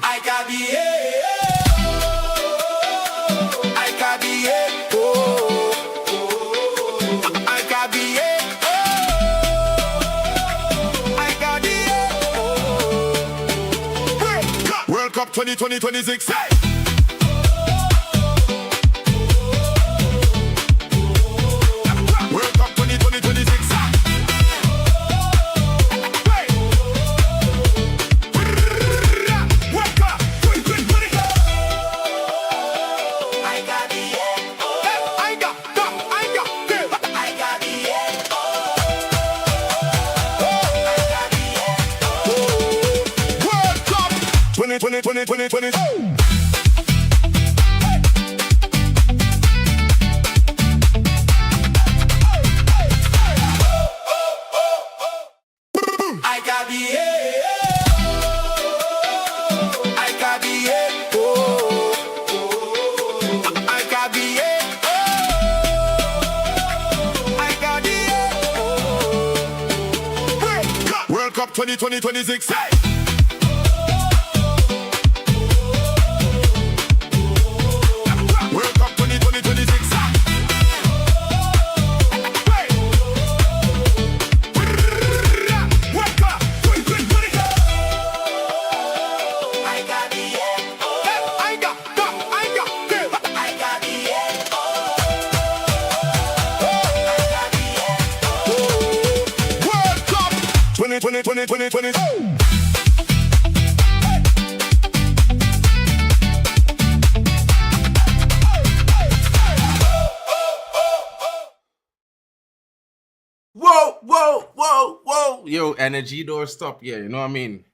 I got the I got the I got the I got the World Cup 2026. Hey! World Cup 2026. World Cup 2026. Hey! World Cup 2026. Hey! World Cup 2026. I got the I got the World Cup 2020. Whoa. Yo, energy don't stop. Yeah, you know what I mean?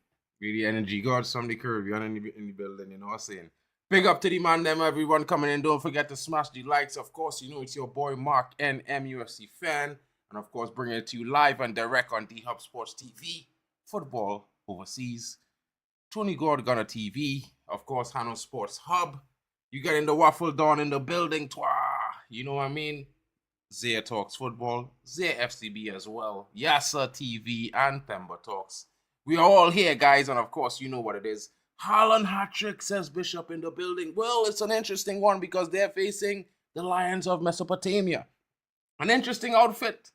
Really energy gods from the curve. You're in the building, you know what I'm saying? Big up to the man, them, everyone coming in. Don't forget to smash the likes. Of course, you know it's your boy Mark N, UFC fan. And of course, bringing it to you live and direct on D-Hub Sports TV. Football overseas. Tony God Gunner TV. Of course, Hano Sports Hub. You getting the Waffle Dawn in the building. Twah. You know what I mean? Zaya Talks Football, Zaya FCB as well, Yasa TV, and Themba Talks. We are all here, guys, and of course, you know what it is. Haaland hat-trick, says Bishop in the building. Well, it's an interesting one because they're facing the Lions of Mesopotamia. An interesting outfit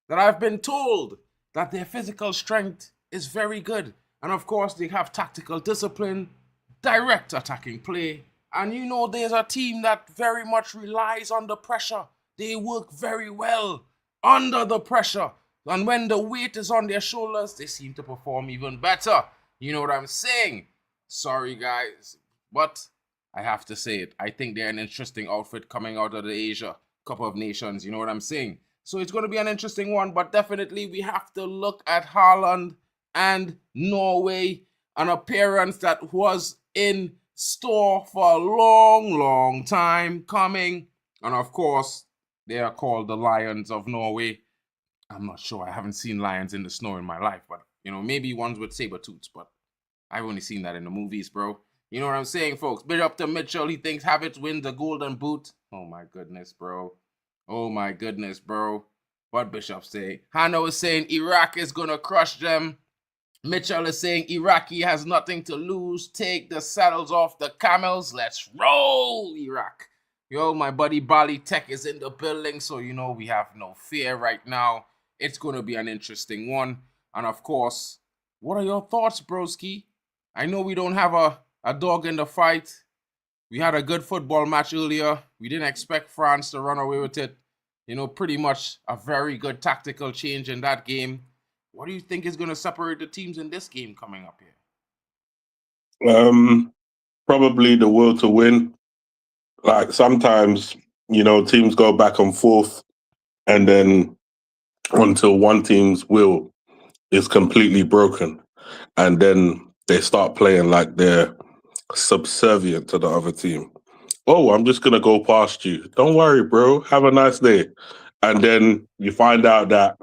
that I've been told that their physical strength is very good. And of course, they have tactical discipline, direct attacking play. And you know, there's a team that very much relies on the pressure. They work very well under the pressure. And when the weight is on their shoulders, they seem to perform even better. You know what I'm saying? Sorry, guys. But I have to say it. I think they're an interesting outfit coming out of the Asia Cup of Nations. You know what I'm saying? So it's going to be an interesting one. But definitely we have to look at Haaland and Norway. An appearance that was in store for a long time coming. And of course, they are called the Lions of Norway. I'm not sure. I haven't seen lions in the snow in my life, but, you know, maybe ones with saber tooths, but I've only seen that in the movies, bro. You know what I'm saying, folks? Big up to Mitchell. He thinks Havertz wins the golden boot. Oh, my goodness, bro. Oh, my goodness, bro. What Bishop say? Hano is saying Iraq is going to crush them. Mitchell is saying Iraqi has nothing to lose. Take the saddles off the camels. Let's roll, Iraq. Yo, my buddy Bali Tech is in the building, so you know we have no fear right now. It's going to be an interesting one. And of course, what are your thoughts, broski? I know we don't have a dog in the fight. We had a good football match earlier. We didn't expect France to run away with it. You know, pretty much a very good tactical change in that game. What do you think is going to separate the teams in this game coming up here? Probably the will to win. Like sometimes, you know, teams go back and forth and then until one team's will is completely broken and then they start playing like they're subservient to the other team. Oh, I'm just going to go past you. Don't worry, bro. Have a nice day. And then you find out that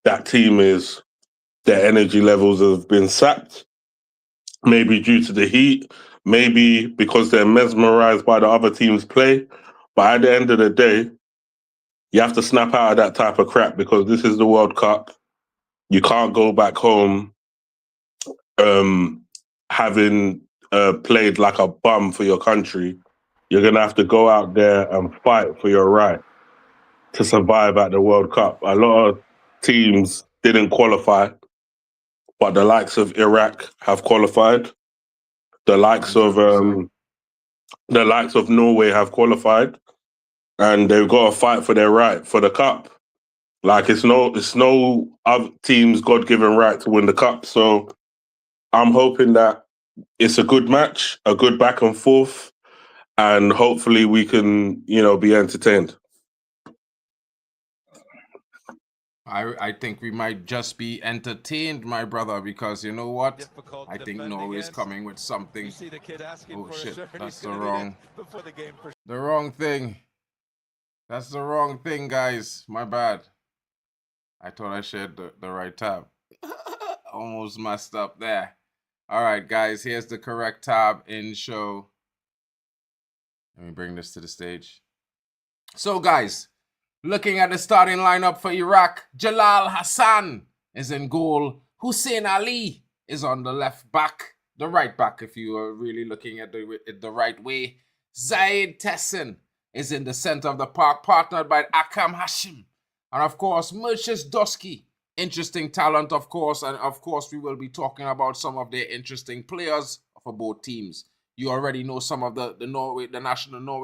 that team is, their energy levels have been sapped, maybe due to the heat, maybe because they're mesmerized by the other team's play. But at the end of the day, you have to snap out of that type of crap because this is the World Cup. You can't go back home having played like a bum for your country, you're going to have to go out there and fight for your right to survive at the World Cup. A lot of teams didn't qualify, but the likes of Iraq have qualified. The likes of 100%. Norway have qualified, and they've got to fight for their right for the cup. Like it's no other team's God-given right to win the cup. So I'm hoping that it's a good match, a good back and forth, and hopefully we can, be entertained. I think we might just be entertained, my brother, because you know what? Difficult I think defending Norway's against. coming with something. You see the kid asking Oh for a shit, shirt. that's He's the gonna need it wrong before the game for the wrong thing. That's the wrong thing, guys. My bad. I thought I shared the right tab. Almost messed up there. All right, guys, here's the correct tab in show. Let me bring this to the stage. So, guys, looking at the starting lineup for Iraq, Jalal Hassan is in goal. Hussein Ali is on the left back, the right back if you are really looking at it the right way. Zaid Tessin is in the center of the park, partnered by Akam Hashim. And of course, Murchis Dosky, interesting talent, of course. And of course, we will be talking about some of their interesting players for both teams. You already know some of the Norway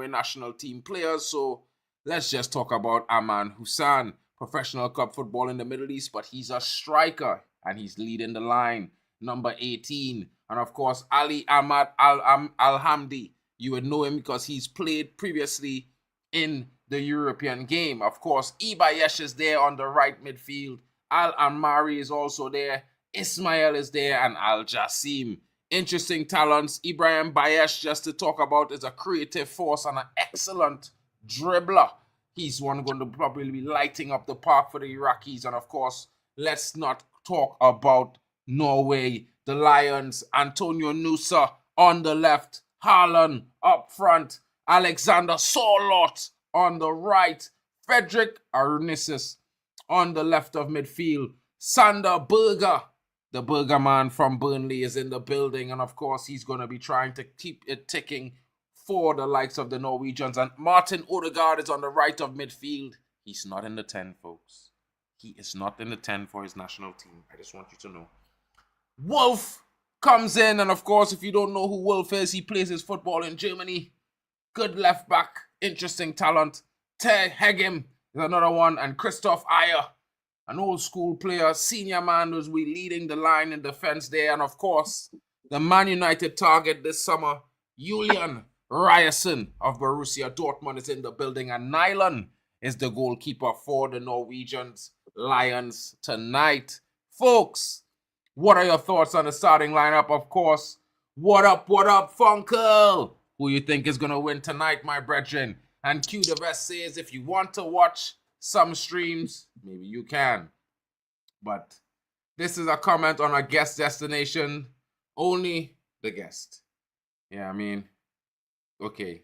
national team players, so let's just talk about Aman Hussan, professional club football in the Middle East, but he's a striker and he's leading the line, number 18. And of course, Ali Ahmad Al-Hamdi, you would know him because he's played previously in the European game. Of course, Ibayesh is there on the right midfield. Al-Anmari is also there. Ismail is there and Al-Jassim. Interesting talents. Ibrahim Bayesh, just to talk about, is a creative force and an excellent dribbler. He's one going to probably be lighting up the park for the Iraqis. And of course, let's not talk about Norway, the Lions. Antonio Nusa on the left, Haaland up front, Alexander Sorloth on the right, Frederick Arunissis on the left of midfield, Sander Berger, the Berger man from Burnley, is in the building. And of course, he's going to be trying to keep it ticking for the likes of the Norwegians. And Martin Odegaard is on the right of midfield. He's not in the 10, folks. He is not in the 10 for his national team. I just want you to know. Wolf comes in, and of course, if you don't know who Wolf is, he plays his football in Germany. Good left back, interesting talent. Ter Hegem is another one, and Christoph Ayer, an old school player, senior man who's leading the line in defense there. And of course, the Man United target this summer, Julian Ryerson of Borussia Dortmund, is in the building, and Nyland is the goalkeeper for the Norwegians Lions tonight. Folks, what are your thoughts on the starting lineup? Of course, what up, Funkel? Who you think is going to win tonight, my brethren? And Q the Best says, if you want to watch some streams, maybe you can. But this is a comment on a guest destination. Only the guest. Yeah, I mean, okay.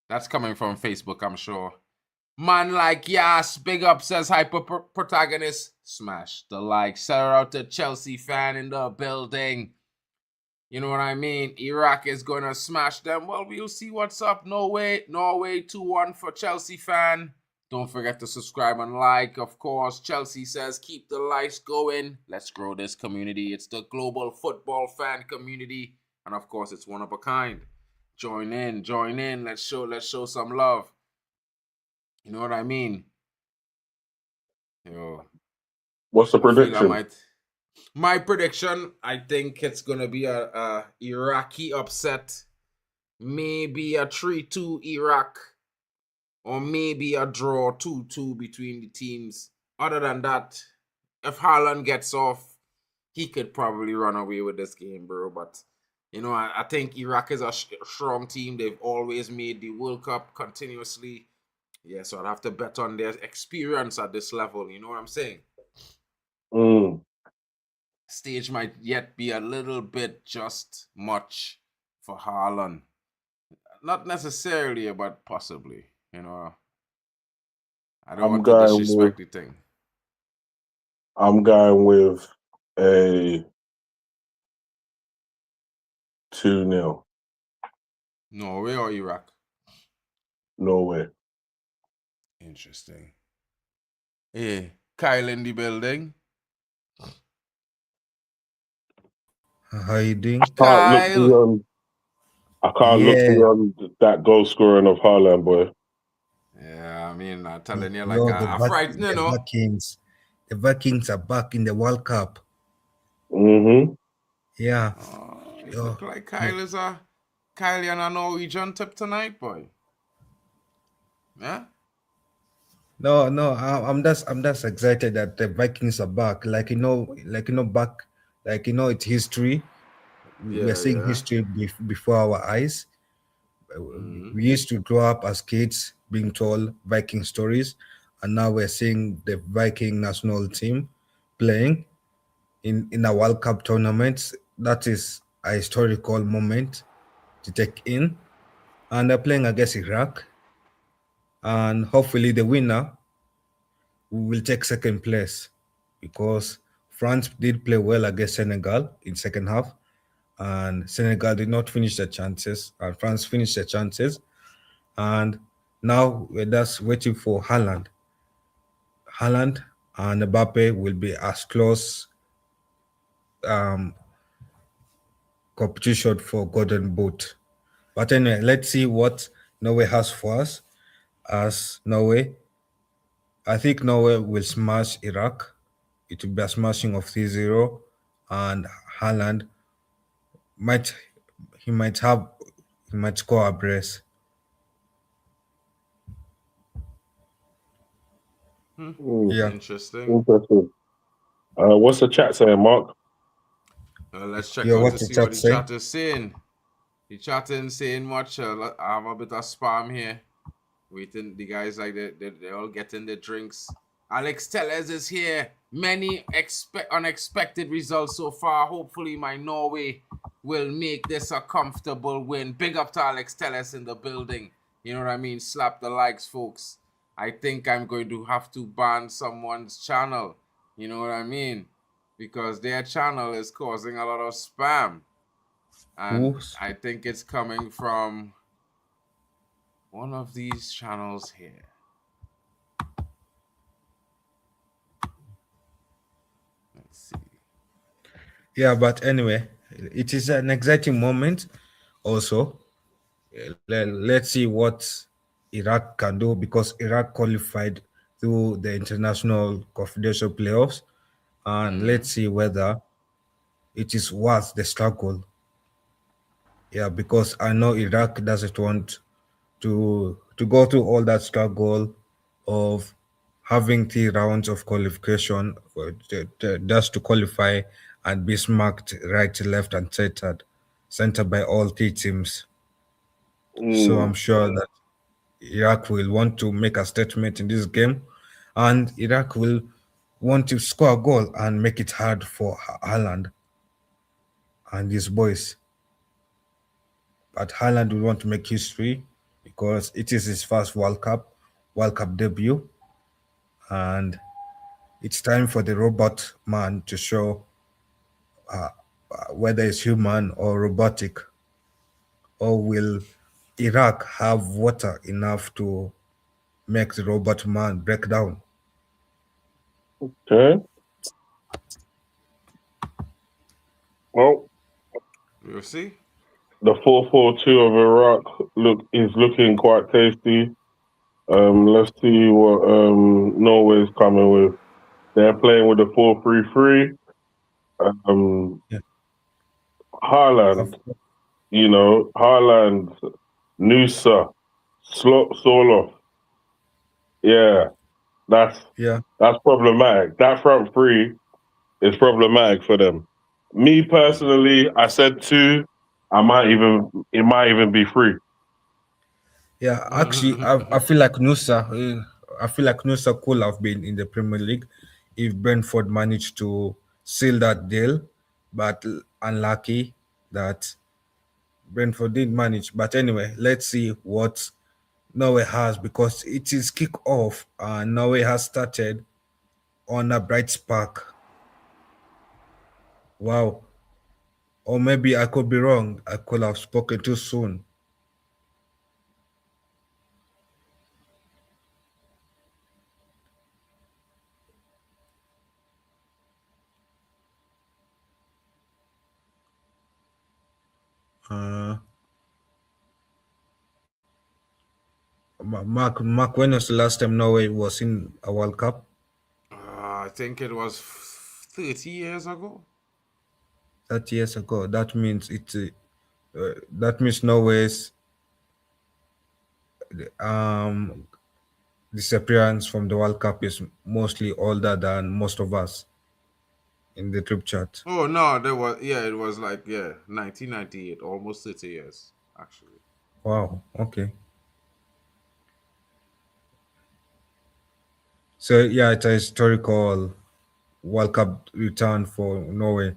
That's coming from Facebook, I'm sure. Man like Yas, big up, says Hyper Protagonist. Smash the like. Shout out to Chelsea fan in the building. You know what I mean? Iraq is going to smash them. Well, we'll see what's up. Norway 2-1 for Chelsea fan. Don't forget to subscribe and like. Of course, Chelsea says keep the likes going. Let's grow this community. It's the global football fan community. And of course, it's one of a kind. Join in. Let's show some love. You know what I mean? Yo. What's the prediction? My prediction, I think it's going to be a Iraqi upset. Maybe a 3-2 Iraq. Or maybe a draw 2-2 between the teams. Other than that, if Haaland gets off, he could probably run away with this game, bro. But, you know, I think Iraq is a strong team. They've always made the World Cup continuously. Yeah, so I'd have to bet on their experience at this level. You know what I'm saying? Stage might yet be a little bit just much for Haaland. Not necessarily, but possibly. You know, I don't want to disrespect the thing. I'm going with a 2-0. Norway or Iraq? Norway. Interesting. Hey, Kyle in the building. How you doing? Can't look Kyle. beyond. I can't look Yeah, beyond that goal scoring of Haaland, boy. Yeah, I mean, I'm telling you, like, yo, I'm frightened, you know. The Vikings are back in the World Cup. Mm-hmm. Yeah, It yo, look like Kyle and a Norwegian tip tonight, boy. Yeah? no, I'm just excited that the Vikings are back. Back, it's history. We're Yeah, seeing yeah. history before our eyes. Mm-hmm. We used to grow up as kids being told Viking stories, and now we're seeing the Viking national team playing in a World Cup tournament. That is a historical moment to take in. And they're playing against Iraq. And hopefully the winner will take second place because France did play well against Senegal in second half. And Senegal did not finish their chances. And France finished their chances. And now we're just waiting for Haaland. Haaland and Mbappe will be as close competition for Golden Boot. But anyway, let's see what Norway has for us. As Norway, I think Norway will smash Iraq. It will be a smashing of 3-0, and Haaland might he might have he might score a brace. Yeah. Interesting. Interesting. What's the chat saying, Mark? Let's check Yeah, out what to the see what chat the say? chat is saying. The chat ain't saying much. I have a bit of spam here. Waiting, the guys like they're all getting their drinks. Alex Tellez is here. Many unexpected results so far. Hopefully, my Norway will make this a comfortable win. Big up to Alex Tellez in the building. You know what I mean? Slap the likes, folks. I think I'm going to have to ban someone's channel. You know what I mean? Because their channel is causing a lot of spam. And Who's I think it's coming from one of these channels here. Let's see. yeah, but anyway, it is an exciting moment. Also, let's see what Iraq can do because Iraq qualified through the international confidential playoffs, and let's see whether it is worth the struggle. Yeah, because I know Iraq doesn't want to go through all that struggle of having 3 rounds of qualification just to qualify and be smacked right, left, and center by all 3 teams. So I'm sure that Iraq will want to make a statement in this game, and Iraq will want to score a goal and make it hard for Haaland and his boys. But Haaland will want to make history because it is his first World Cup debut, and it's time for the robot man to show whether it's human or robotic, or will Iraq have water enough to make the robot man break down? Okay. Well, We'll see. the 4-4-2 of Iraq is looking quite tasty. Let's see what Norway's coming with. They're playing with the 4-3-3. Yeah. Haaland, Haaland, Nusa, Soloff. Yeah, that's Yeah, problematic. That front three is problematic for them. Me personally, I said 2. It might even be 3. yeah. Actually, I feel like Nusa could have been in the Premier League if Brentford managed to seal that deal, but unlucky that Brentford didn't manage. But anyway, let's see what Norway has because it is kick off and Norway has started on a bright spark. Wow. Or maybe I could be wrong. I could have spoken too soon. Uh, Mark, when was the last time Norway was in a World Cup? I think it was 30 years ago. 30 years ago. That means that means Norway's um disappearance from the World Cup is mostly older than most of us in the group chat. Oh no, it was like 1998, almost 30 years actually. Wow. Okay. So yeah, it's a historical World Cup return for Norway.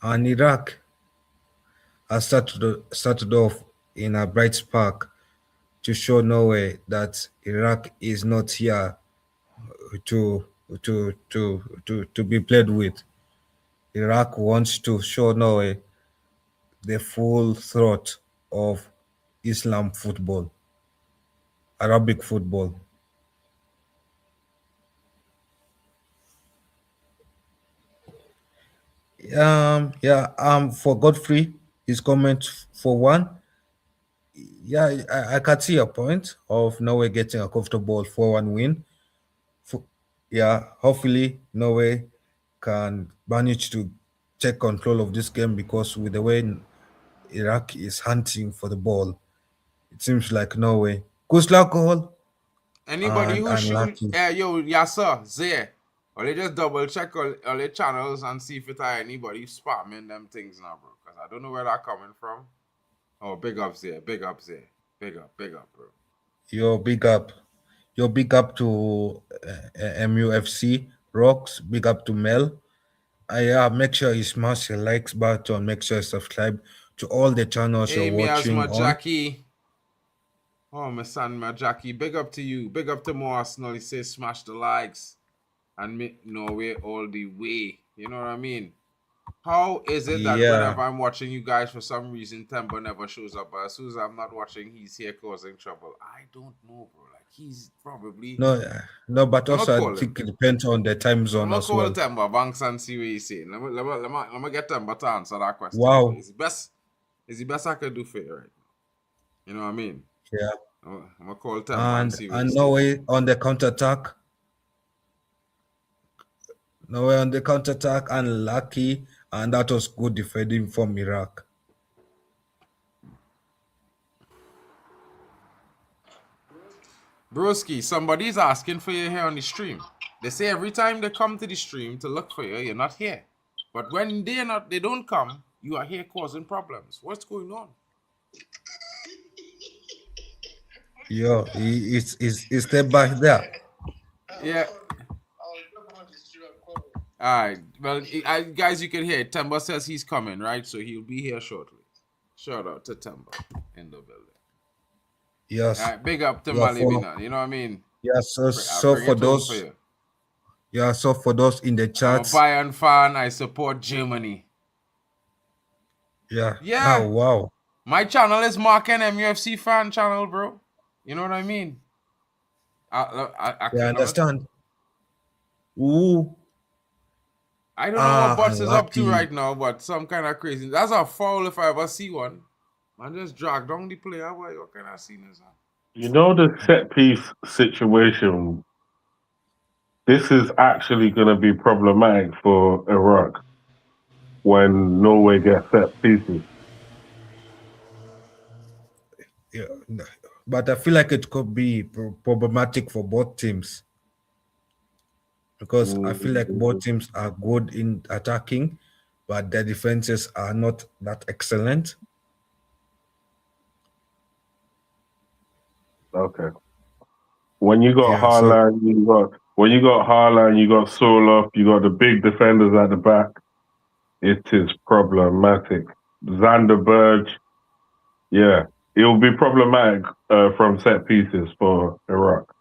And Iraq has started off in a bright spark to show Norway that Iraq is not here to to be played with. Iraq wants to show Norway the full throat of Islam football, Arabic football. For Godfrey, his comment for one. Yeah, I can see a point of Norway getting a comfortable 4-1 win. Hopefully Norway can manage to take control of this game because with the way Iraq is hunting for the ball, it seems like Norway. Kusla goal Anybody who and shoot, lucky. yes sir, Zay. Or they just double check all their channels and see if it are anybody spamming them things now, bro. Because I don't know where that coming from. Oh, big up Zay, big up Zay, big up, bro. Your big up. Your big up to MUFC Rocks. Big up to Mel. Make sure you smash the likes button. Make sure you subscribe to all the channels you're Hey, me as watching my on. Jackie. Oh, my son, my Jackie. Big up to you. Big up to Mo Arsenal. He says smash the likes and make Norway all the way. You know what I mean? How is it that Yeah. whenever I'm watching you guys, for some reason, Temba never shows up? But as soon as I'm not watching, he's here causing trouble. I don't know, bro. Like, he's probably... No, but I'ma also I call think him. it depends on the time I'm zone going to as call well. Temba Banks and see what he's saying. Let me get Temba to answer that question. Wow. Is the best I can do for you right now? You know what I mean? Yeah. I'm going to call Temba and see what And he's saying. Norway on the counterattack. Norway on the counterattack and lucky, and that was good defending from Iraq. Broski, somebody's asking for you here on the stream. They say every time they come to the stream to look for you, you're not here. But when they don't come, you are here causing problems. What's going on? Yo, it's step back there. Yeah. All right. Well, guys, you can hear it. Temba says he's coming, right? So he'll be here shortly. Shout out to Temba in the building. Yes. All right, big up to Yeah, Malibina. You know what I mean? Yeah, so for those, in the I'm a chats, Bayern fan. I support Germany. yeah. Yeah. Oh, wow. My channel is Mark and MUFC fan channel, bro. You know what I mean? I understand. Ooh. I don't know what Butts is up to Unlucky. right now, but some kind of crazy. That's a foul if I ever see one. Man, just drag down the player. What kind of scene is that? You know the set piece situation. This is actually going to be problematic for Iraq when Norway gets set pieces. Yeah, but I feel like it could be problematic for both teams because I feel like both teams are good in attacking, but their defenses are not that excellent. Okay. When you got Yeah, Haaland, you got Soloff, you got the big defenders at the back. It is problematic. Zanderberg, yeah, it will be problematic from set pieces for Iraq.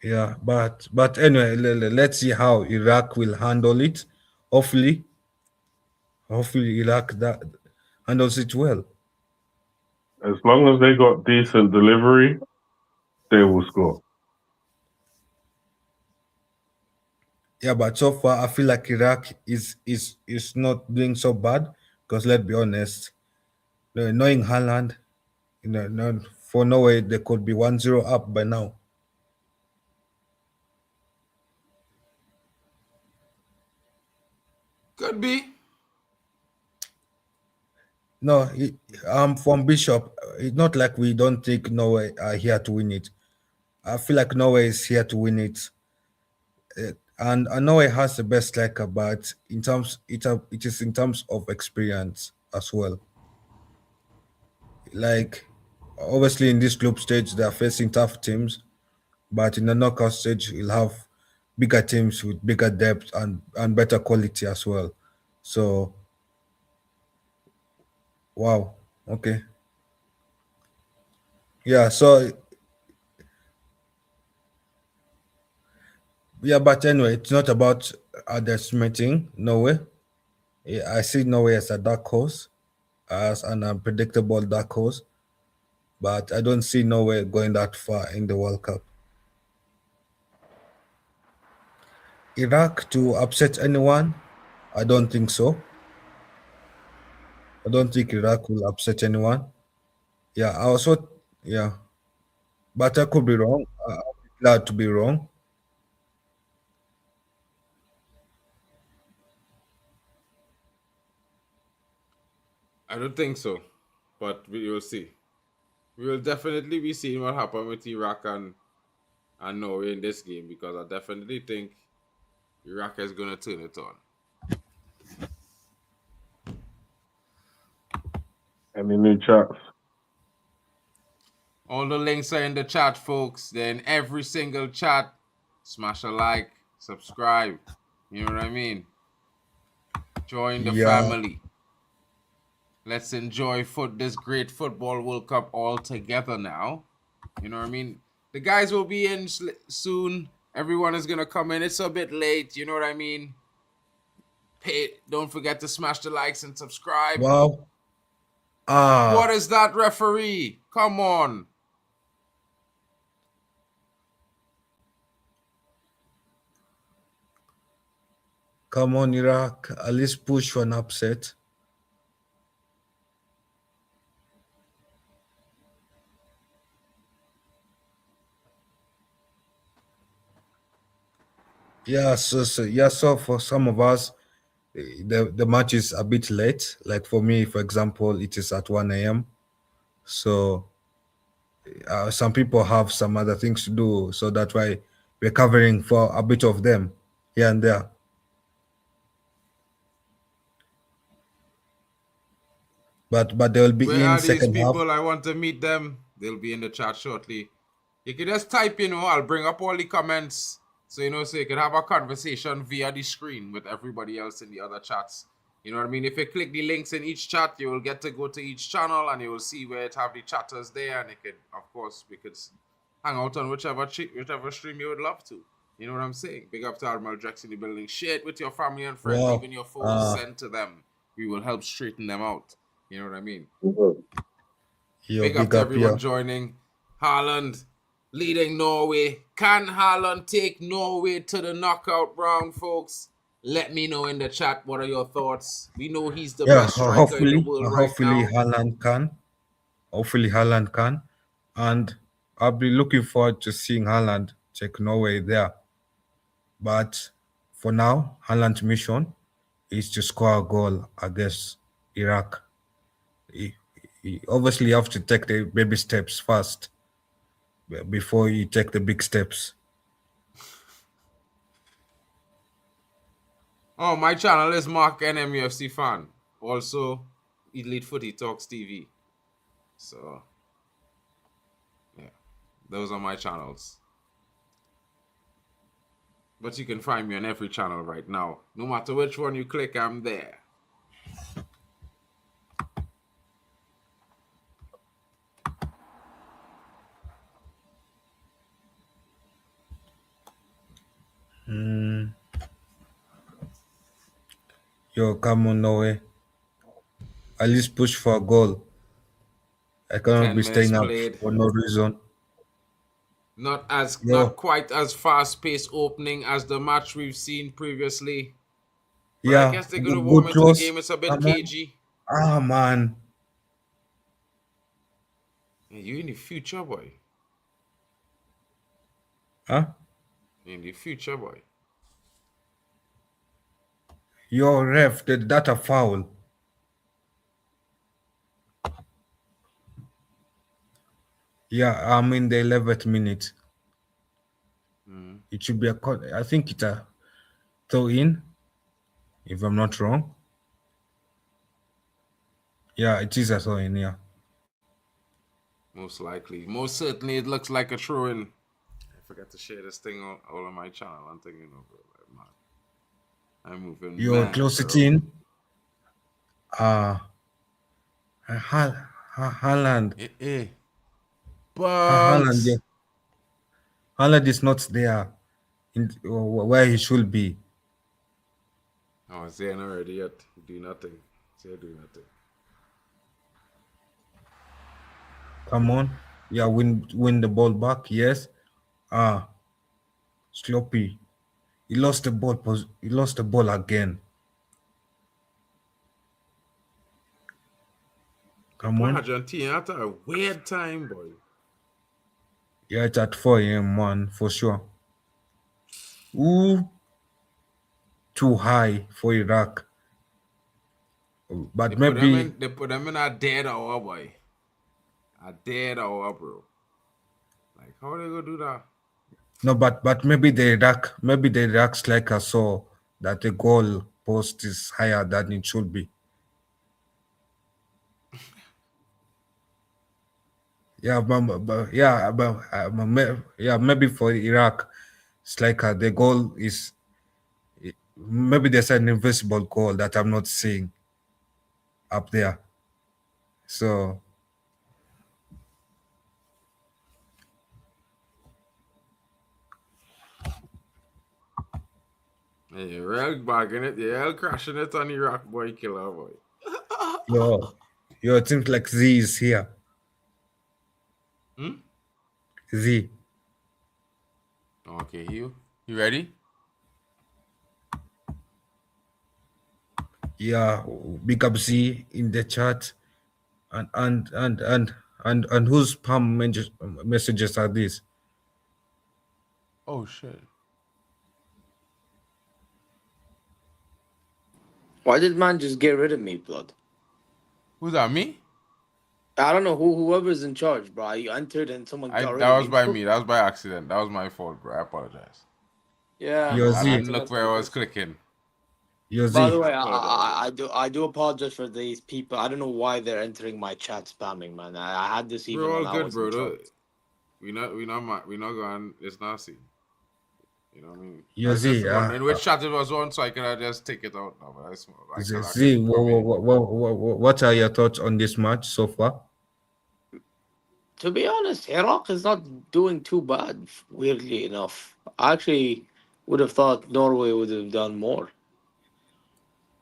Yeah, but anyway, let's see how Iraq will handle it. hopefully, hopefully Iraq that handles it well. As long as they got decent delivery, they will score. Yeah, but so far I feel like Iraq is not doing so bad because let's be honest, knowing Haaland, for Norway they could be 1-0 up by now. Could be. No, from Bishop, it's not like we don't think Norway are here to win it. I feel like Norway is here to win it, and Norway has the best striker, but it is in terms of experience as well. Like obviously in this group stage they are facing tough teams, but in the knockout stage you'll have bigger teams with bigger depth and better quality as well. So wow, okay, yeah. So yeah, but anyway, it's not about underestimating Norway. Yeah, I see Norway as a dark horse, as an unpredictable dark horse, but I don't see Norway going that far in the World Cup. Iraq to upset anyone? I don't think so. I don't think Iraq will upset anyone. Yeah, I also, yeah, but I could be wrong. I'll be glad to be wrong. I don't think so, but we will see. We will definitely be seeing what happened with Iraq and Norway in this game because I definitely think Iraq is gonna turn it on. Any new chats? All the links are in the chat, folks. They're in every single chat. Smash a like, subscribe. You know what I mean? Join the Yeah, family. Let's enjoy this great football World Cup all together now. You know what I mean? The guys will be in soon. Everyone is gonna come in. It's a bit late. You know what I mean? Don't forget to smash the likes and subscribe. wow. What is that, referee? Come on. Come on, Iraq. At least push for an upset. Yeah, so for some of us, the match is a bit late. Like for me, for example, it is at 1 a.m. So some people have some other things to do. So that's why we're covering for a bit of them here and there. But they will be Where in are these second half. people? I want to meet them. They'll be in the chat shortly. You can just type, I'll bring up all the comments. So, so you can have a conversation via the screen with everybody else in the other chats. You know what I mean? If you click the links in each chat, you will get to go to each channel and you will see where it have the chatters there. And we could hang out on whichever stream you would love to. You know what I'm saying? Big up to Admiral Drex in the building. Share it with your family and friends, Wow. even your foes. Send to them. We will help straighten them out. You know what I mean? Big up to everyone joining. Haaland leading Norway. Can Haaland take Norway to the knockout round, folks? Let me know in the chat. What are your thoughts? We know he's the best striker in the world right now. Hopefully Haaland can. And I'll be looking forward to seeing Haaland take Norway there. But for now, Haaland's mission is to score a goal against Iraq. He obviously have to take the baby steps first before you take the big steps. Oh, my channel is Mark NMUFC fan. Also, Elite Footy Talks TV. So, yeah, those are my channels. But you can find me on every channel right now. No matter which one you click, I'm there. Yo, come on, Norway. At least push for a goal. I cannot 10 be minutes staying up played. for no reason. Not Yo, quite as fast paced opening as the match we've seen previously. But I yeah, guess they're gonna warm good into the cross. game. It's a bit Come on. cagey. Ah, man. Hey, you in the future, boy. Huh? You in the future, boy. Yo, ref, that a foul. Yeah, I'm in the 11th minute. It should be I think it's a throw in, if I'm not wrong. Yeah, it is a throw in, yeah. Most likely. Most certainly it looks like a throw in. I forgot to share this thing all on my channel. I'm thinking of it, like, man. I'm moving Yo, mad, close it bro. in. Haaland. Haaland, yeah. Bunks. Haaland is not there where he should be. Oh, it's there already yet. Do nothing. Say do nothing. Come on. Yeah, win the ball back. Yes. Sloppy. He lost the ball. He lost the ball again. Come on. Argentina after a weird time, boy. Yeah, it's at 4 a.m. man, for sure. Ooh, too high for Iraq. But maybe They put them in a dead hour, boy. A dead hour, bro. Like, how they gonna do that? no, but maybe the Iraq striker saw that the goal post is higher than it should be. Yeah, maybe for Iraq striker the goal is maybe there's an invisible goal that I'm not seeing up there. So Hey, real bagging it, real crashing it on Iraq, boy, killer, boy. your things like Z is here. Z. Okay, you ready? Yeah, big up Z in the chat. And whose spam messages are these? Oh shit. Why did man just get rid of me, blood? Who's that? Me? I don't know whoever's in charge, bro. You entered and someone got rid That of was me. by me. That was by accident. That was my fault, bro. I apologize. Yeah, Yo, man. I Z. didn't look where I was clicking. Yo, By the Z. way, I do apologize for these people. I don't know why they're entering my chat spamming, man. I had this even We're all when I good, was in bro. charge. We not going. It's nasty. You know what I mean? Yo, I was just Z. wondering which chat it was on, so I could just take it out now. But I Z. can come in. What are your thoughts on this match so far? To be honest, Iraq is not doing too bad, weirdly enough. I actually would have thought Norway would have done more.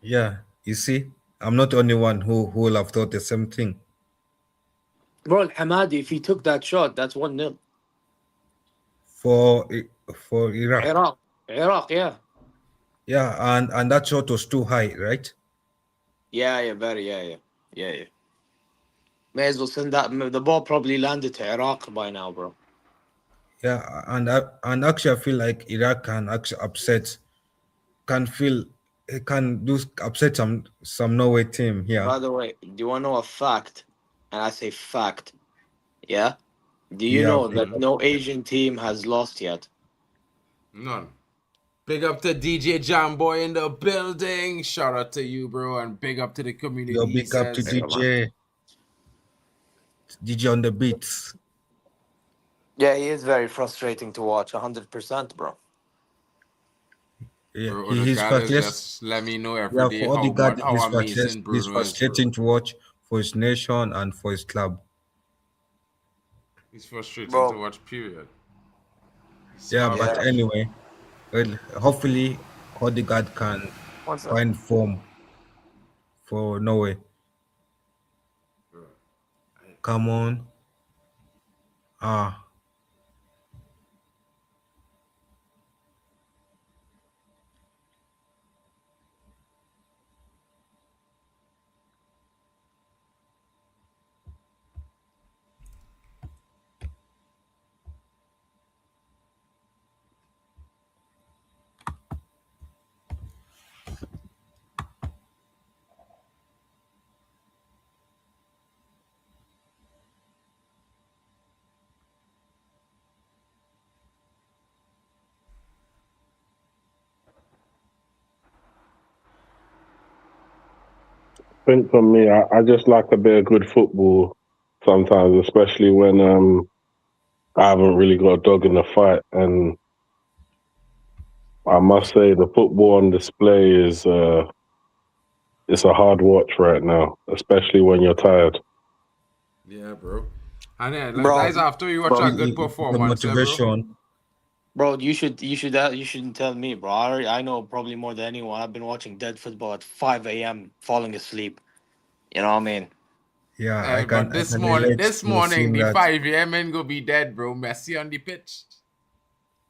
Yeah, you see, I'm not the only one who will have thought the same thing. Bro, Al Hamadi, if he took that shot, that's 1-0. For Iraq. Iraq, yeah. Yeah, and that shot was too high, right? Yeah, very, yeah. May as well send that. The ball probably landed to Iraq by now, bro. Yeah, and actually, I feel like Iraq can actually upset some Norway team here. By the way, do you want to know a fact? And I say fact, yeah? Do you Yeah, know that no Asian team has lost yet? None. Big up to DJ Jamboy in the building. Shout out to you, bro, and big up to the community. yo, big up to DJ on the beats. Yeah, he is very frustrating to watch, 100%, bro. Yeah, Bro, he's Odegaard is frustrating. just let me know every Yeah, day for Odegaard, how amazing he's Bruno is, frustrating bro. to watch for his nation and for his club. He's frustrating Bro. to watch, period. Yeah, but Yeah. anyway, well, hopefully Odegaard can find form for Norway. Bro. Come on. Ah, I think for me, I just like a bit of good football sometimes, especially when I haven't really got a dog in the fight. And I must say, the football on display is it's a hard watch right now, especially when you're tired. Yeah, bro. And then, like, Bro, that's after you watch bro, a good the performance, bro. motivation. bro, you shouldn't tell me, bro. I know probably more than anyone. I've been watching dead football at 5 a.m. falling asleep. You know what I mean? Yeah, Hey, but I can relate this to morning, seeing the that. 5 a.m. ain't gonna be dead, bro. Messi on the pitch.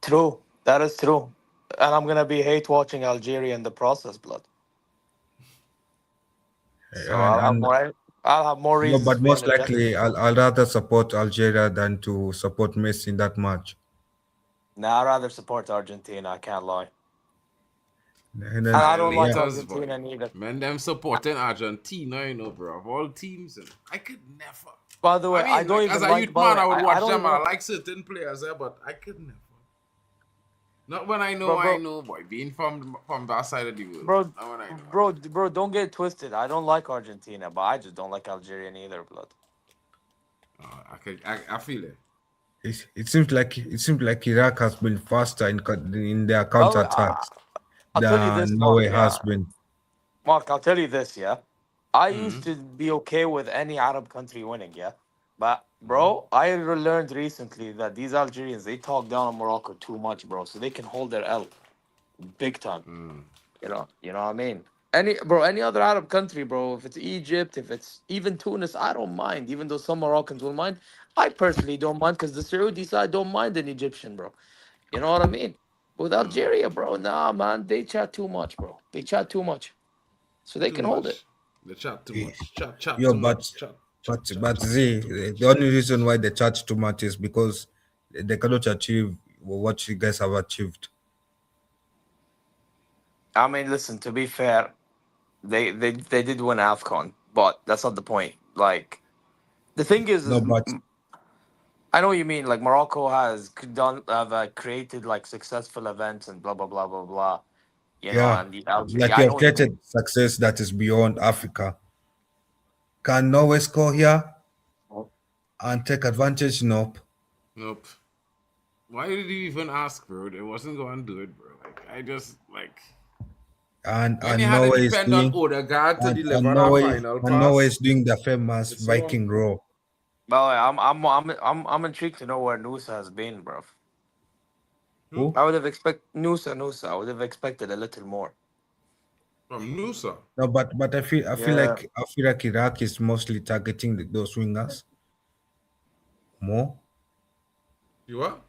True. That is true. And I'm gonna be hate watching Algeria in the process, blood. So And I'll have more no, reasons but to be most energetic. likely I'll rather support Algeria than to support Messi in that match. Nah, I'd rather support Argentina, I can't lie. And And then, I don't like yeah, Violator's boy. Argentina neither. Man, them supporting Argentina, you know, bro. Of all teams, I could never. By the way, I mean, like, as a youth by the man, way, I would I watch don't them. even I know. like certain players, but I could never. Not when I Bro, know, boy. Being from that side of the world. bro, Not when I know. bro, don't get it twisted. I don't like Argentina, but I just don't like Algeria neither, blood. I feel it. it seems like Iraq has been faster in their Well, counterattacks I'll tell you this, than Mark. Norway has Yeah, been. Mark, I'll tell you this. Yeah, I Mm-hmm. used to be okay with any Arab country winning. Yeah, but Mm-hmm. bro, I learned recently that these Algerians they talk down on Morocco too much, bro. So they can hold their L big time. Mm. You know what I mean? Any other Arab country, bro. If it's Egypt, if it's even Tunis, I don't mind. Even though some Moroccans will mind, I personally don't mind because the Saudi side don't mind an Egyptian, bro. You know what I mean? With Algeria, bro, nah, man, they chat too much, bro. They chat too much, so they Too can hold it. much. They chat too Eh, much. Chat Yeah, too much. Chat Z, too much. the only reason why they charge too much is because they cannot achieve what you guys have achieved. I mean, listen. To be fair, they did win Afcon, but that's not the point. Like the thing No, is but I know what you mean. Like Morocco has created like successful events and blah blah blah blah blah. You know, yeah, and the Algeria. like I you know have what you mean. created success that is beyond Africa. Can Norway score here and take advantage? Nope. Nope. Why did you even ask, bro? They wasn't going to do it, bro. Like, I just, like, when you And had to Norway is depend on doing Odegaard to and, deliver that final Norway pass, is doing the famous it's on. Viking row. By the way, I'm intrigued to know where Nusa has been, bro. Hmm? Who? I would have expect Nusa. I would have expected a little more. From Nusa. No, but Yeah. I feel like Iraq is mostly targeting those wingers more. You what?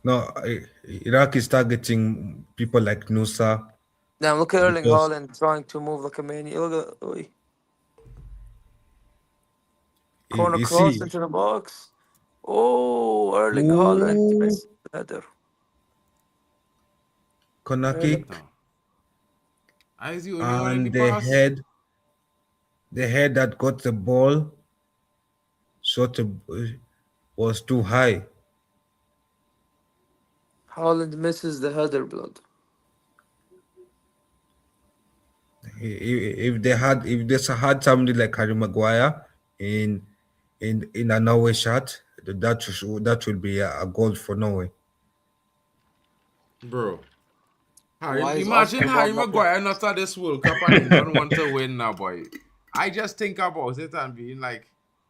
No, Iraq is targeting people like Nusa Now look at Erling because Haaland trying to move like a maniac. Look at oi. Corner you cross see, into the box. Oh, Erling Haaland ooh, missed the header. corner Erling. kick No. I is the only one in the and pass. the head that got the ball sort of was too high. Haaland misses the header, blood. If they had somebody like Harry Maguire in a Norway shot, that would be a goal for Norway. Bro. Why is Imagine Oscar Bob Harry not playing? Maguire not at this World Cup and England want to win now, boy. I just think about it and being like,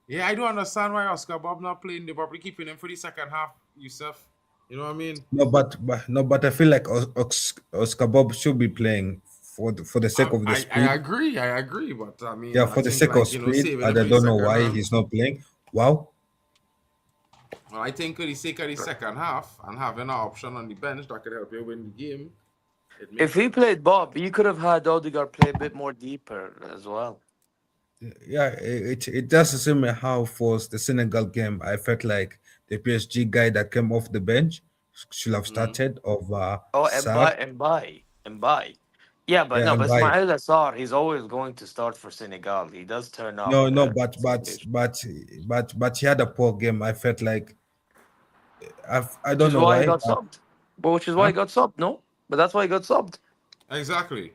yeah, I don't understand why Oscar Bob not playing. They're probably keeping him for the second half, Yusuf. You know what I mean? No, but I feel like Oscar Bob should be playing for the sake of the I speed. agree, but I mean, Yeah, I for the think sake of like speed, saving and it I for the don't know second why half. he's not playing. Wow. Well, I think for the sake of the second half and having an option on the bench that could help you win the game, it If makes he sense. played Bob, you could have had Odegaard play a bit more deeper as well. Yeah, it does the same way how for the Senegal game, I felt like the PSG guy that came off the bench should have Mhm. started over Oh, Sar. Mbai. Yeah, but Yeah, no, and but by Ismail Assar, he's always going to start for Senegal. He does turn up no, in no, a situation. but he had a poor game. I felt like I Which don't is know why he why, got but subbed. But which is why huh? he got subbed, no? But that's why he got subbed. Exactly.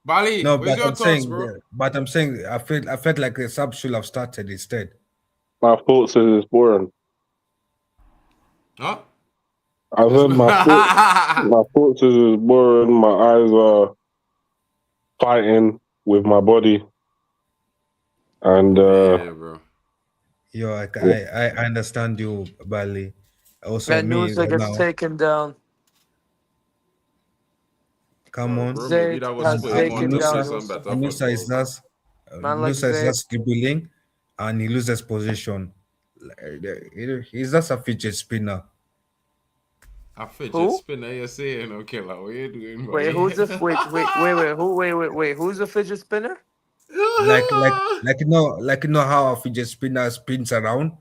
Bali, No, where's but your thoughts, bro? I'm saying I felt like the sub should have started instead. My thoughts is it's boring. Huh? I said my thoughts is it's boring. My eyes are fighting with my body, and Yeah, bro. Yo, I understand you, Bali. Also, And me Nusa right gets now. taken down. Come Well, on, bro, maybe Zayt that was has for him on taken to down play Anusa, some Nusa. better Anusa is football, man. just Man like Zayt. dribbling, and he loses position. He's just a fidget spinner. A fidget Who? spinner, you're saying, okay, like, what you doing, Wait, buddy? who's the wait, who's the fidget spinner? Like how a fidget spinner spins around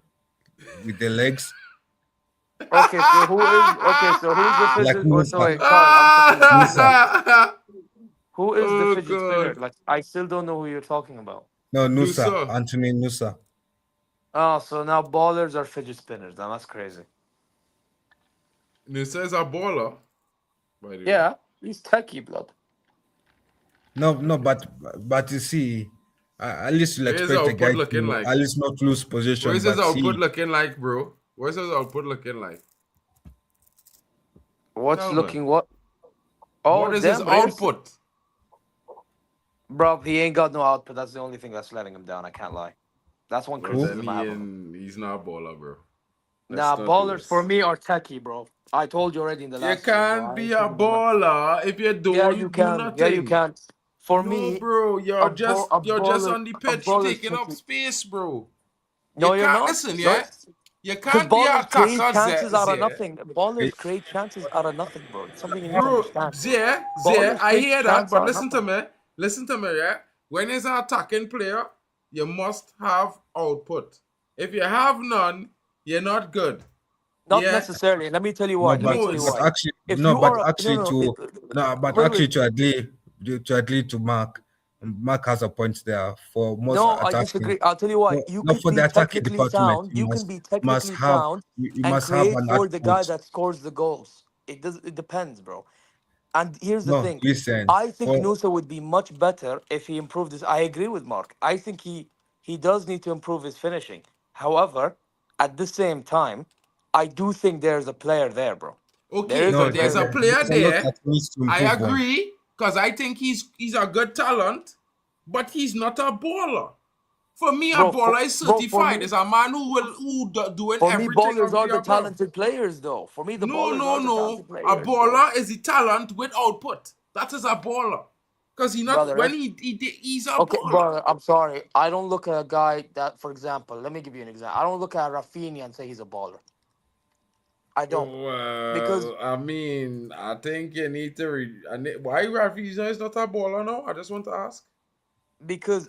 with the legs, So who's the like fidget? Oh, so Musa. wait, Carl, I'm confused. Musa. Who is the Oh fidget spinner? god. Like, I still don't know who you're talking about. No, Nusa. Nusa. Anthony Nusa. Oh, so now ballers are fidget spinners. Now that's crazy. Nusa is a baller, by the way. Yeah, he's techie blood. No, but you see, at least you'll Where is expect the output guy looking to like? at least not lose Where possession. is his But output see, looking like, bro? Where's his output looking like? What's Tell me. looking what? Oh, What is his damn, but here's output? bro. He ain't got no output. That's the only thing that's letting him down. I can't lie. That's one Well, criticism then I have of him. he's not a baller, bro. Let's Nah, not do ballers for this. me are techie, bro. I told you already in the You last stream, bro. can't I be ain't a seen no one. baller if you Yeah, don't you do can. Yeah, you nothing. can. For No, me, bro, a you're just on the pitch baller's taking up techie. space, bro. You No, you're can't not. listen, No, yeah? You because can't be a ballers create attacker, chances out of Zé. nothing. Ballers it, create chances out of nothing, bro. It's something you need to Bro, understand. Zé, Ballers I create hear that, chances but out of nothing. listen to me, yeah? When it's an attacking player, you must have output. If you have none, you're not good. Not Yeah? necessarily. Let me tell you why. no, Let me No, tell you it's why. If you but are actually no, to no, but wait, actually wait. to agree to Mark, Mark has a point there. For most No, I attacking, disagree. I'll tell you why. no, You not could for the be attacking technically department, sound. You can be must technically have sound you and must have create an for the guy output. that scores the goals. It does. It depends, bro. And here's the No, thing. listen. I think For Nusa would be much better if he improved his. I agree with Mark. I think he does need to improve his finishing. However, at the same time, I do think there's a player there, bro. There okay, is a no, but there's player a there. player there's a lot there. that needs to I improve on. agree, because I think he's a good talent, but he's not a baller. For me, a baller is For certified. me, It's a man doing for me, everything ballers of are the the above. talented players, though. For me, the No, ballers no, are the no. talented A players, bro. baller is the talent with output. That is a baller. Because he not Brother, when let's he's a okay, baller. brother. I'm sorry. I don't look at a guy that, for example, let me give you an example. I don't look at Rafinha and say he's a baller. I don't because Well, I mean, I think you need to. Why Rafiza is not a baller now? I just want to ask.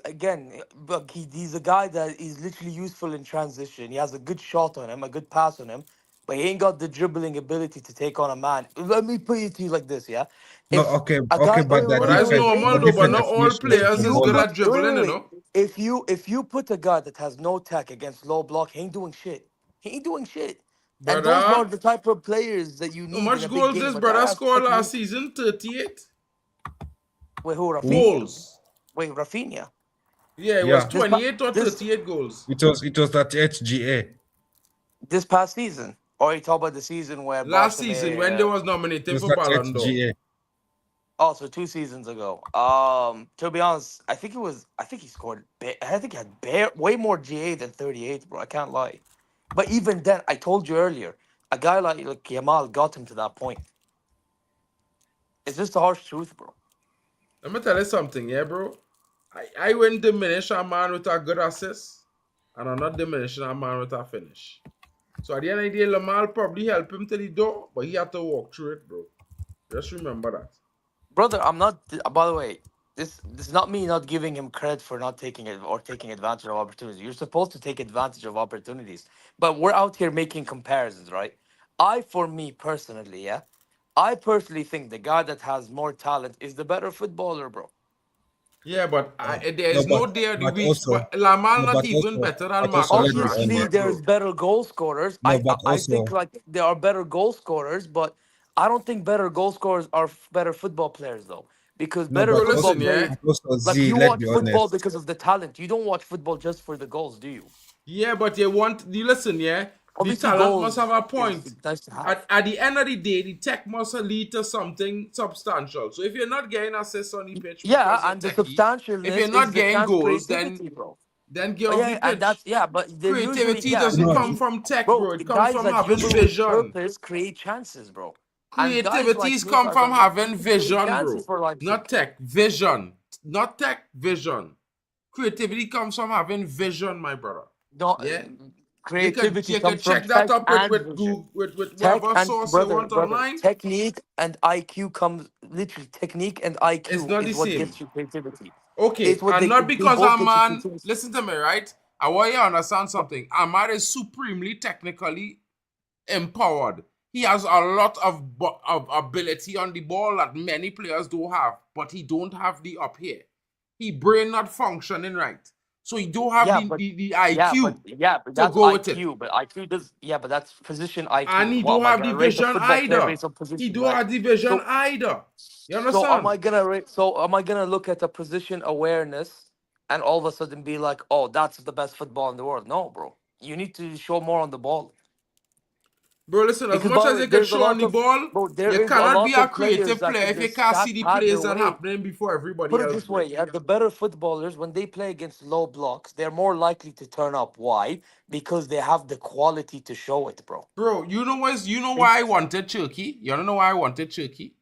again, look, he's a guy that is literally useful in transition. He has a good shot on him, a good pass on him, but he ain't got the dribbling ability to take on a man. Let me put it to you like this, yeah. No, If okay, a guy, but But that's normal though. But different not all definition of if players is you good football. at put dribbling, you know. if you put a guy that has no tech against low block, he ain't doing shit. He ain't doing shit. And those are Brother, the type of players that you how need in much a big goals game. this A guy brother has scored last technique. season? 38 Wait, who? Who? Rafinha? goals. Wait, Rafinha. Yeah, it was Yeah, This pa- 28 or this 38 goals. it was that HGA. this past season, or you talk about the season where Last season when they Barcelona? was It nominated was for that Ballon d'Or. HGA. Also, 2 seasons ago. To be honest, I think it was. I think he scored. I think he had way more GA than 38, bro. I can't lie. But even then, I told you earlier, a guy like Yamal got him to that point. It's just the harsh truth, bro. Let me tell you something, yeah, bro. I wouldn't diminish a man with a good assist, and I'm not diminishing a man with a finish. So at the end of the day, Lamar probably help him till the door, but he had to walk through it, bro. Just remember that. Brother, I'm not. By the way, this is not me not giving him credit for not taking it or taking advantage of opportunities. You're supposed to take advantage of opportunities, but we're out here making comparisons, right? For me personally, yeah, I personally think the guy that has more talent is the better footballer, bro. Yeah, but there No, is no there the but weak. also, But Lamar no, not even better than Marcus let me Obviously, finish. Rashford, there's bro. better goal scorers. No, I think like there are better goal scorers, but I don't think better goal scorers are better football players though. Because better Bro, football listen, players, yeah. but also like Z. you Let's watch be football honest. because of the talent. You don't watch football just for the goals, do you? Yeah, but you listen, yeah. The Obviously, talent must have goals a is point. nice to have. At the end of the day, the tech must lead to something substantial. So if you're not getting assists on the pitch Yeah, because you're and the techie, if you're substantialness is not the getting chance goals, creativity, bro. then get Oh, off the yeah, and pitch. that's but they're usually Creativity doesn't No, come from tech, bro. bro. It comes Guys from that having dribble with vision. purpose create chances, bro. And guys like Creativities me, for come from example, having we create vision, chances bro. for Not Leipzig. tech, vision. Not tech, vision. Creativity comes from having vision, my brother. No, Yeah? creativity You could could from check that tech up and with vision. Google with Tech whatever and source you brother, want online. technique and IQ comes literally. Technique and It's IQ not the is what same. gets you creativity. It's Okay, what and not they because both a get you man, creativity. listen to me, right? I want you to understand something. Ahmad is supremely technically empowered. He has a lot of ability on the ball that many players don't have, but he don't have the up here. He brain not functioning right. So he don't have Yeah, but the but IQ to that's go with it. IQ. But IQ does but that's position IQ. And he What don't am I have the gonna rate a vision football player either. based on He position, don't right? have the vision So either. You so am understand? I gonna rate? So am I gonna look at the position awareness and all of a sudden be like, oh, that's the best football in the world? No, bro. You need to show more on the ball. Bro, listen, as Because much by the as way, you can there's a show on lot the of ball, there you is a cannot be lot a of players creative that player could if you just can't see stat the pad plays their that way. happening before everybody Put it else, this way, bro. yeah, the better footballers, when they play against low blocks, they're more likely to turn up. Why? Because they have the quality to show it, bro. Bro, you know why I wanted Turkey? You don't know why I wanted Turkey?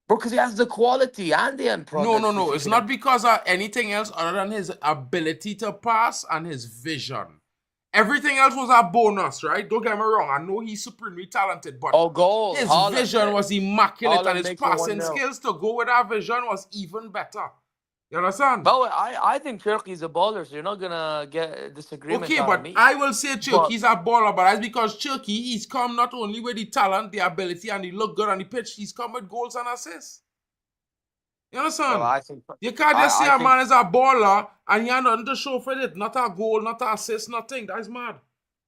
Bro, because he has the quality and the end No, no, product, which no. he It's can. not because of anything else other than his ability to pass and his vision. Everything else was a bonus, right? Don't get me wrong. I know he's supremely talented, but Oh, goal, his Holland, vision man. was immaculate and Holland his makes it 1 passing 0. skills to go with that vision was even better. You understand? By the way, I think Turkey's a baller, so you're not gonna get a disagreement Okay, out of but me. I will say But Turkey's a baller, but that's because Turkey, he's come not only with the talent, the ability, and he look good on the pitch, he's come with goals and assists. You well, understand? I think You can't just say I a think man is a baller and he had nothing to show for it. Not a goal, not an assist, nothing. That's mad.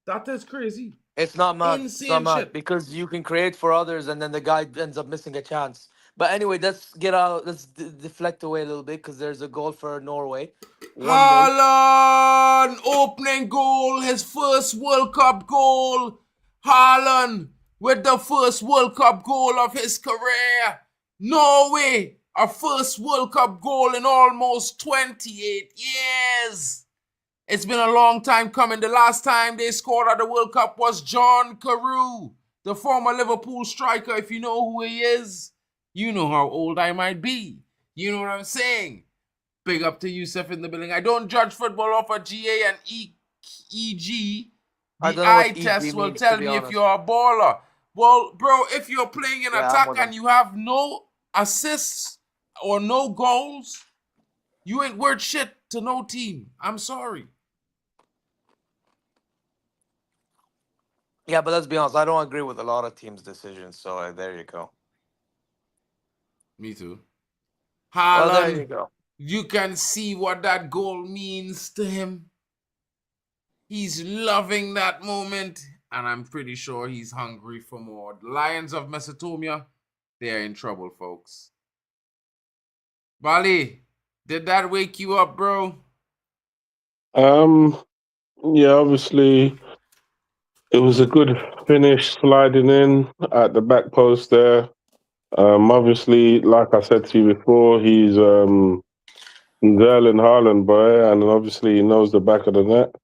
That is crazy. it's not mad. It's not Insane mad shit. because you can create for others, and then the guy ends up missing a chance. But anyway, let's get out. Let's deflect away a little bit because there's a goal for Norway, 1-0. Haaland, opening goal, his first World Cup goal. Haaland with the first World Cup goal of his career. Norway, a first World Cup goal in almost 28 years. It's been a long time coming. The last time they scored at the World Cup was John Carew, the former Liverpool striker. If you know who he is, you know how old I might be. You know what I'm saying? Big up to Yusuf in the building. I don't judge football off a GA and EG. I The don't know eye what EG test will means, to tell be me if honest. you're a baller. Well, bro, if you're playing in Yeah, I'm attack with and him. you have no assists or no goals, you ain't worth shit to no team. I'm sorry. Yeah, but let's be honest. I don't agree with a lot of teams' decisions. So there you go. Me too. Well, there you Haaland, go. you can see what that goal means to him. He's loving that moment, and I'm pretty sure he's hungry for more. The Lions of Mesopotamia, they're in trouble, folks. Bali, did that wake you up, bro? Yeah, obviously it was a good finish sliding in at the back post there. Obviously, like I said to you before, he's Erling Haaland boy, and obviously he knows the back of the net.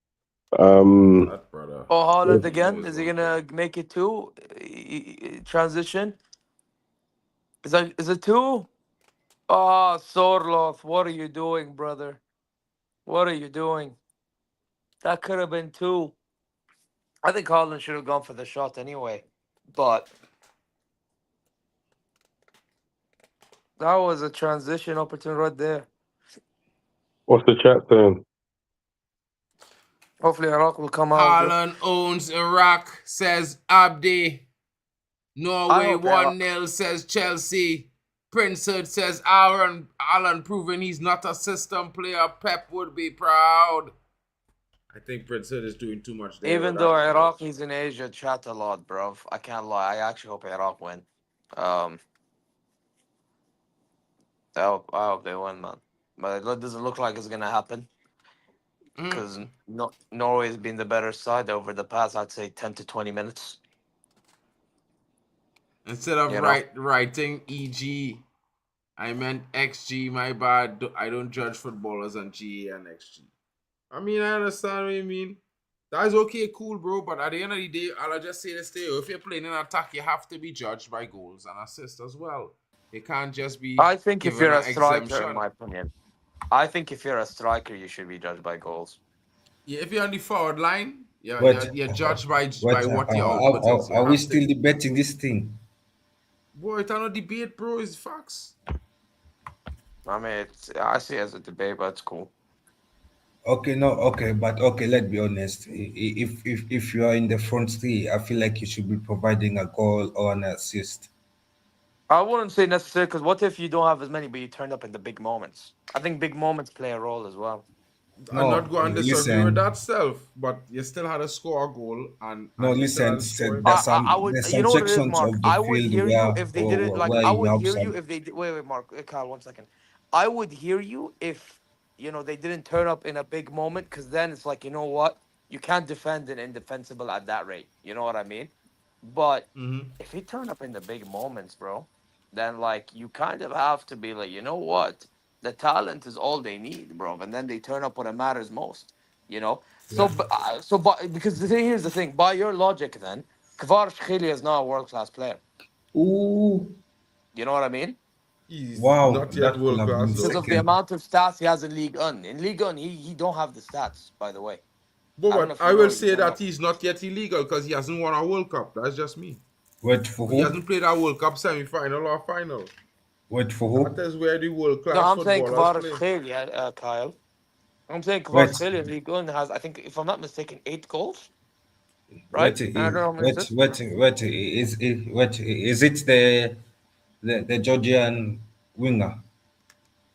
That brother. Oh, Holland He knows again. Is he one gonna thing. make it two? Transition. Is it two? Oh, Sorloth, what are you doing, brother? What are you doing? That could have been two. I think Holland should have gone for the shot anyway. But that was a transition opportunity right there. What's the chat saying? Hopefully Iraq will come out of it. Haaland owns Iraq, says Abdi. I Norway hope Iraq. 1-0, says Chelsea. Prince Hood says Alan proving he's not a system player. Pep would be proud. I think Prince Hood is doing too much there. Even though Iraq is in Asia, chat a lot, bro. I can't lie. I actually hope Iraq win. I hope they win, man. But it doesn't look like it's gonna happen because Norway's been the better side over the past, I'd say, 10 to 20 minutes. Instead of You know? writing EG, I meant XG. My bad. I don't judge footballers on GA and XG. I mean, I understand what you mean. That's okay, cool, bro. But at the end of the day, I'll just say this to you. If you're playing an attack, you have to be judged by goals and assists as well. You can't just be I think if given you're an a striker, exemption. in my opinion, I think if you're a striker, you should be judged by goals. Yeah, if you're on the forward line, Wait, you're judged by wait, what your output is. You are we have to- still debating this thing? Boy, it's not a debate, bro. It's facts. I mean, I see it as a debate, but it's cool. Okay, no, okay, but okay, let's be honest. If you are in the front three, I feel like you should be providing a goal or an assist. I wouldn't say necessary because what if you don't have as many, but you turn up in the big moments? I think big moments play a role as well. I'm No, not going to disagree listen. with that self, but you still had to score a goal and No, and you still had listen. to score a There's goal. I would, there's you some know what it is, sections Mark. of the I would field hear you if they did it. Like where I you would have hear you some. if they did. Wait, Mark, Kyle, 1 second. I would hear you if they didn't turn up in a big moment, because then it's like, you know what, you can't defend an indefensible at that rate. You know what I mean? But if you turn up in the big moments, bro, then like you kind of have to be like, you know what, the talent is all they need, bro, and then they turn up when it matters most. You know. So, but because here's the thing. By your logic, then Kvaratskhelia is not a world class player. Ooh, You know what I mean? He's wow, not that yet could world have class been though. Because of the second. amount of stats he has in League One. In League One, he don't have the stats, by the way. I don't know But if I you will know, say you know. that he's not yet illegal because he hasn't won a World Cup. That's just me. Wait for He who? hasn't played a World Cup semi-final or final. Wait for That who? is where the world No, class I'm saying footballers play. Kvaratskhelia, Kyle. I'm saying Wait, Kvaratskhelia in League One has, I think, if I'm not mistaken, 8 goals, right? wait, And I don't know how many assists. Is it the Georgian winger?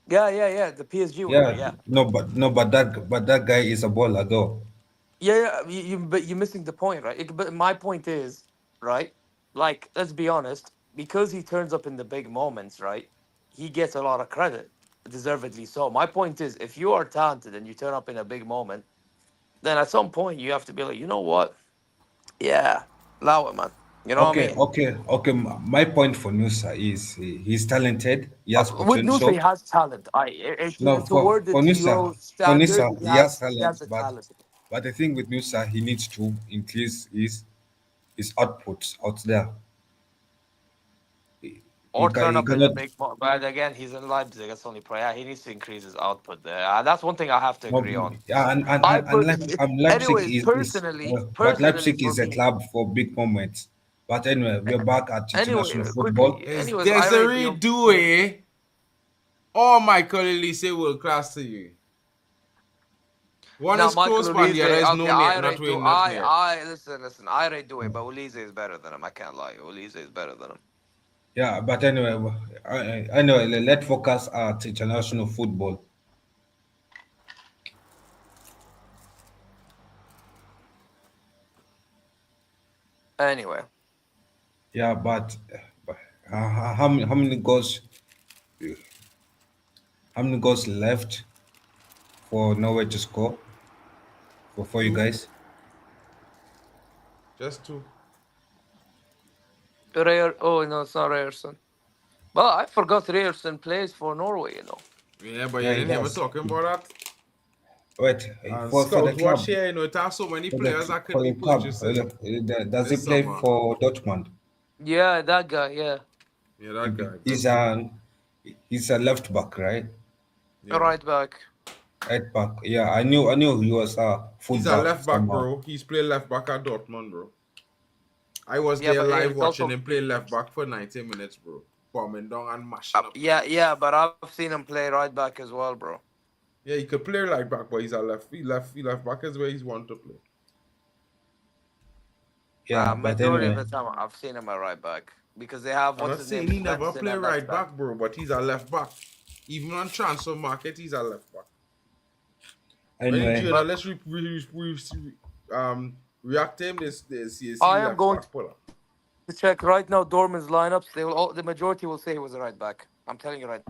Yeah. The PSG winger, Yeah, yeah. but that guy is a baller though. Yeah. But you're missing the point, right? But my point is, right? Like, let's be honest, because he turns up in the big moments, right? He gets a lot of credit, deservedly so. My point is, if you are talented and you turn up in a big moment, then at some point you have to be like, you know what? Yeah, allow it, man. You know what I mean? Okay. My point for Nusa is he's talented. He has With Nusa, he potential. has talent. No, To word it to your for standard, Nusa, he he has has talent, the but talent. the thing with Nusa, he needs to increase his output out there. Or turn He up in a cannot. big but again, he's in Leipzig. That's only prayer. He needs to increase his output there. That's one thing I have to No, agree on. yeah, I and personally, Leipzig anyways, is but personally Leipzig for is a me, club for big moments. But anyway, we're back at international anyway, football. quickly, Is anyways, I rate Desiree you. Doué or Michael Elise world class to you? One Now, is Michael close, but the other Ulise, is okay, no near, I not rate do really, not near. listen, I rate do it, but Ulise is better than him. I can't lie, Ulise is better than him. Yeah, but anyway, anyway, let's focus at international football. Anyway, Yeah, but how many goals? How many goals left for Norway to score for you Two. guys? Just two. Rare. Oh no, it's not Ryerson. Well, I forgot Ryerson plays for Norway. Yeah, but Yeah, you he didn't hear me does. talking about that. Wait, And for the Scout Watch club, here, it has so many players that could for be the club, purchasing does he this play summer. for Dortmund? Yeah, that guy. Yeah. Yeah, that guy. He's Good. He's a left back, right? Yeah. Right back. Right back. Yeah, I knew he was a full He's a back left back, somehow. bro. He's played left back at Dortmund, bro. I was Yeah, there but yeah, live he's watching also him play left back for 90 minutes, bro. Bombing down and mashing up. yeah, but I've seen him play right back as well, bro. Yeah, he could play right back, but he's a left back is where he's want to play. Yeah, but Majority of anyway, the time I've seen him at right back because they have I'm what's not his saying name he never Svensson play at left right back, bro, but he's a left back. Even on transfer market, he's a left back. When anyway, journalists react to him, they see I am left going back puller. to check right now Dortmund's lineups. The majority will say he was a right back. I'm telling you right.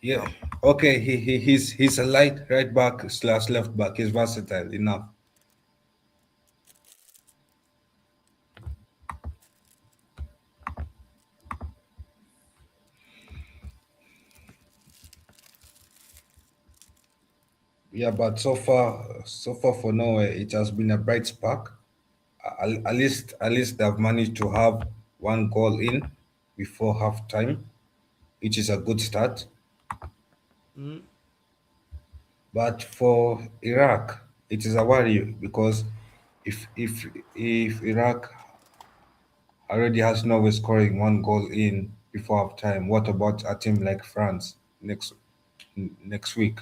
yeah, okay. He's a light right back slash left back. He's versatile enough. Yeah, but so far for Norway, it has been a bright spark. At least they've managed to have one goal in before halftime, which is a good start. But for Iraq, it is a worry because if Iraq already has Norway scoring one goal in before halftime, what about a team like France next week?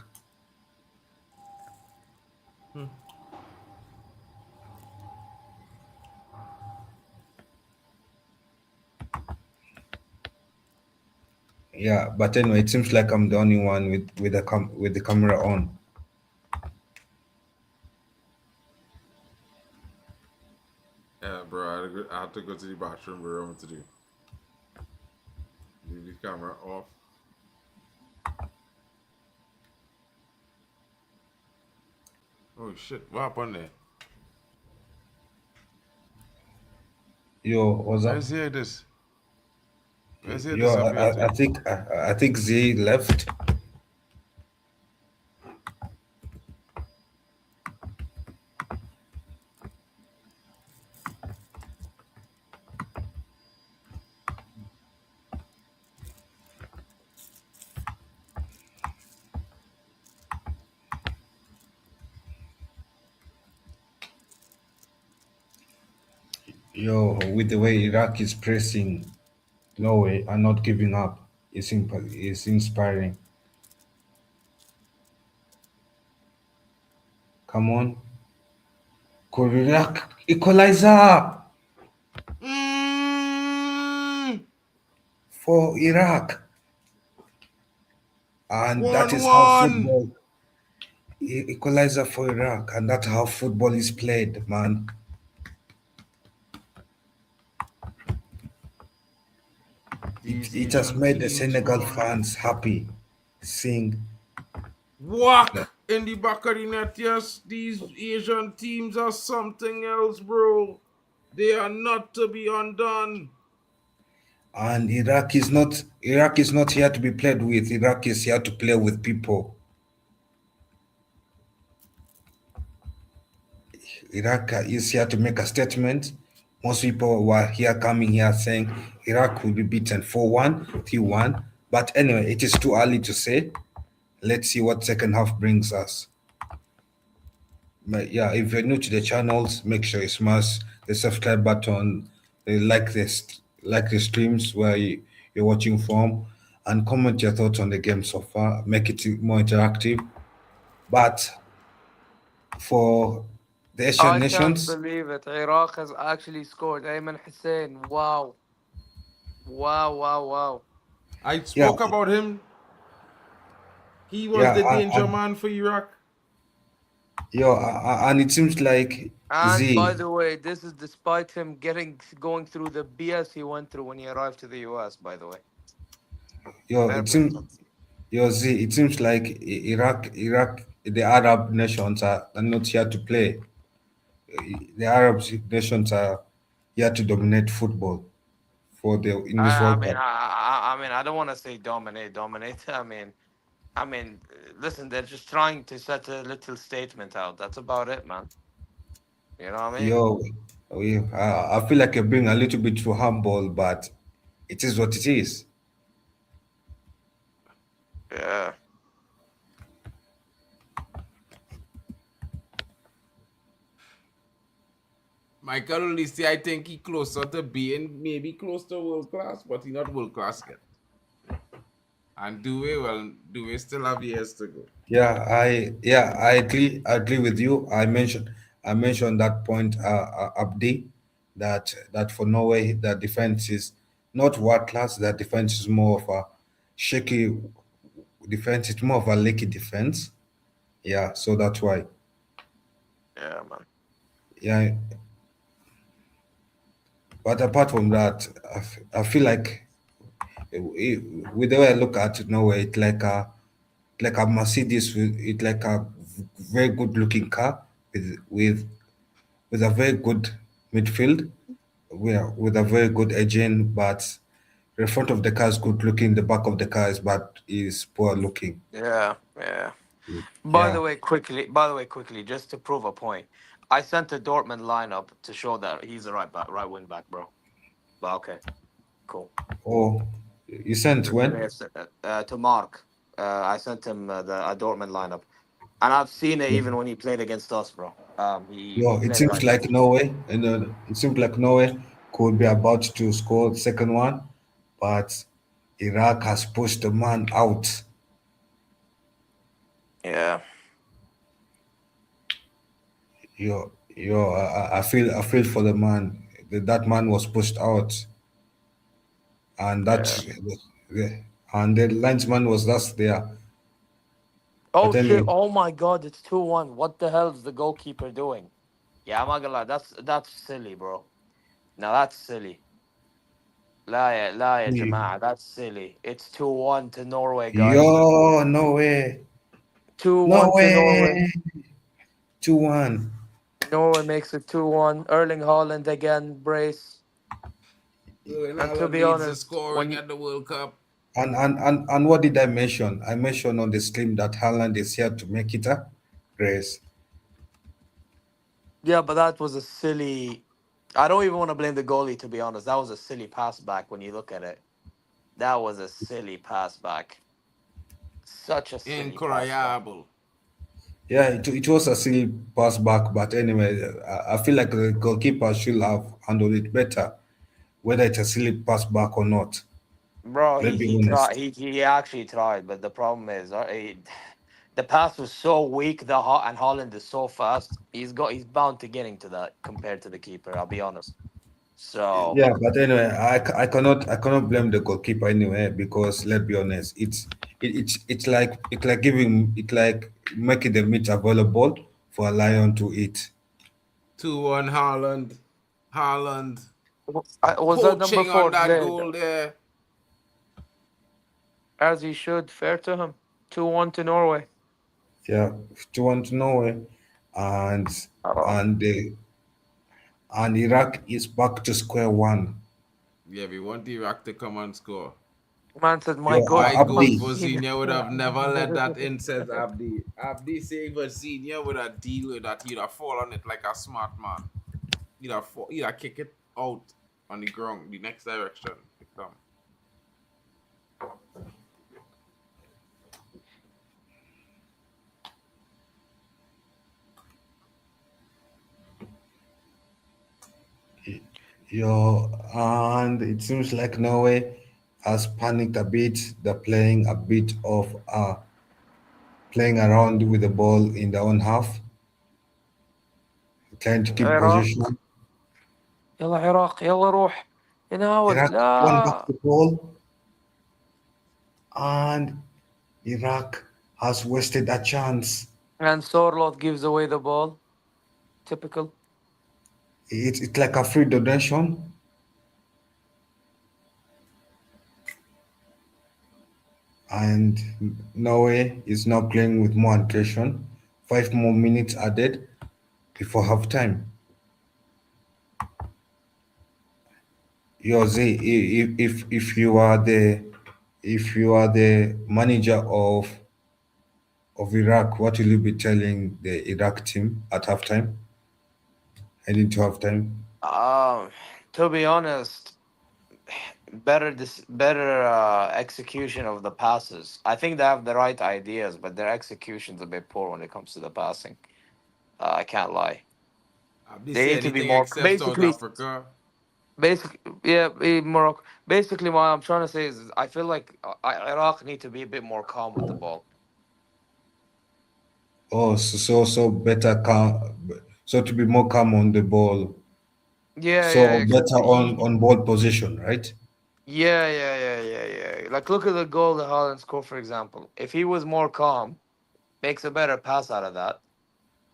Yeah, but anyway, it seems like I'm the only one with the camera on. Yeah, bro, I had to go to the bathroom, bro. What to do? Leave the camera off. Oh shit! What happened there? Yo, what's up? Where's here this? Where's here Yo, disappeared to? I think Z left. Yo, with the way Iraq is pressing Norway and not giving up, it's inspiring. Come on, Iraq equalizer Mm, for Iraq, and that is how 1-1. football equalizer for Iraq, and that's how football is played, man. These It has Asian made the teams, Senegal bro. fans happy, seeing Whack that. in the back of the net. Yes, these Asian teams are something else, bro. They are not to be undone. And Iraq is not here to be played with. Iraq is here to play with people. Iraq is here to make a statement. Most people were here coming here saying Iraq will be beaten 4-1, 3-1. But anyway, it is too early to say. Let's see what second half brings us. But yeah, if you're new to the channels, make sure you smash the subscribe button, like the streams where you're watching from, and comment your thoughts on the game so far. Make it more interactive. But for the Asian I can't nations, believe it. Iraq has actually scored. Ayman Hussein. Wow. Wow, wow, wow. I yeah, spoke about him. He was the yeah, danger man for Iraq. and it seems like And by Z, the way, this is despite him going through the BS he went through when he arrived to the US, by the way. yo, Fair it play. seems, it seems like Iraq, the Arab nations are not here to play. The Arab nations are here to dominate football in this I World mean, Cup. I don't want to say dominate. Listen, they're just trying to set a little statement out. That's about it, man. You know what I mean? Yo, I feel like you're being a little bit too humble, but it is what it is. Yeah. Michael Olise, I think he closer to being maybe close to world class, but he not world class yet. And Dewey still have years to go. I agree with you. I mentioned that point, Abdi, that for Norway the defense is not world class. The defense is more of a shaky defense. It's more of a leaky defense. Yeah, so that's why. Yeah, man. Yeah, but apart from that, I feel like with the way I look at Norway, it's like a Mercedes. It's like a very good looking car with a very good midfield, with a very good engine, but the front of the car is good looking, the back of the car is poor looking. Yeah, yeah. Yeah. By the way, quickly, just to prove a point, I sent a Dortmund lineup to show that he's the right wing back, bro. But okay, cool. Oh, you sent when? To Mark, I sent him a Dortmund lineup, and I've seen it even when he played against us, bro. He Yo, it played seems right. like Norway, it seems like Norway could be about to score the second one, but Iraq has pushed the man out. Yeah, I feel for the man. That man was pushed out, and yeah. the linesman was just there. Oh But shit! anyway, Oh my God! It's 2-1. What the hell is the goalkeeper doing? Yeah, I'm not gonna lie. That's silly, bro. Now that's silly. لا يا جماعة, that's silly. It's 2-1 to Norway, guys. yo, no way, no 2-1 to Norway. way, 2-1. Norway makes it 2-1. Erling Haaland again, brace. Erling And to Haaland be leads the honest, scoring at the World Cup. And what did I mention? I mentioned on the stream that Haaland is here to make it a race. yeah, but that was a silly. I don't even want to blame the goalie, to be honest. That was a silly pass back when you look at it. That was a silly pass back. Such a silly pass back. Incroyable. Yeah, it was a silly pass back, but anyway, I feel like the goalkeeper should have handled it better, whether it's a silly pass back or not. Bro, Let's be he tried. honest. He actually tried, but the problem is, the pass was so weak. And Holland is so fast. He's bound to getting to that compared to the keeper. I'll be honest. So, Yeah, but anyway, I cannot blame the goalkeeper anyway because let's be honest, it's like giving it like making the meat available for a lion to eat. 2-1 Haaland. Haaland was that number poaching on four that played goal there. as he should? Fair to him. 2-1 to Norway. Yeah, to want to Norway, and Oh, and the and Iraq is back to square one. Yeah, we want Iraq to come and score. man said, "My Yo, God, My my goat Abdi, Vosinian would have never let that in, says Abdi. Abdi saying Vosinian would have deal with that. He'd have fall on it like a smart man. He'd have kick it out on the ground, the next direction to come. yo, and it seems like Norway has panicked a bit. They're playing a bit of playing around with the ball in their own half, trying to keep Iraq. possession. يلا عراق, يلا روح. يناول. Iraq won back لا. the ball, and Iraq has wasted a chance. And Sorloth gives away the ball. Typical. It's like a free donation. And Norway is now playing with more aggression. 5 more minutes added before halftime. Yozi, if you are the manager of Iraq, what will you be telling the Iraq team at halftime? Heading to halftime. To be honest, better execution of the passes. I think they have the right ideas, but their execution's a bit poor when it comes to the passing. I can't lie. They They say need to be anything more except South Africa. Morocco. Basically, what I'm trying to say is, I feel like Iraq need to be a bit more calm with the ball. Oh, so better calm. So to be more calm on the ball. Yeah, So yeah, better on ball position, right? yeah. Like, look at the goal that Haaland scored, for example. If he was more calm, makes a better pass out of that,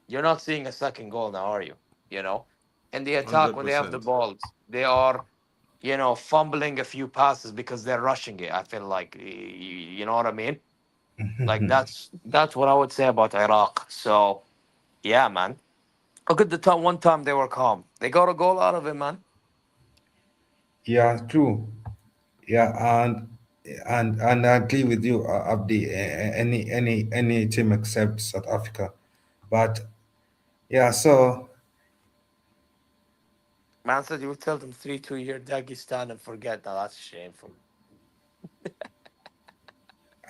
you're not seeing a second goal now, are you? You know, in the attack when they have the 100%. balls, they are, fumbling a few passes because they're rushing it. I feel like, you know what I mean. Like, that's what I would say about Iraq. So yeah, man. Look at the time. One time they were calm. They got a goal out of it, man. Yeah, true. Yeah, and I agree with you, Abdi. Any team except South Africa, but yeah. So Man said you would tell them 3-2 here, Dagestan, and forget. Now that's shameful.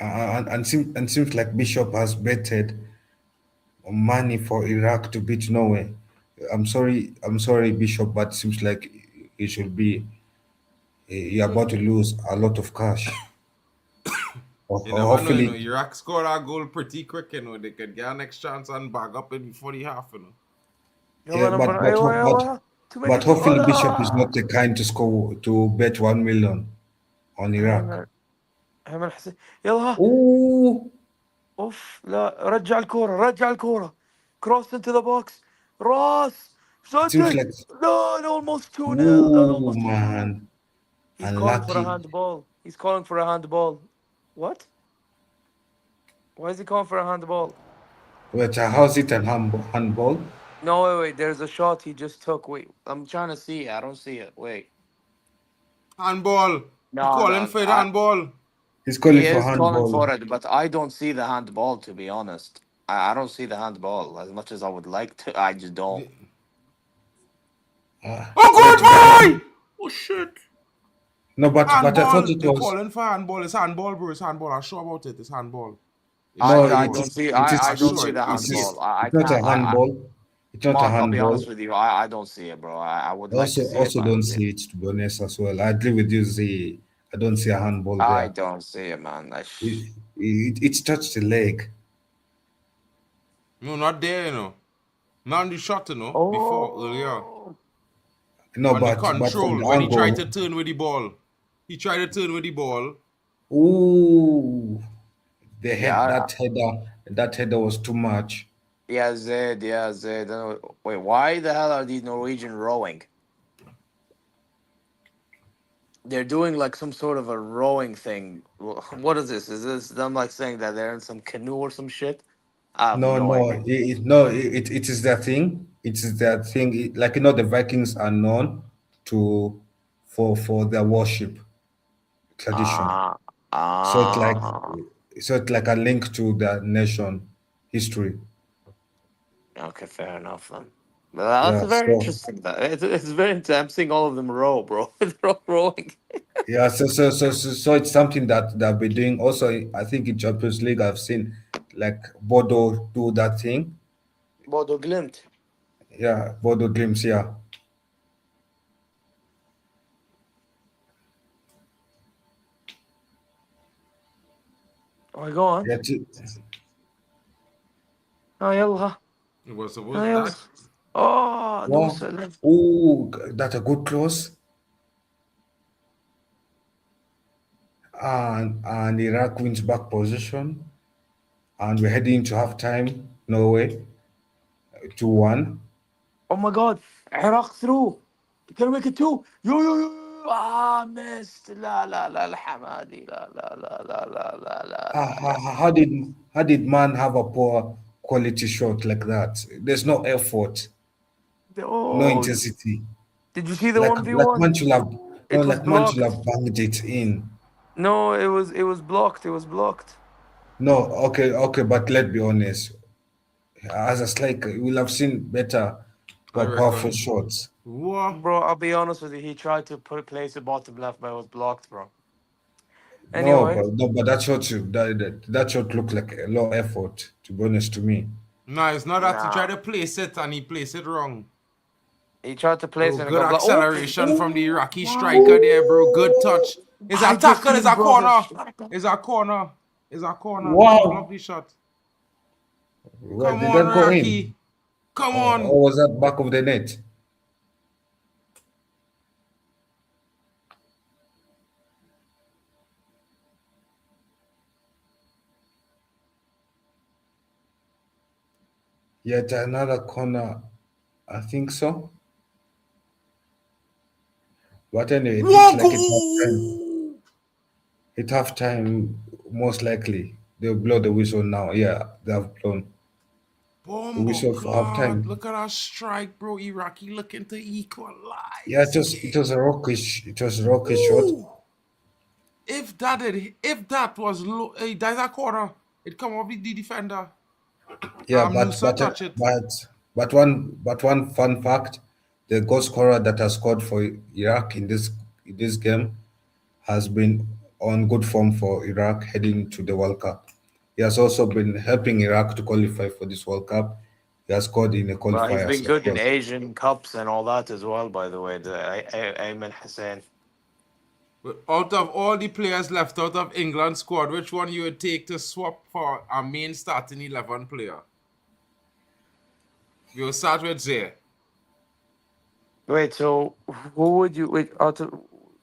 and seems like Bishop has betted money for Iraq to beat Norway. I'm sorry, Bishop, but seems like he should be you're about to lose a lot of cash. You Or never know, hopefully, Iraq scored a goal pretty quick, They could get a next chance and bag up it before the half. yeah, يلا نمبر ايوه ايوه to make but it two. hopefully Bishop is not the kind to score to bet 1 million on Iraq. ايمن ايمن حسين يلا. Ooh, اوف لا، رجع الكوره كروس into the box. راس it seems سجل. like No, almost 2-0. That ooh almost 2-0. man, He's calling for a unlucky. handball. He's calling for a handball. What? Why is he calling for a handball? Wait, how's it an handball? No, wait. There's a shot he just took. Wait, I'm trying to see it. I don't see it. Wait. Handball. He No, calling no. for the handball. He's He calling for is calling handball. for it, but I don't see the handball, to be honest. I don't see the handball as much as I would like to. I just don't. Oh, Wait, good boy! Oh, shit. no, but I thought Handball. it They're was calling for handball. It's handball, bro. It's handball. I'm sure about it. It's handball. It's I, no, straight I it board. don't is see. it is I I don't sure see it. the I it see it. is handball. I it's not a can't. handball. It's not a Mark, I'll be honest handball. with you. I don't see it, bro. I would like to see it, Also but I don't don't see it. see it to be honest as well. I agree with you, Z. I don't see a handball I there. don't see it, man. It touched the leg. No, not there, Not on the shot, before, earlier. Oh. No, On the but from control, the when he tried to angle. turn with the ball. He tried to turn with the ball. Ooh, the Yeah. head that header was too much. Yeah, Zed. Yeah, Zed. Wait, why the hell are these Norwegian rowing? They're doing like some sort of a rowing thing. What is this? Is this them like saying that they're in some canoe or some shit? I have No, no no, idea. it is their thing. It is their thing. Like the Vikings are known to for their worship tradition. Ah, So ah. it's like a link to their nation history. Okay, fair enough then. But that's Yeah. very So interesting. It's very interesting. I'm seeing all of them row, bro. They're all rowing. yeah. So it's something that they've been doing. Also, I think in Champions League, I've seen like Bodo do that thing. Bodo Glimt. Yeah, Bodo Glims. Yeah. Oh, go on. Yeah. Oh, يلا. It was Oh, supposed يلا. that. Oh, no Wow. سلام. Ooh, that's a good close. And Iraq wins back position, and we're heading into halftime. Norway 2-1. Oh my God. Iraq through. Can we make it two? Yo. Ah, missed. لا الحمادي. لا. How did man have a poor quality shot like that? There's no effort, no Oh, intensity. did you see the Like 1v1? man should have no, It was like man should blocked. have banged it in. No, it was blocked. It was blocked. No, okay, but let's be honest. As a striker, we'll have seen better, I powerful reckon. shots. What? Bro, I'll be honest with you. He tried to place it bottom left, but it was blocked, bro. No, Anyway, but that shot that shot looked like a lot of effort. To be honest, to me. No, it's not that he nah. tried to place it and he placed it wrong. He tried to place Bro, it and good go block. Oh, acceleration from the Iraqi striker wow. there, bro. Good touch. Is a I just tackle, is seen a brother corner. striker. Is a corner. Is a corner. Wow, Lovely shot. where Come did on, that go in? Iraqi. Come Or on. was that back of the net? Yet another corner. I think so. But anyway, it looks Whoa, like it's half time. goal. It's half time, most likely. They'll blow the whistle now. Yeah, they have blown the Bomber whistle for half cloud. time. Look at that strike, bro. Iraqi looking to Yeah, equalize. it was a rocky shot. Ooh. If that was low, hey, that's a corner. It come off the defender. Yeah, Nusa touch it. one fun fact: the goal scorer that has scored for Iraq in this game has been on good form for Iraq heading to the World Cup. He has also been helping Iraq to qualify for this World Cup. He has scored in the Well, he's been qualifiers, of good in course. Asian Cups and all that as well, by the way. Ayman Hussein. But out of all the players left out of England squad, which one you would take to swap for a main starting 11 player? We'll start with Zay. Wait, so who would you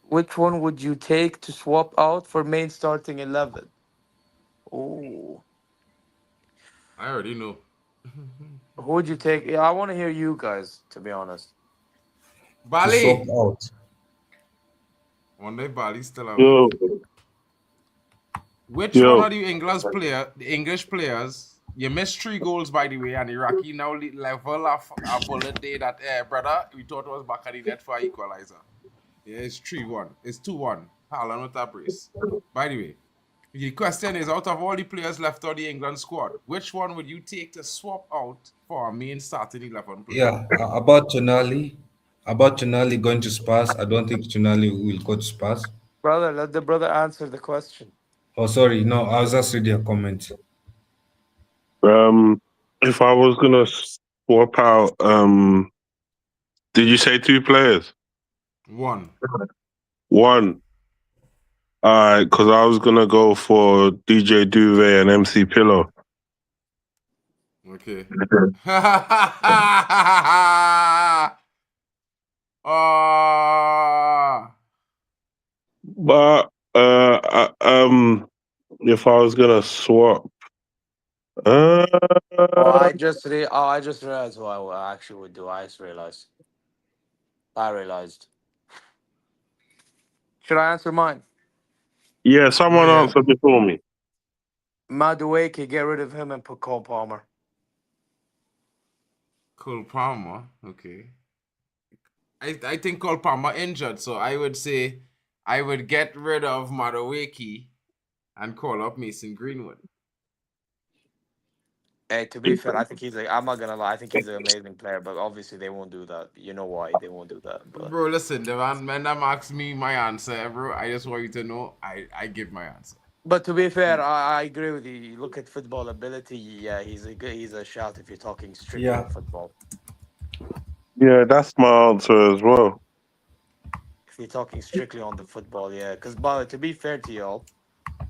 which one would you take to swap out for main starting 11? Oh, I already know. who would you take? Yeah, I want to hear you guys, to be honest. To swap Bali. out. One day Bali still out. Yo, Which one yo. of the English players, you missed 3 goals by the way, and Iraqi now level a bullet day that, brother, we thought was back at the net for equalizer. Yeah, it's 3-1. It's 2-1. Haaland with that brace. By the way, the question is, out of all the players left on the England squad, which one would you take to swap out for a main starting 11 player? Yeah, about Tonali going to Spurs. I don't think Tonali will go to Spurs. Brother, let the brother answer the question. Oh, sorry, no, I was just reading a comment. If I was gonna swap out, did you say 2 players? 1. 1. Alright, because I was gonna go for DJ Duvet and MC Pillow. Okay. But if I was gonna swap, uh, I just realized what I actually would do. I just realized. I realized. Should I answer mine? yeah, someone Yeah. answered before me. Madueke, get rid of him and put Cole Palmer. Cole Palmer. Okay. I think Cole Palmer injured, so I would say I would get rid of Madueke and call up Mason Greenwood. Hey, to be fair, I think I'm not gonna lie. I think he's an amazing player, but obviously they won't do that. You know why they won't do that? But Bro, listen, the man that asks me my answer, bro. I just want you to know I give my answer. But to be fair, I agree with you. You look at football ability. Yeah, he's a shout if you're talking strictly Yeah. on football. Yeah, that's my answer as well. If you're talking strictly on the football, yeah. Because, but to be fair to y'all,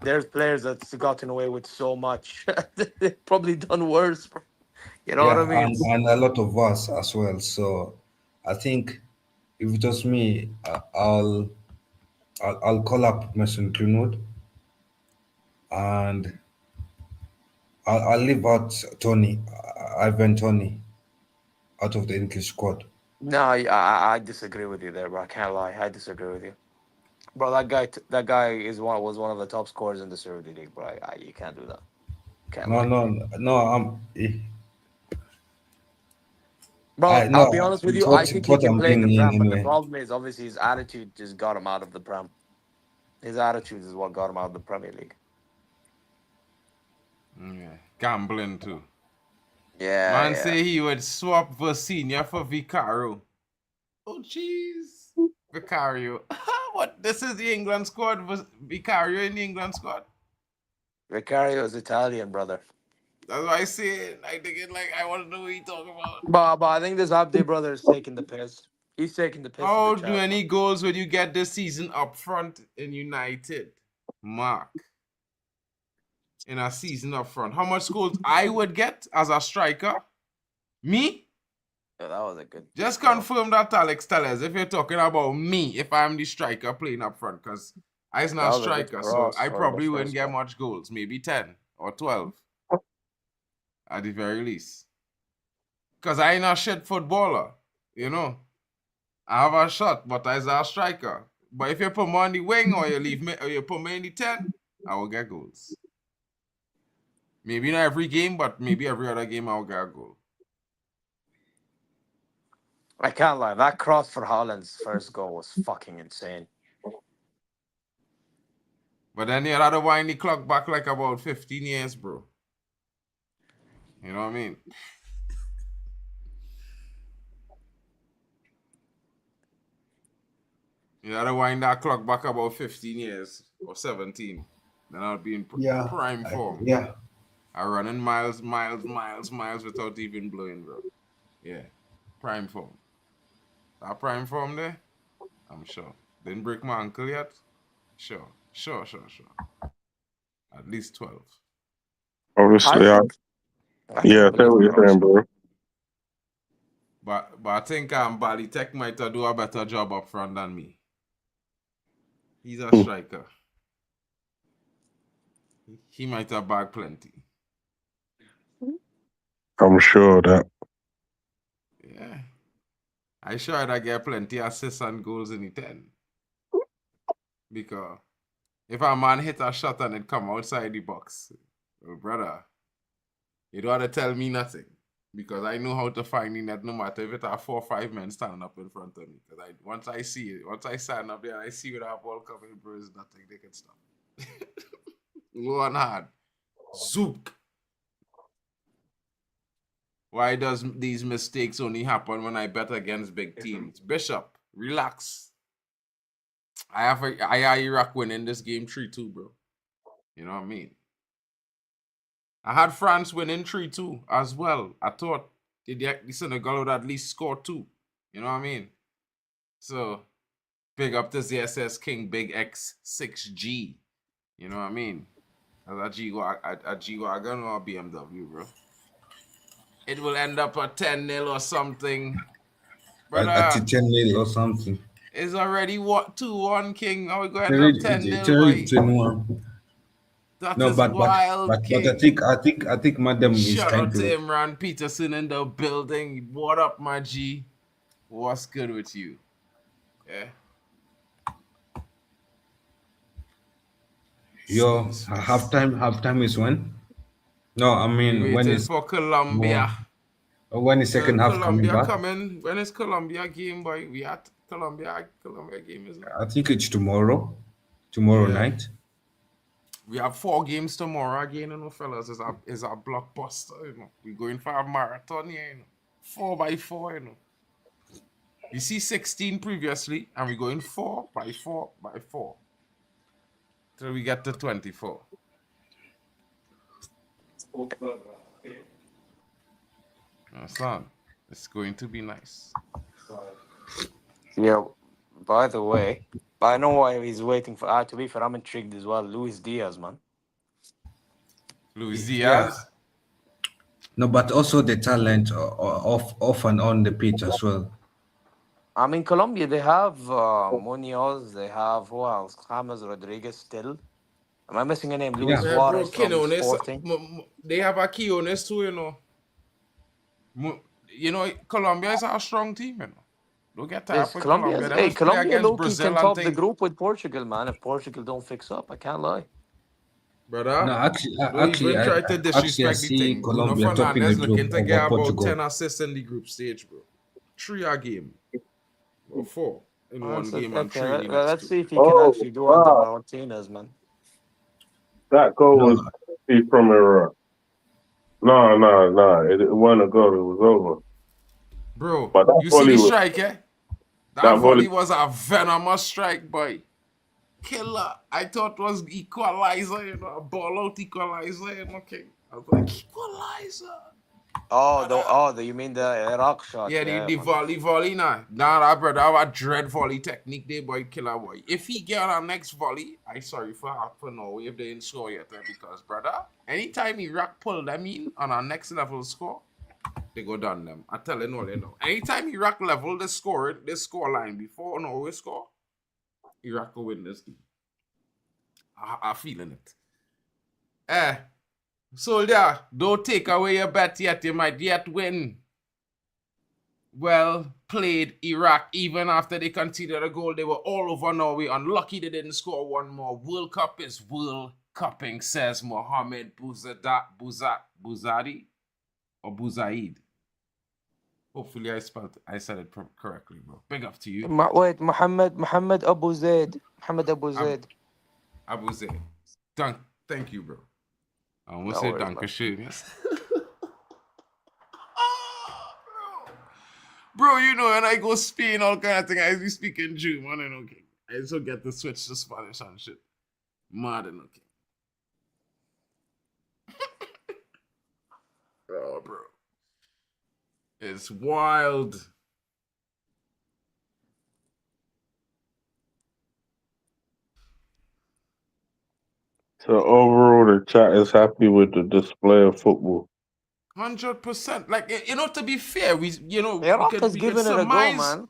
there's players that's gotten away with so much. They've probably done worse. Bro. You know what I mean? and a lot of us as well. So I think if it was me, I'll call up Mason Greenwood, and I'll leave out Ivan Tony, out of the English squad. No, I disagree with you there, bro. I can't lie. I disagree with you, bro. That guy was one of the top scorers in the Saudi league, bro. You can't do that. Can't lie. No. Bro, No. I'll be honest with you. I think It's he what can I'm play in the bringing in Prem, but the anyway. problem is obviously his attitude just got him out of the Prem. His attitude is what got him out of the Premier League. Yeah. Gambling too. Yeah. Man yeah. say he would swap Versinia for Vicaro. Oh, jeez. Vicario. What? This is the England squad. Was Vicario in the England squad? Vicario is Italian, brother. That's why I say it. I think it like I want to know what you talking about. But I think this Abdi brother is taking the piss. He's taking the piss in the How chat. do any man. goals would you get this season up front in United? Mark. In a season up front. How much goals I would get as a striker? Me? Yeah, that was a good. Just goal. confirm that, Alex. Tell us if you're talking about me, if I'm the striker playing up front, because I'm not a That was a good striker, so cross I for the probably wouldn't first get one. much goals. Maybe 10 or 12 at the very least. Because I ain't a shit footballer, you know. I have a shot, but as a striker. But if you put me on the wing or you leave me or you put me in the 10, I will get goals. Maybe not every game, but maybe every other game I will get a goal. I can't lie. That cross for Holland's first goal was fucking insane. But then you had to wind the clock back like about 15 years, bro. You know what I mean? You had to wind that clock back about 15 years or 17. Then I'll be in prime form. Yeah. I running miles without even blowing, bro. Yeah. Prime form. That prime form there? I'm sure. Didn't break my ankle yet? Sure. At least 12. Obviously, I yeah, can't say believe what the you're cross. saying, bro. But I think Bali Tech might do a better job up front than me. He's a striker. He might have bagged plenty. I'm sure of that. Yeah. I sure I get plenty assists and goals in the 10. Because if a man hit a shot and it come outside the box, well, brother, you don't have to tell me nothing. Because I know how to find the net no matter if it are 4 or 5 men standing up in front of me. Because once I see it, once I stand up there and I see where that ball coming, bro, there's nothing they can stop. Low and hard. Zook. Why does these mistakes only happen when I bet against big teams? Bishop, relax. I have Iraq winning this game 3-2, bro. You know what I mean? I had France winning 3-2 as well. I thought the Senegal would at least score 2. You know what I mean? So, big up to ZSS King Big X6G. You know what I mean? As a G-Wagon or a BMW, bro. It will end up at 10-0 or something. Brother, At 10-0 or something. it's already 2-1, King. Now we're going to end up 10-0, boy. 21. That No, is but wild, King. I think Madam is Shout trying out to to. Imran Peterson in the building. What up, my G? What's good with you? Yeah. Yo, halftime is when? No, I mean when Waiting is for Colombia. when is second half coming Colombia back? coming. When is Colombia game, boy? We at Colombia game is I think it's tomorrow night. We have 4 games tomorrow again, you know, fellas. It's a blockbuster, you know. We're going for a marathon here, you know. 4x4, you know. You see 16 previously, and we're going 4x4x4 till we get to 24. Understand? It's going to be nice. Yeah. By the way, I know why he's waiting for. To be fair, I'm intrigued as well. Luis Diaz, man. Luis Yeah. Diaz. No, but also the talent off and on the pitch as well. I mean, Colombia, they have Munoz, they have who else? James Rodriguez still. Am I missing a name? Luis Yeah. Yeah, bro, Suarez from Quinones. Sporting. They have a Quinones too, you know. You know, Colombia is a strong team, you know. Don't get tired Yes, with Colombia. Colombia. They Hey, must play Colombia against low-key Brazil can and top the thing. group with Portugal, man. If Portugal don't fix up, I can't lie. Brother, No, don't even try to I disrespect the see thing. Bruno Colombia topping the Fernandes group looking to get over about Portugal. 10 assists in the group stage, bro. 3 a game. Or 4 in one game and 3 in the next Let's 2. see if he can Oh, actually do under wow. Martinez, man. That goal No, was from Iraq. No. It wasn't a goal. It was over. Bro, But that's you see all he the was. strike, eh? That volley volley. was a venomous strike, boy. Killer. I thought it was equalizer, you know, a ball out equalizer, you know, King. I was like, equalizer. You mean the Iraq shot? Yeah, Yeah, the man. volley, nah. Nah, that brother have a dread volley technique there, boy, killer boy. If he get on our next volley, I sorry for Norway if they didn't score yet, because, brother, anytime Iraq pull them in on our next level score, they go down them. I tell you no, they know. Anytime Iraq level the score line before Norway score, Iraq will win this game. I'm feeling it. Soldier, don't take away your bet yet. You might yet win. Well played, Iraq. Even after they conceded a goal, they were all over Norway. Unlucky they didn't score one more. World Cup is World Cupping, says Mohammed Bouzadi or Bouzaid. Hopefully I said it correctly, bro. Big up to you. Wait, Mohammed Abu Zaid. Mohammed Abu Zaid. Abu Zaid. Thank you, bro. I almost No said worries, danke man. schön, yes. Bro, you know, and I go Spain, all kind of thing. I be speaking German and okay. I also get to switch to Spanish and shit. Mad and okay. Oh, bro. It's wild. So overall, the chat is happy with the display of football. 100%. Like, you know, to be fair, we Iraq could has given it a go, man.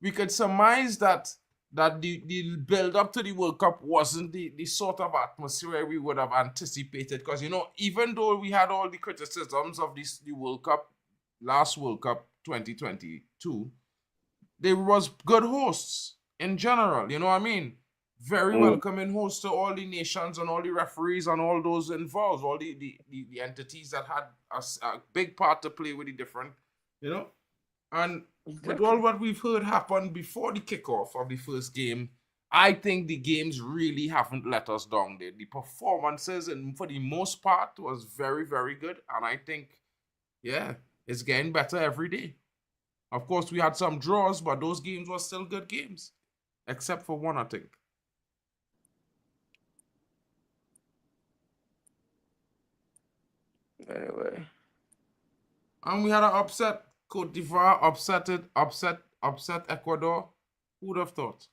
we could surmise that the build up to the World Cup wasn't the sort of atmosphere we would have anticipated. Because, you know, even though we had all the criticisms of the World Cup, last World Cup 2022, there was good hosts in general. You know what I mean? Very welcoming hosts to all the nations and all the referees and all those involved, all the entities that had a big part to play with the different, you know. And with all what we've heard happen before the kickoff of the first game, I think the games really haven't let us down there. The performances, and for the most part, was very, very good. And I think, yeah, it's getting better every day. Of course, we had some draws, but those games were still good games. Except for one, I think. Anyway. And we had an upset. Cote d'Ivoire upset Ecuador. Who would have thought?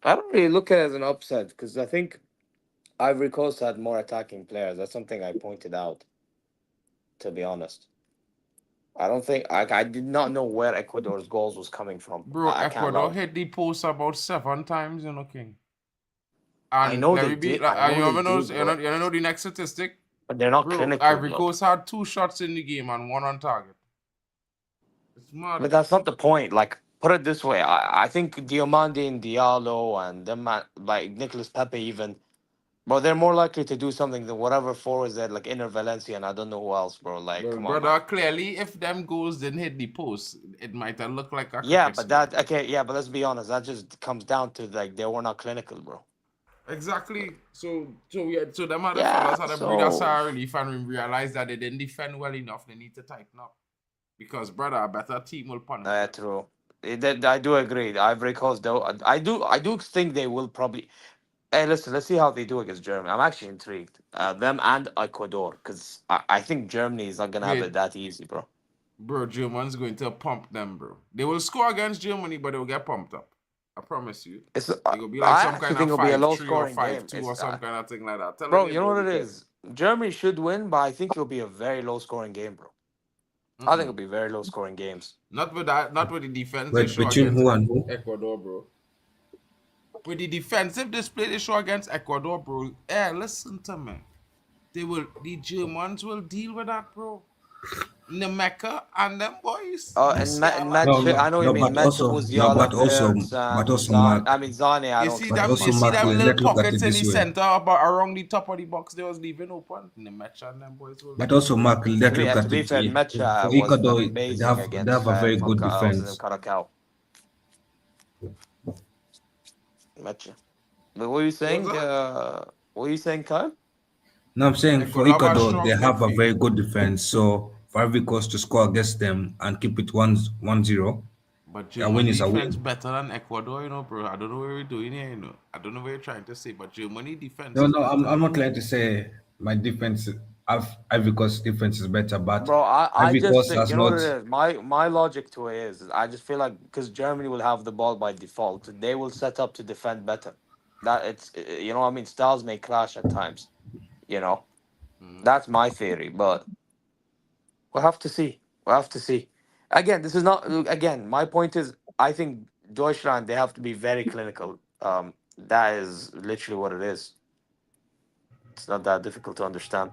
I don't really look at it as an upset because I think Ivory Coast had more attacking players. That's something I pointed out, to be honest. I don't think I did not know where Ecuador's goals was coming from. Bro, I can't Ecuador lie. hit the post about 7 times, you know, King. I And know let they me be, did. like, I know you they know, did, you bro. know the next statistic? But they're not Bro, clinical. Ivory Bro. Coast had 2 shots in the game and 1 on target. It's mad. But that's not the point. Like, put it this way: I think Diomande and Diallo and them, like Nicolas Pepe, even, bro, they're more likely to do something than whatever forwards that like Inter Valencia and I don't know who else, bro. Like, Well, come on, brother, man. clearly, if them goals didn't hit the post, it might have looked like a Yeah, cricket but score. but let's be honest. That just comes down to like they were not clinical, bro. Exactly. So them other Yeah, fellas had a breathe of so sigh of relief and realized that they didn't defend well enough. They need to tighten up. Because, brother, a better team will punish them. true. I do agree. The Ivory Coast, though, I do think they will probably. Hey, listen, let's see how they do against Germany. I'm actually intrigued. Them and Ecuador, because I think Germany is not gonna have it Wait, that easy, bro. bro, Germans going to pump them, bro. They will score against Germany, but they will get pumped up. I promise you. It's It will be like I some actually kind think of it'll be a 5-3 or low-scoring game. 5-2 or some kind of thing like that. Telling Bro, you, you know bro, what it because is? Germany should win, but I think it'll be a very low-scoring game, bro. I think it'll be very low-scoring games. not with the defense they Wait, show between against who and who? Ecuador, bro. With the defensive display they show against Ecuador, bro. Listen to me. The Germans will deal with that, bro. Nemeka and them boys. And Musiala. No, Match, I know you mean but Match, also, Musiala, Wirtz, but and also, Zan. Mark. I mean Zane. I don't think. Also, You see Mark, them little let's look at pockets it in the this way. center, about around the top of the box. They was leaving open. Nemeka and them boys will. But also, Mark, let's look To at be it. fair, Match For was Ecuador, they amazing have against a very good what's his name, defense. Caracao. Match. But what were you saying? What were you saying, Kyle? No, I'm saying for Ecuador have a Ecuador, strong they have a midfield. very good defense. So for Ivory Coast to score against them and keep it 1-0, But A win German is a defense win. better than Ecuador, bro. I don't know what we're doing here, I don't know what you're trying to say, but Germany defense No, is no, better. I'm not trying to say my defense, Ivory Coast defense is better, but Bro, I Ivory just Coast think, has you know what not. it is. My logic to it is I just feel like because Germany will have the ball by default, they will set up to defend better. That it's you know what I mean. Styles may clash at times. You know that's my theory, but we'll have to see. We'll have to see. Again, this is not. Again, my point is, I think Deutschland they have to be very clinical. That is literally what it is. It's not that difficult to understand.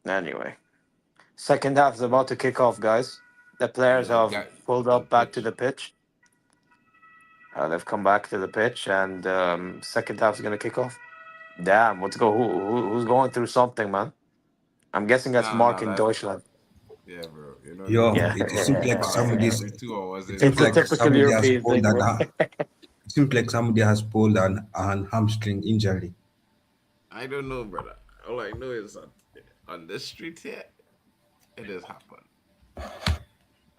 Anyway, second half is about to kick off, guys. The players Yeah, have got pulled the up back to pitch. the pitch. They've come back to the pitch, and second half is gonna kick off. Damn, let's go. Who's going through something, man? I'm guessing that's Nah, Mark in that Deutschland. yeah, bro. The Yo, Yeah, World it Cup seems like passing somebody's. every 2 hours It in seems it's a like France, typical bro. somebody has European pulled thing, an. bro. It seems like somebody has pulled an hamstring injury. I don't know, brother. All I know is that on this street here, it has happened.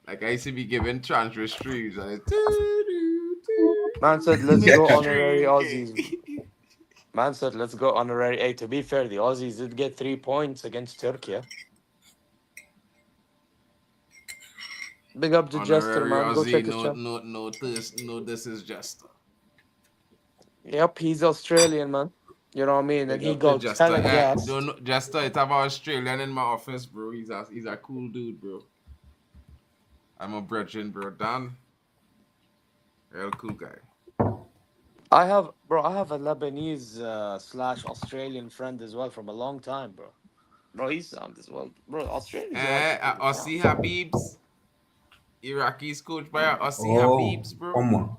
Like I used to be given transfer streams and it's Man said, "Let's next go Yeah. honorary stream, Aussies." okay. Man said, "Let's go honorary." Hey, to be fair, the Aussies did get 3 points against Turkey. Yeah? Big up to Jester, Honorary man. Go Aussie, check his channel. this is just Yep, he's Australian, man. You know what I mean? And big he up to got Justa. hella Don't gassed. know, Justa, it have an Australian in my office, bro. He's a cool dude, bro. I'm a brethren, bro. Dan, real cool guy. I have a Lebanese slash Australian friend as well from a long time, bro. Bro, he's sound as well. Bro, Australians are actually pretty Aussie sound. Habibs. Iraqi's coached by Aussie Oh, Habibs, bro. come on.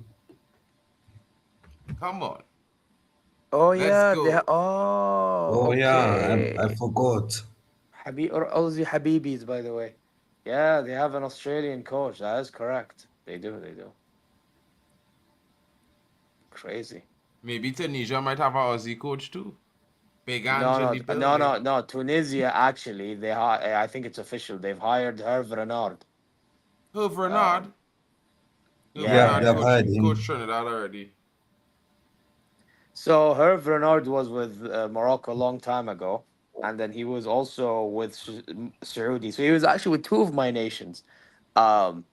Come on. Oh Let's yeah, they go. Oh yeah, I okay. forgot. Habib or Aussie Habibis, by the way. Yeah, they have an Australian coach. That is correct. They do. They do. Crazy. Maybe Tunisia might have a Aussie coach too. Big No, Angel no, the no, building. no, no. Tunisia actually, I think it's official. They've hired Hervé Renard. Herve Um, Renard. Herve yeah, Yeah, Renard yeah, they've yeah. hired coach him. Trinidad already. So Hervé Renard was with Morocco a long time ago, and then he was also with Saudi. So he was actually with two of my nations. Um,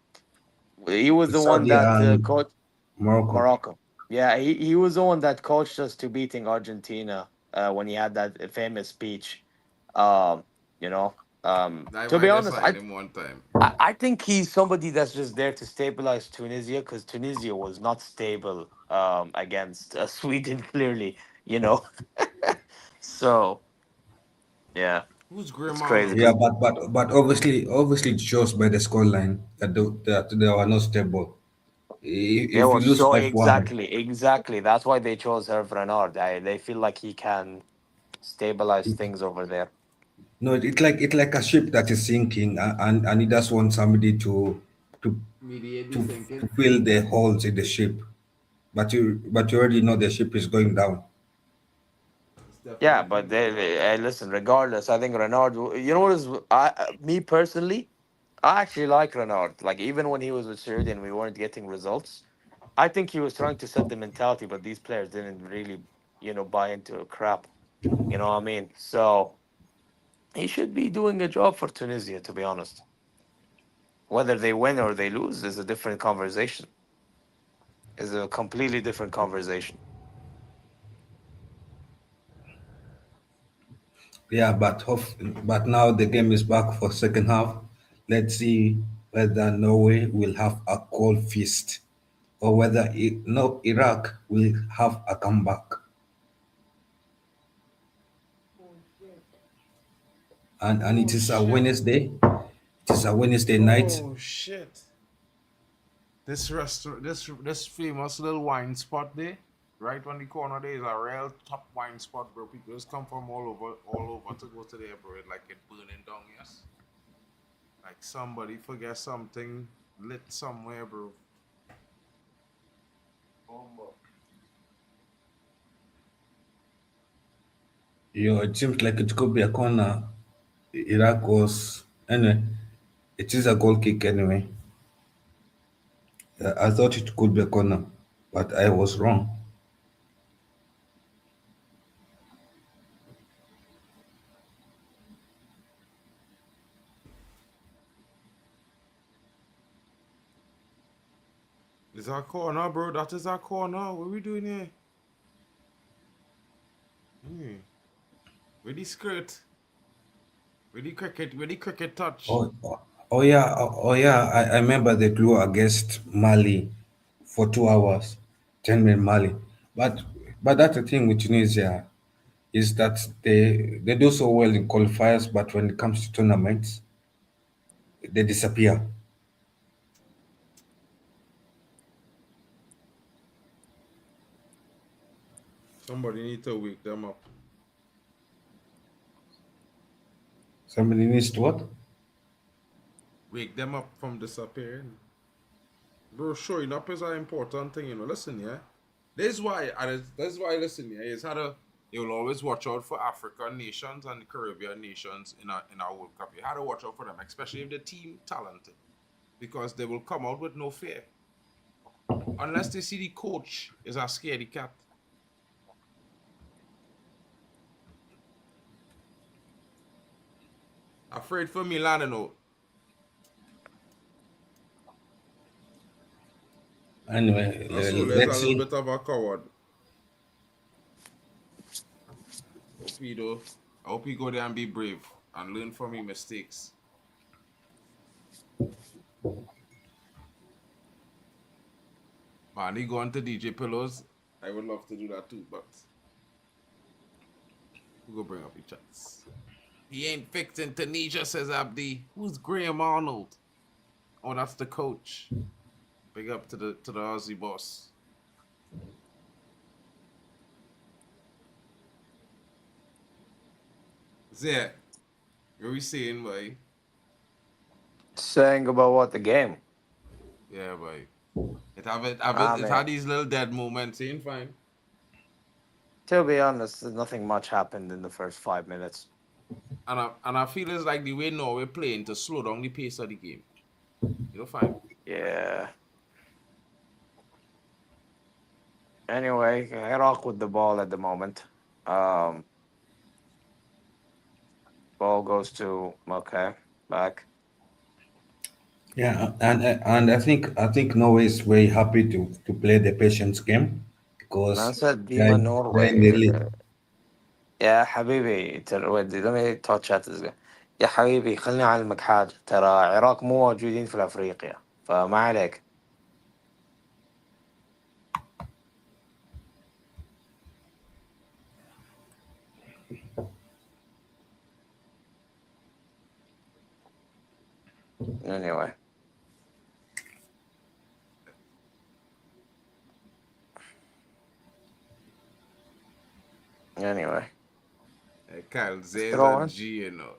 he was the one Saudi that and coached Morocco. Morocco. Yeah, he was the one that coached us to beating Argentina when he had that famous speech. Um, you know, I to be might have honest, signed him one time. I think he's somebody that's just there to stabilize Tunisia because Tunisia was not stable against Sweden clearly, you know. So yeah, Who's it's Griezmann crazy. though? Yeah, but obviously it shows by the scoreline that they were not stable. Yeah, If well, you lose so 5-1, exactly. That's why they chose Hervé Renard. They feel like he can stabilize it, things over there. no, it's like a ship that is sinking, and it just wants somebody to Mediate the to sinking. to fill the holes in the ship. But you already know the ship is going down. It's Yeah, definitely but going down. hey, listen. Regardless, I think Renard. You know what is me personally? I actually like Renard. Like even when he was with Saudi and we weren't getting results, I think he was trying to set the mentality, but these players didn't really, buy into crap. You know what I mean? So he should be doing a job for Tunisia, to be honest. Whether they win or they lose is a different conversation. Is a completely different conversation. Yeah, but now the game is back for second half. Let's see whether Norway will have a cold feast or whether no Iraq will have a comeback. And Oh it is a shit. Wednesday. It is a Wednesday night. Oh shit. This restaurant, this famous little wine spot there, right on the corner there is a real top wine spot, bro. People just come from all over to go to there, bro. It like it burning down, yes. Like somebody forget something lit somewhere, bro. It seems like it could be a corner. Iraq was anyway. It is a goal kick anyway. I thought it could be a corner, but I was wrong. It's our corner, bro. That is our corner. What are we doing here? Hmm. Where the skirt? Where the cricket? Where the cricket touch? Oh yeah. I remember the clue against Mali for 2 hours, 10 minute Mali. But that's the thing with Tunisia is that they do so well in qualifiers, but when it comes to tournaments, they disappear. Somebody need to wake them up. Somebody needs to what? Wake them up from disappearing. Bro, showing up is an important thing, you know. Listen, yeah. This is why, listen, yeah. It's how to, you'll always watch out for African nations and Caribbean nations in our World Cup. You had to watch out for them, especially if the team talented, because they will come out with no fear, unless they see the coach is a scaredy cat. Afraid for Milan, you know. Anyway, Also, there's a let's little see. bit of a coward. Hope he do. I hope he go there and be brave and learn from his mistakes. Man, he going to DJ Pillows. I would love to do that too, but we'll go bring up the chats. He ain't fixing Tunisia, says Abdi. Who's Graham Arnold? Oh, that's the coach. Big up to the Aussie boss. Zia, what are we saying, boy? Saying about what the game? Yeah, boy. It Man. had these little dead moments, ain't fine. To be honest, nothing much happened in the first 5 minutes. And I feel it's like the way Norway playing to slow down the pace of the game. You know, fine. Yeah. Anyway, Iraq with the ball at the moment. Um, Ball goes to back. Yeah, and I think Norway is very happy to play the patience game Man because said they're, Dima they're in the Norway. lead. يا حبيبي ترى ودي let me touch at this guy. يا حبيبي خليني أعلمك حاجة، ترى العراق مو موجودين في أفريقيا، فما عليك. Anyway. Hey, Kyle, Zay's Throw a in. G, you know.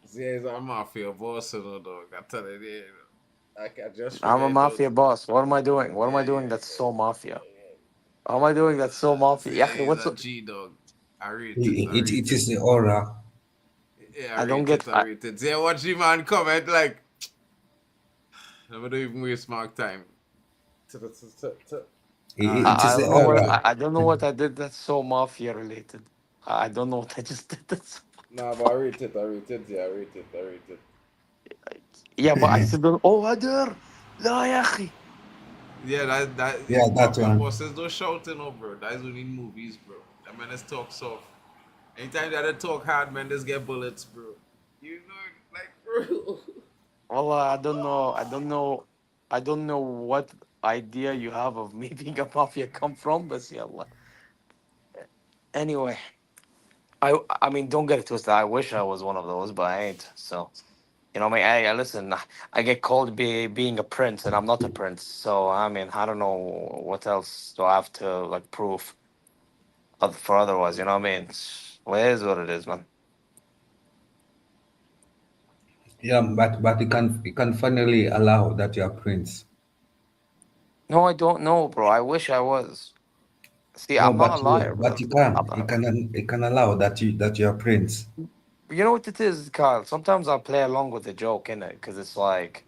Zay's a mafia boss, you know, dog. I tell you, you know. I just I'm a forget those. mafia boss. What am I doing? What am I Yeah, doing yeah, that's yeah. so mafia? How am I doing that's so mafia? يا أخي, Zay is what's a the... G, dog. I rate it, I It, rate it it. is the aura. Yeah, I I don't rate get... it, I rate it. Zay, watch him man comment, like, never do even waste my time. It I is the don't know what aura. I don't know what I did that's so mafia related. I don't know what I just did. That's... Nah, but I rate it, yeah, I rate it, I rate it. Yeah, but I still don't... Oh, Adar! لا يا أخي. Yeah, that Yeah, that mafia one. bosses don't shouting, oh, bro. That's only in movies, bro. That man is talk soft. Anytime that they talk hard, man, just get bullets, bro. You know, like, bro. Well, I don't know what idea you have of me being a mafia come from, but yeah. Anyway, I mean, don't get it twisted. I wish I was one of those, but I ain't. So, you know, I mean, I listen. I get called being a prince, and I'm not a prince. So, I mean, I don't know what else do I have to like prove for otherwise. You know what I mean? Well, it is what it is, man. Yeah, but you can finally allow that you are prince. No, I don't know, bro. I wish I was. See, No, I'm not a liar, but bro. you can I'm you not. can you can allow that you're Prince. You know what it is, Kyle? Sometimes I play along with the joke, innit? Because it's like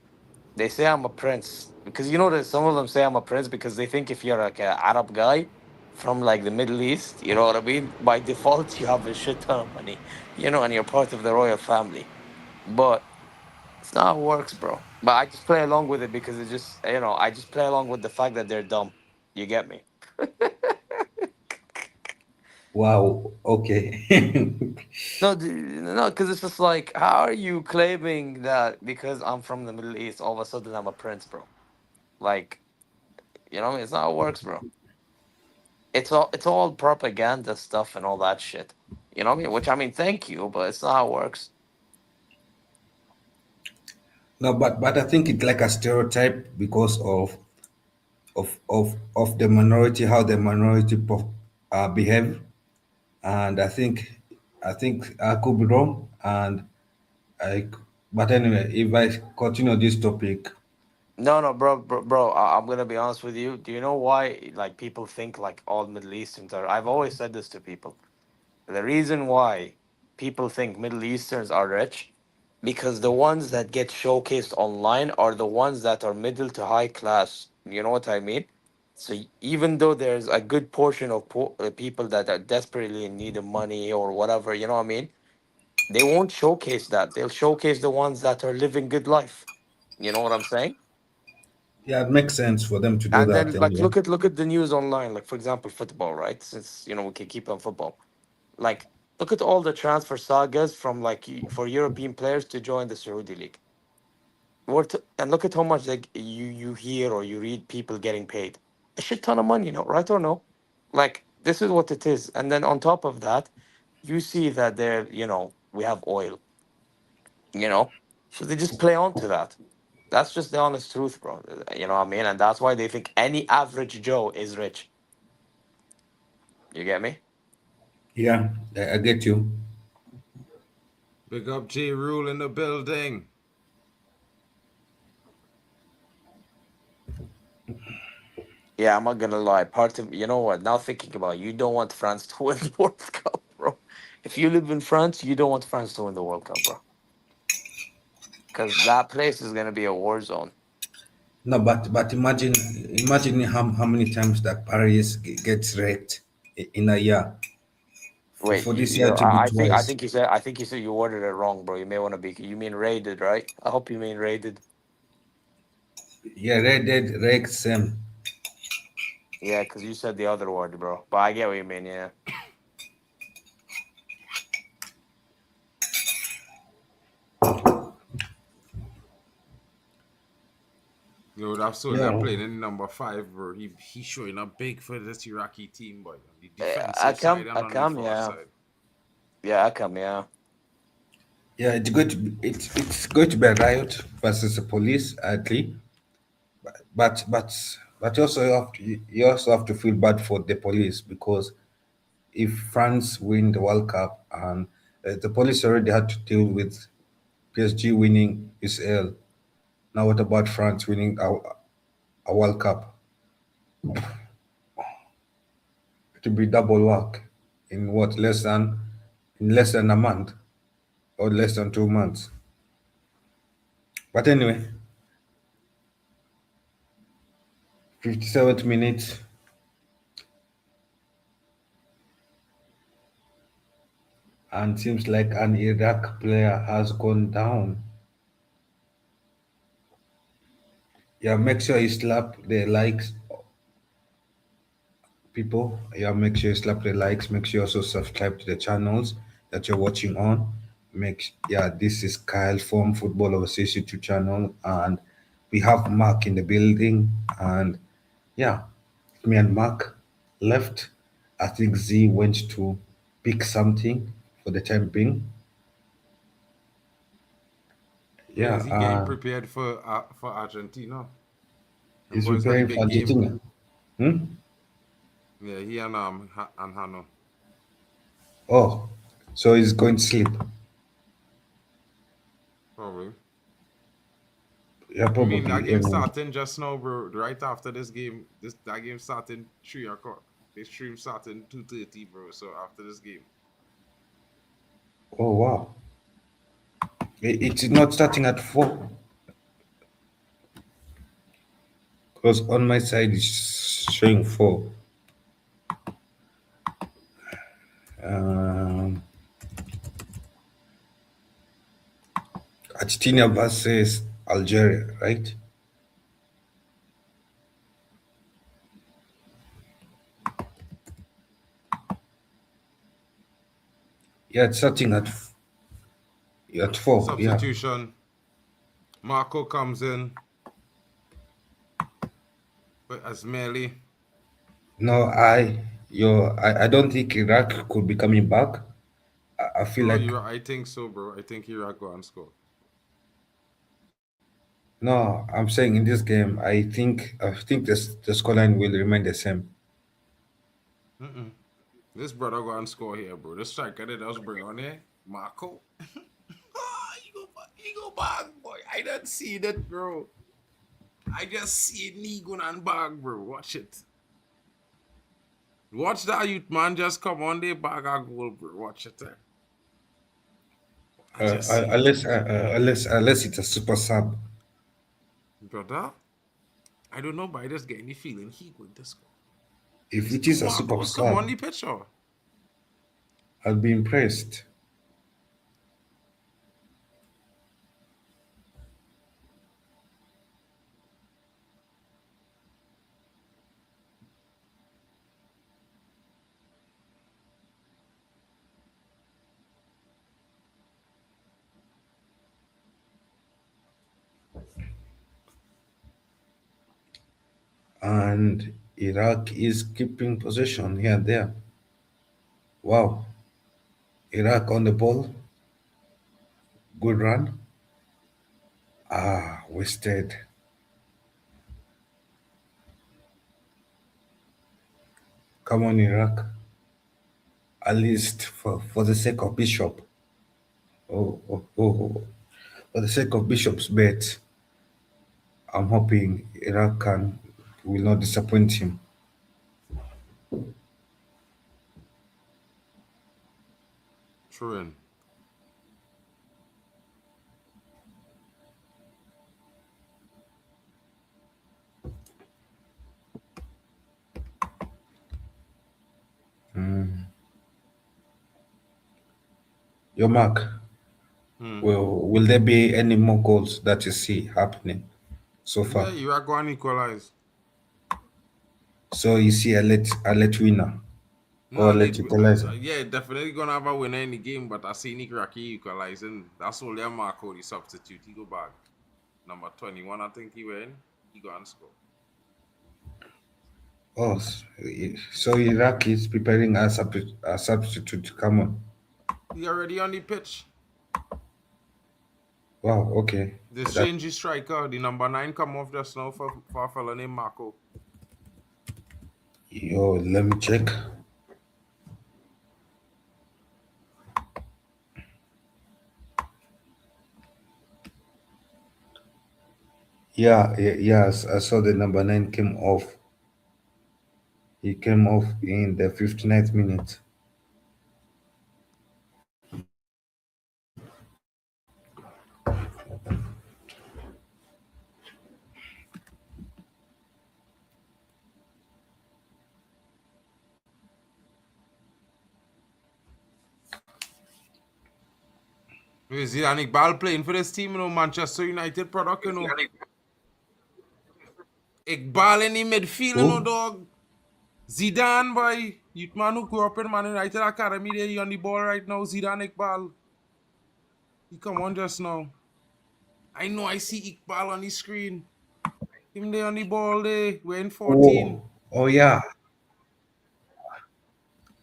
they say I'm a prince. Because you know that some of them say I'm a prince because they think if you're like a Arab guy from like the Middle East, you know what I mean? By default, you have a shit ton of money, and you're part of the royal family. But it's not how it works, bro. But I just play along with it because it's just, I just play along with the fact that they're dumb. You get me? Wow. Okay. No, no, because it's just like, how are you claiming that because I'm from the Middle East, all of a sudden I'm a prince, bro? Like, it's not how it works, bro. It's all propaganda stuff and all that shit. You know what I mean? Which I mean, thank you, but it's not how it works. No, but I think it's like a stereotype because of the minority, how the minority behave, and I think I could be wrong, and I. But anyway, if I continue this topic, No, no, bro. I'm gonna be honest with you. Do you know why like people think like all Middle Easterns are? I've always said this to people. The reason why people think Middle Easterns are rich, because the ones that get showcased online are the ones that are middle to high class. You know what I mean? So even though there's a good portion of people that are desperately in need of money or whatever, you know what I mean? They won't showcase that. They'll showcase the ones that are living good life. You know what I'm saying? yeah, it makes sense for them to do And that then like anyway. look at the news online. Like for example, football, right? Since we can keep on football. Like, look at all the transfer sagas from like for European players to join the Saudi league. And look at how much like you hear or you read people getting paid a shit ton of money, right or no? Like this is what it is. And then on top of that, you see that we have oil, you know, so they just play on to that. That's just the honest truth, bro. You know what I mean? And that's why they think any average Joe is rich. You get me? Yeah, I get you. Big up J Rule in the building. Yeah, I'm not gonna lie. Part of what? Now thinking about it, you don't want France to win the World Cup, bro. If you live in France, you don't want France to win the World Cup, bro. Because that place is gonna be a war zone. No, but imagine how many times that Paris gets wrecked in a year. Wait, For this year to be I twice. think you said you ordered it wrong, bro. You may want to be. You mean raided, right? I hope you mean raided. Yeah, Red Dead wrecked Sam. Yeah, because you said the other word, bro. But I get what you mean. Yeah. Yo, that soldier Yeah, playing in number 5, bro. He showing up big for this Iraqi team, boy. On the I defensive side come. and I on the come. forward Yeah. side. Yeah. I come. Yeah. yeah, it's going to be a riot versus the police, actually. But you also have to feel bad for the police because if France win the World Cup and the police already had to deal with PSG winning UCL. Now what about France winning a World Cup? It will be double work in what less than a month or less than 2 months. But anyway, 57th minute, and seems like an Iraq player has gone down. Yeah, make sure you slap the likes, people. Yeah, make sure you slap the likes. Make sure you also subscribe to the channels that you're watching on. This is Kyle from Football Overseas YouTube channel, and we have Mark in the building, and yeah, me and Mark left. I think Z went to pick something for the time being. Yeah, Yeah, is he getting prepared for Argentina? Them he's boys got a preparing for big game. Argentina. Hmm? Yeah, he and Hano. Oh, so he's going to sleep. Probably. Yeah, I mean that probably. game Anyway. starting just now, bro. Right after this game, that game starting 3 o'clock. They stream starting 2:30, bro. So after this game. Oh wow. It's not starting at 4 because on my side it's showing 4. Um, Argentina versus Algeria, right? Yeah, it's starting at 4. Yeah. Substitution. Marco comes in. But Asmeli. No, I don't think Iraq could be coming back. I feel Bro, like I think so, bro. I think Iraq go and score. no. I'm saying in this game, I think the scoreline will remain the same. Mm-mm. This brother go and score here, bro. This striker that does bring on here, Marco. He go back, boy. I don't see that, bro. I just see it knee going and back, bro. Watch it. Watch that youth man just come on there, bag a goal, bro. Watch it there. I just see it. Unless it's a super sub. Brother, I don't know, but I just get any feeling he going to score. If These it two is a super Marcos come on sub, the picture. I'll be impressed. And Iraq is keeping possession here and there. Wow. Iraq on the ball. Good run. Ah, wasted. Come on, Iraq. At least for the sake of Bishop. Oh. For the sake of Bishop's bet, I'm hoping Iraq will not disappoint him. True. Your mark. Will there be any more goals that you see happening so far? Yeah, Iraq go and equalize. So you see a let winner or No, let equalizer. yeah, definitely gonna have a winner in the game, but I see Iraqi equalizing. That's only a Marco, the substitute. He go back. Number 21, I think he went. He go and score. Oh, so Iraq is preparing a substitute to come on. He already on the pitch. Wow, okay. The strange striker, the number 9 come off just now for a fella named Marco. Yo, let me check. Yes, I saw the number 9 came off. He came off in the 59th minute. Is Zidane Iqbal playing for this team, Manchester United product, Iqbal in the midfield, dog. Zidane, boy. Youth man who grew up in Man United Academy, there, he on the ball right now. Zidane Iqbal. He come on just now. I know I see Iqbal on the screen. Him there on the ball there. We're in 14. Oh yeah.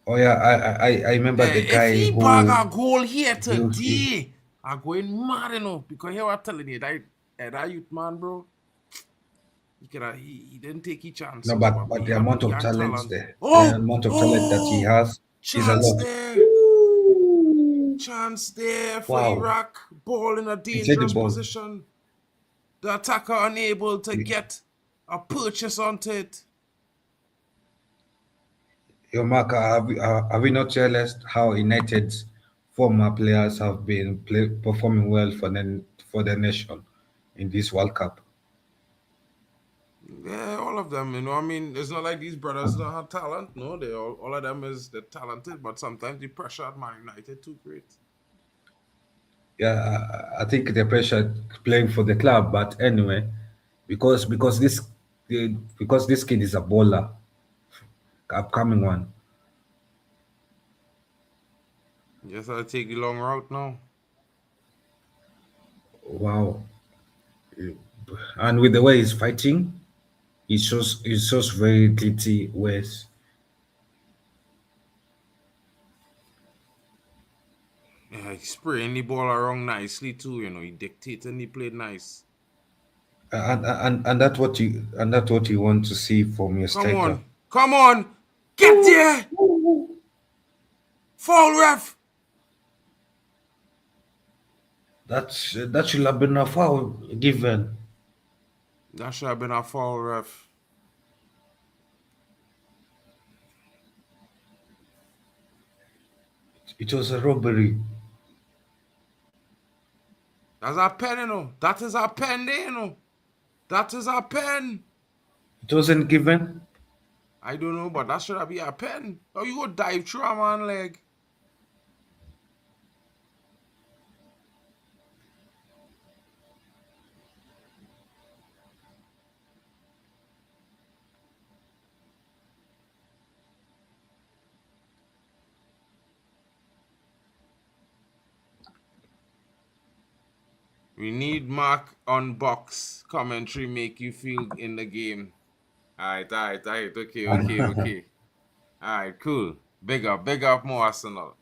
Oh yeah, I remember the guy if he who bag a goal here today, I'm going mad, because here I'm telling you, that youth man, bro, he didn't take his chance. No, but the amount of talent there, the amount of talent that he has is a lot. Chance there for Iraq. Ball in a dangerous position. The attacker unable to get a purchase onto it. Yo, Mark, have you not realized how United's former players have been performing well for the nation in this World Cup? Yeah, all of them, you know. I mean, it's not like these brothers don't have talent. No, they all of them they're talented, but sometimes the pressure at Man United too great. Yeah, I think the pressure playing for the club, but anyway, because because this kid is a bowler, upcoming one. Yes, I take the long route now. Wow, and with the way he's fighting, it shows very gritty ways. Yeah, he spraying the ball around nicely too, you know. He dictated and he played nice. And that's what you want to see from your Come striker. on. Come on. Get there. Foul ref. That should have been a foul given. That should have been a foul ref. It was a robbery. That's a pen, you know. That is a pen there, you know. That is a pen. It wasn't given. I don't know, but that should have been a pen. How you go dive through a man leg? We need Mark on box commentary make you feel in the game. Alright. Okay. Alright, cool. Big up more Arsenal.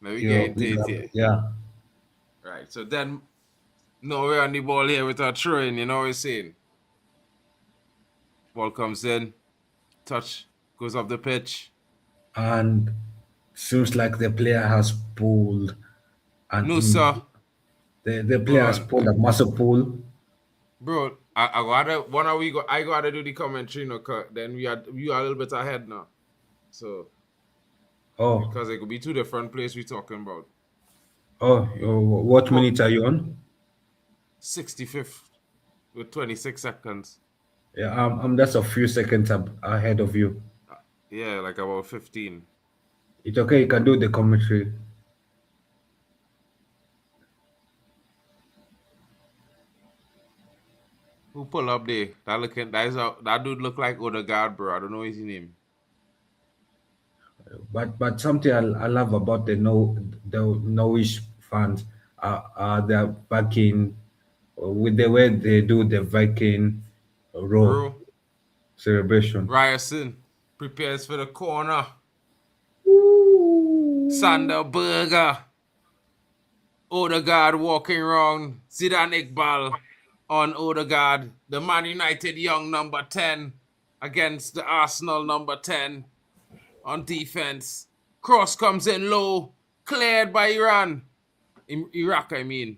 Let me get into it here. Yeah. Right. So then Norway on the ball here with our throwing, you know what we're saying? Ball comes in, touch, goes up the pitch. And seems like the player has pulled No, sir. the player has Bro, pulled a muscle pull. bro, I gotta one are we go I gotta do the commentary, you know, then you are a little bit ahead now. So Oh, because it could be two different places we're talking about. what But minute are you on? 65th with 26 seconds. Yeah, I'm just a few seconds ahead of you. Yeah, like about 15. It's okay, you can do the commentary. Who pull up there? That dude look like Odegaard, bro. I don't know his name. But something I love about the Norwich fans are their backing with the way they do the Viking row Bro, celebration. Ryerson prepares for the corner. Sander Berger. Odegaard walking around. Zidane Iqbal on Odegaard. The Man United young number 10 against the Arsenal number 10 on defense. Cross comes in low. Cleared by Iraq, I mean.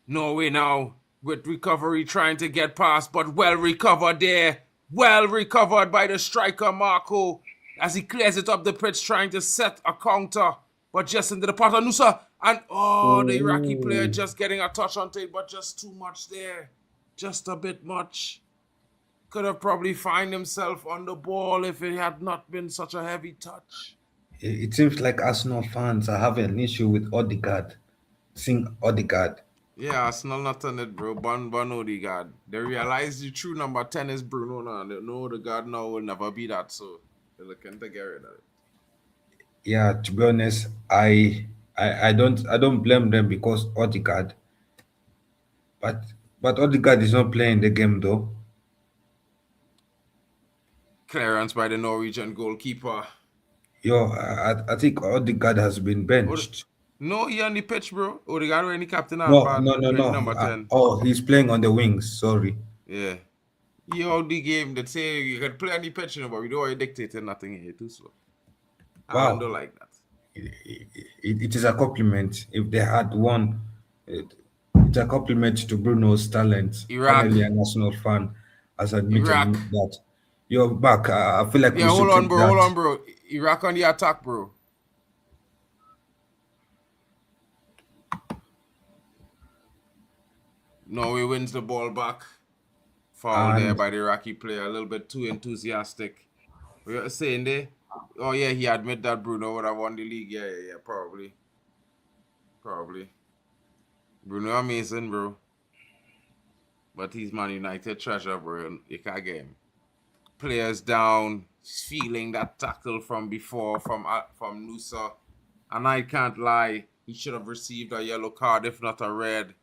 Norway now with recovery trying to get past, but well recovered there. Well recovered by the striker Marco as he clears it up the pitch trying to set a counter, but just into the part of Nusa. And the Iraqi player just getting a touch on it, but just too much there. Just a bit much. Could have probably found himself on the ball if it had not been such a heavy touch. It seems like Arsenal fans are having an issue with Odegaard. Sing Odegaard. Yeah, Arsenal not on it, bro. Bon Odegaard. They realize the true number 10 is Bruno now. And they know Odegaard now will never be that, so they're looking to get rid of it. Yeah, to be honest, I don't blame them because Odegaard. But Odegaard is not playing the game though. Clearance by the Norwegian goalkeeper. Yo, I think Odegaard has been benched. No, he on the pitch, bro. Odegaard any captain No. number 10. He's playing on the wings. Sorry. Yeah. You out the game that say you can play on the pitch, you know, but we don't want to dictate nothing here too, so I Wow. don't like that. It is a compliment. If they had won, it's a compliment to Bruno's talent. Iraq. Finally, a national fan has admitted Iraq. that. You're back. I feel like Yeah, we should hold on, keep bro. Hold on, that. bro. Iraq on the attack, bro. Norway wins the ball back. Foul there And by the Iraqi player. A little bit too enthusiastic. What you saying there? Oh yeah, he admit that Bruno would have won the league. Yeah. Probably. Bruno amazing, bro. But he's Man United treasure, bro. You can't get him. Players down, feeling that tackle from before from Nusa. And I can't lie, he should have received a yellow card, if not a red.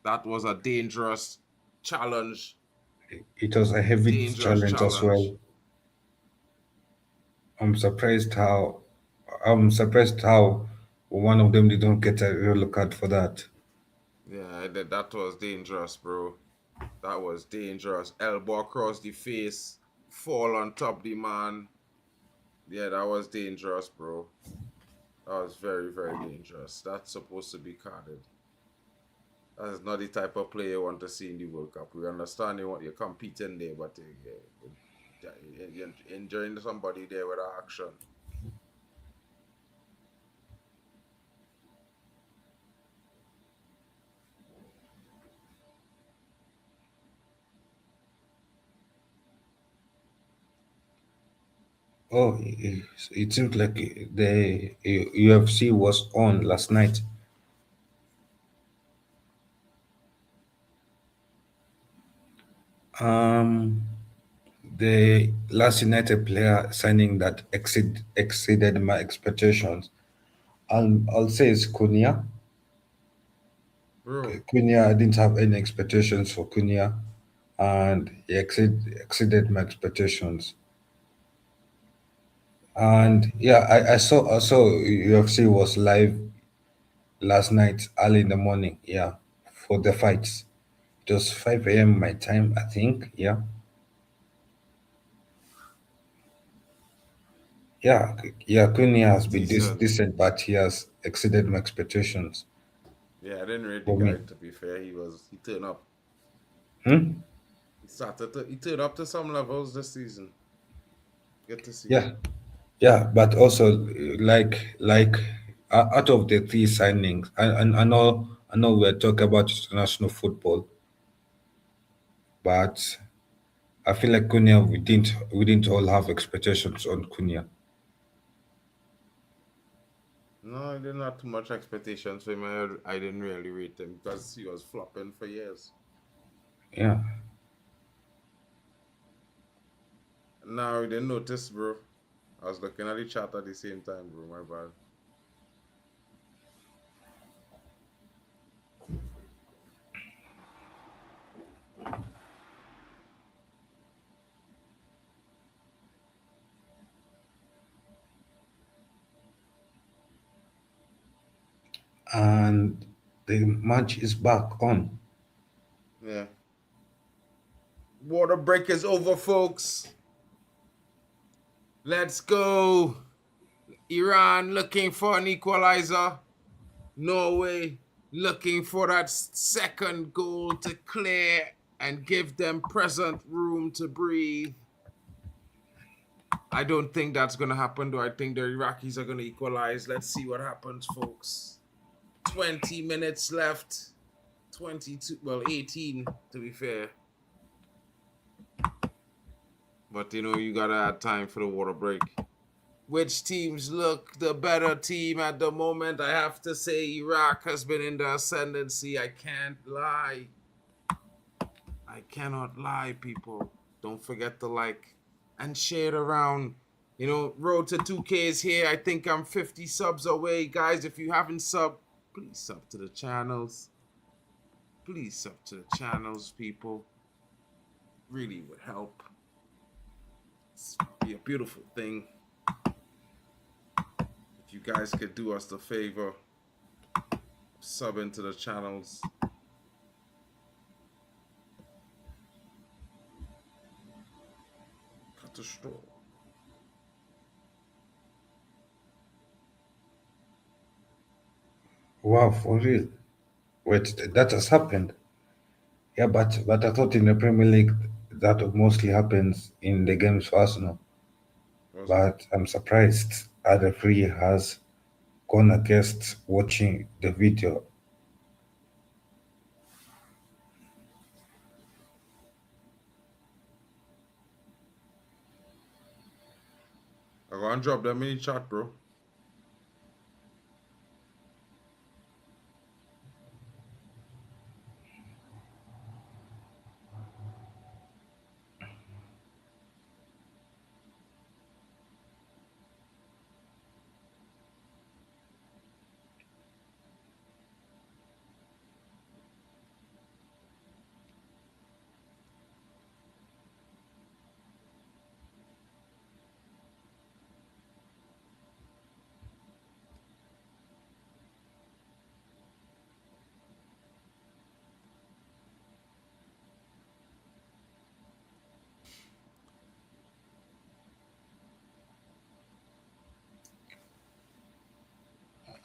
That was a dangerous challenge. it was a heavy Dangerous challenge as challenge. well. I'm surprised how I'm surprised how one of them didn't get a yellow card for that. Yeah, that was dangerous, bro. That was dangerous. Elbow across the face, fall on top the man. Yeah, that was dangerous, bro. That was very, very dangerous. That's supposed to be carded. That's not the type of player you want to see in the World Cup. We understand you're competing there, but you're injuring somebody there with action. Oh, it seems like the UFC was on last night. Um, the last United player signing that exceeded my expectations. I'll say it's Cunha. Bro, Cunha, I didn't have any expectations for Cunha, and he exceeded my expectations. And yeah, I saw UFC was live last night, early in the morning. Yeah, for the fights. It was 5 a.m. my time, I think. Yeah, yeah. Cunha has been decent. decent, but he has exceeded my expectations Yeah, I didn't rate the for me. guy, to be fair. He turned up. Hmm? He turned up to some levels this season. Good to see. Yeah, yeah, but also like out of the three signings, I know we're talking about international football, but I feel like Cunha we didn't all have expectations on Cunha. No, I didn't have too much expectations for him. I didn't really rate him because he was flopping for years. Yeah, Now I didn't notice, bro. I was looking at the chat at the same time, bro. My bad. and the match is back on. Yeah. Water break is over, folks. Let's go. Iran looking for an equalizer. Norway looking for that second goal to clear and give them present room to breathe. I don't think that's going to happen, though. I think the Iraqis are going to equalize. Let's see what happens, folks. 20 minutes left. 22, well, 18 to be fair. But, you got to add time for the water break. Which teams look the better team at the moment? I have to say Iraq has been in the ascendancy. I can't lie. I cannot lie, people. Don't forget to like and share it around. Road to 2K is here. I think I'm 50 subs away. Guys, if you haven't subbed, please sub to the channels. Please sub to the channels, people. Really would help. It's be a beautiful thing. If you guys could do us the favor, sub into the channels. Cut the straw. Wow, for real. Wait, that has happened. Yeah, but I thought in the Premier League that mostly happens in the games for Arsenal. What's that? But I'm surprised a referee has gone against watching the video. I'm gonna drop them in the chat, bro.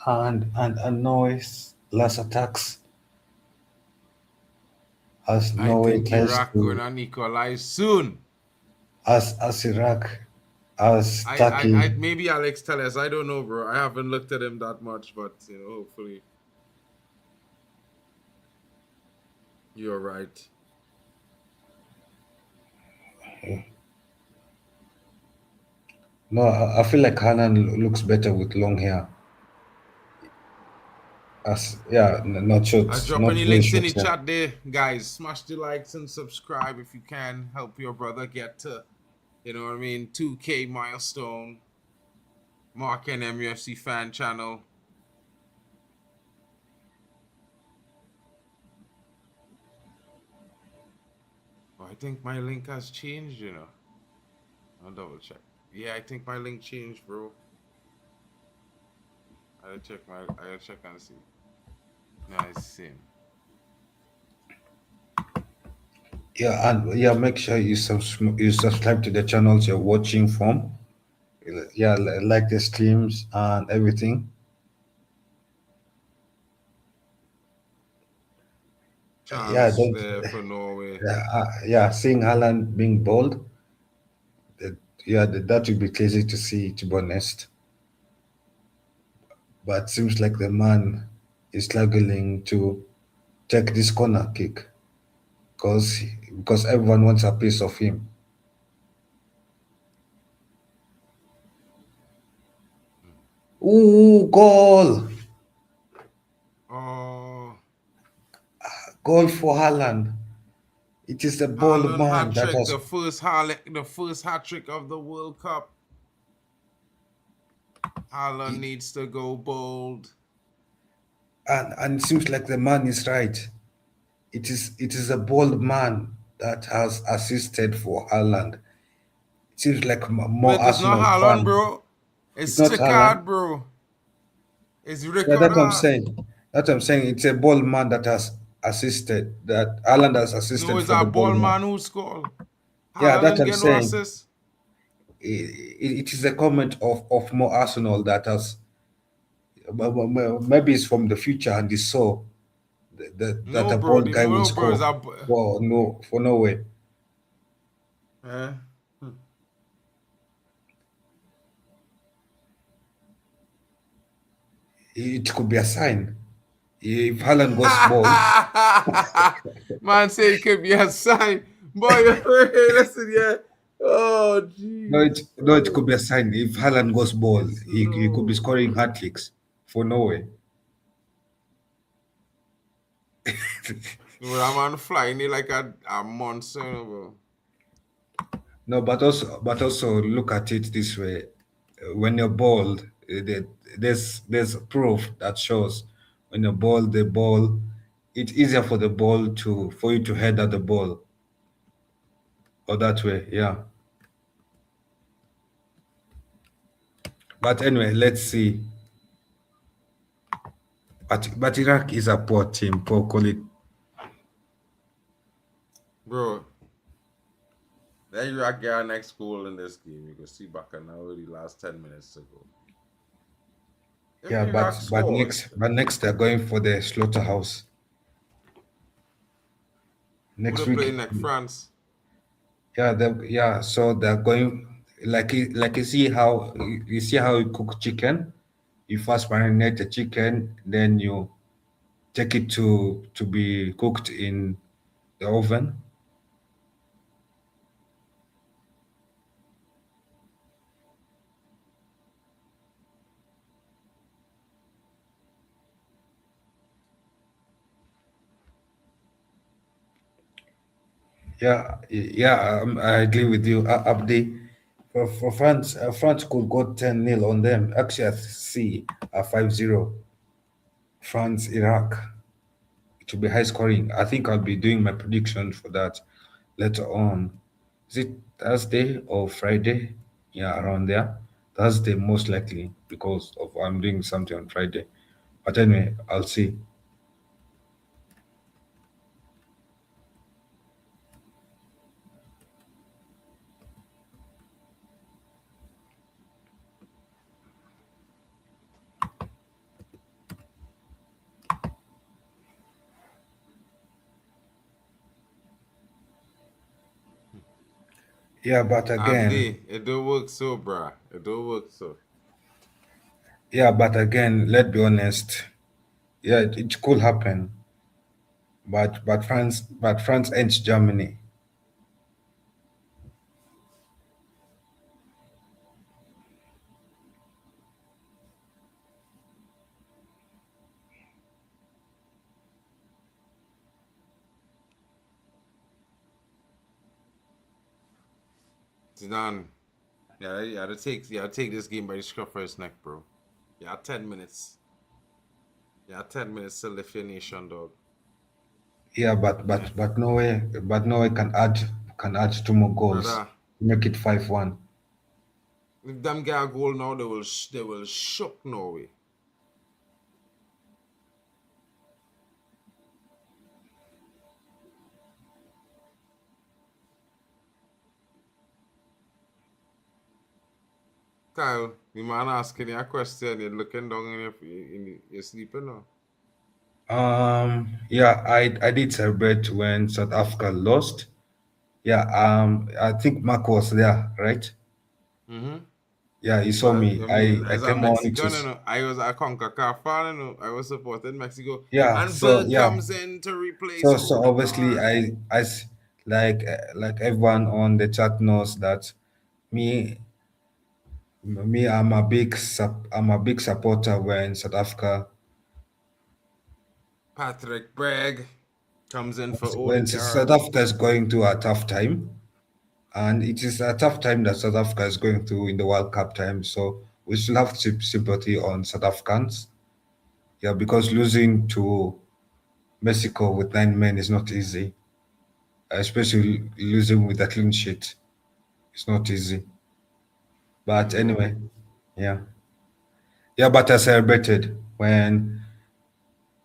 And Norway's last attacks as I Norway think tries Iraq to gonna equalize soon. as Iraq as I tackle. maybe Alex tell us. I don't know, bro. I haven't looked at him that much, but hopefully you're right. No, I feel like Haaland looks better with long hair. As yeah, not short, I'll drop not any very links in short the hair. chat there, guys. Smash the likes and subscribe if you can. Help your brother get to, 2K milestone. Mark and MUFC fan channel. Oh, I think my link has changed. I'll double check. Yeah, I think my link changed, bro. I'll check and see. No, it's the same. Yeah, and yeah, make sure you subscribe to the channels you're watching from. Yeah, like the streams and everything. Yeah, Chance don't. there for Norway. Yeah, seeing Haaland being bold, yeah, that would be crazy to see, to be honest. But seems like the man is struggling to take this corner kick because because everyone wants a piece of him. Ooh, goal! Oh, Goal for Haaland. It is the bold Haaland man hat that trick, has. the first hat trick of the World Cup. Haaland needs to go bold. And it seems like the man is right. It is a bold man that has assisted for Haaland. It seems like more Wait, it's not Arsenal Haaland, fans. bro. It's It's not Haaland. Chickard, bro. It's Yeah, that's what I'm Ricotta. saying. That's what I'm saying. It's a bold man that has assisted. That Haaland has No, assisted it's for the our bold ball man. man who scored. Yeah, Haaland that didn't I'm get no saying. assist. It is a comment of more Arsenal that has maybe it's from the future and he saw that No, a bro. bold The guy will no, bro. Is score our, for Norway. eh? It could be a sign. If Haaland goes bold, Man said it could be a sign. Boy, listen, yeah. Oh, no, jeez. it could be a sign. If Haaland goes bold, he could be Slow. scoring hat tricks for Norway. Bro, that man flying it like a monster, bro. No, but also look at it this way: when you're bold, there's proof that shows when you're bold, the ball, it's easier for the ball for you to head at the ball or that way. Yeah. But anyway, let's see. But Iraq is a poor team, poor quality. Bro, then you get our next goal in this game. You can see back now the last 10 minutes to go. If Yeah, Iraq but scored, next they're going for the slaughterhouse. who Next they play week, next? France. So they're going like you see how you cook chicken. You first marinate the chicken, then you take it to be cooked in the oven. I agree with you, Abdi. For France, France could go 10-0 on them. Actually, I see a 5-0 France Iraq. It will be high scoring. I think I'll be doing my prediction for that later on. Is it Thursday or Friday? Yeah, around there. Thursday most likely because of I'm doing something on Friday. But anyway, I'll see. Yeah, but again, Abdi, it don't work so, bruh. It don't work so. let's be honest. Yeah, it could happen. But France ends Germany. Zidane, yeah, you gotta take this game by the scruff of his neck, bro. Yeah, 10 minutes. Yeah, 10 minutes to lift your nation, dog. Yeah, Yeah, but Norway can add two more goals, brother. make it 5-1. If them get a goal now, they will shock Norway. Kyle, the man asking you a question, you're looking down you're sleeping now. Yeah, I did celebrate when South Africa lost. Yeah, I think Mark was there, right? Mm-hmm. Yeah, he saw Well, me. I mean, I as a came on Mexican, I was a CONCACAF fan, I was supporting Mexico. yeah, And so Berg yeah, comes in to replace so obviously Odegaard. like everyone on the chat knows that me I'm a big supporter when South Africa Patrick Bragg comes in for when South Odegaard. Africa is going through a tough time, and it is a tough time that South Africa is going through in the World Cup time. So we should have sympathy on South Africans. Yeah, because losing to Mexico with 9 men is not easy, especially losing with a clean sheet. It's not easy. But Yeah. anyway, yeah. Yeah, but I celebrated when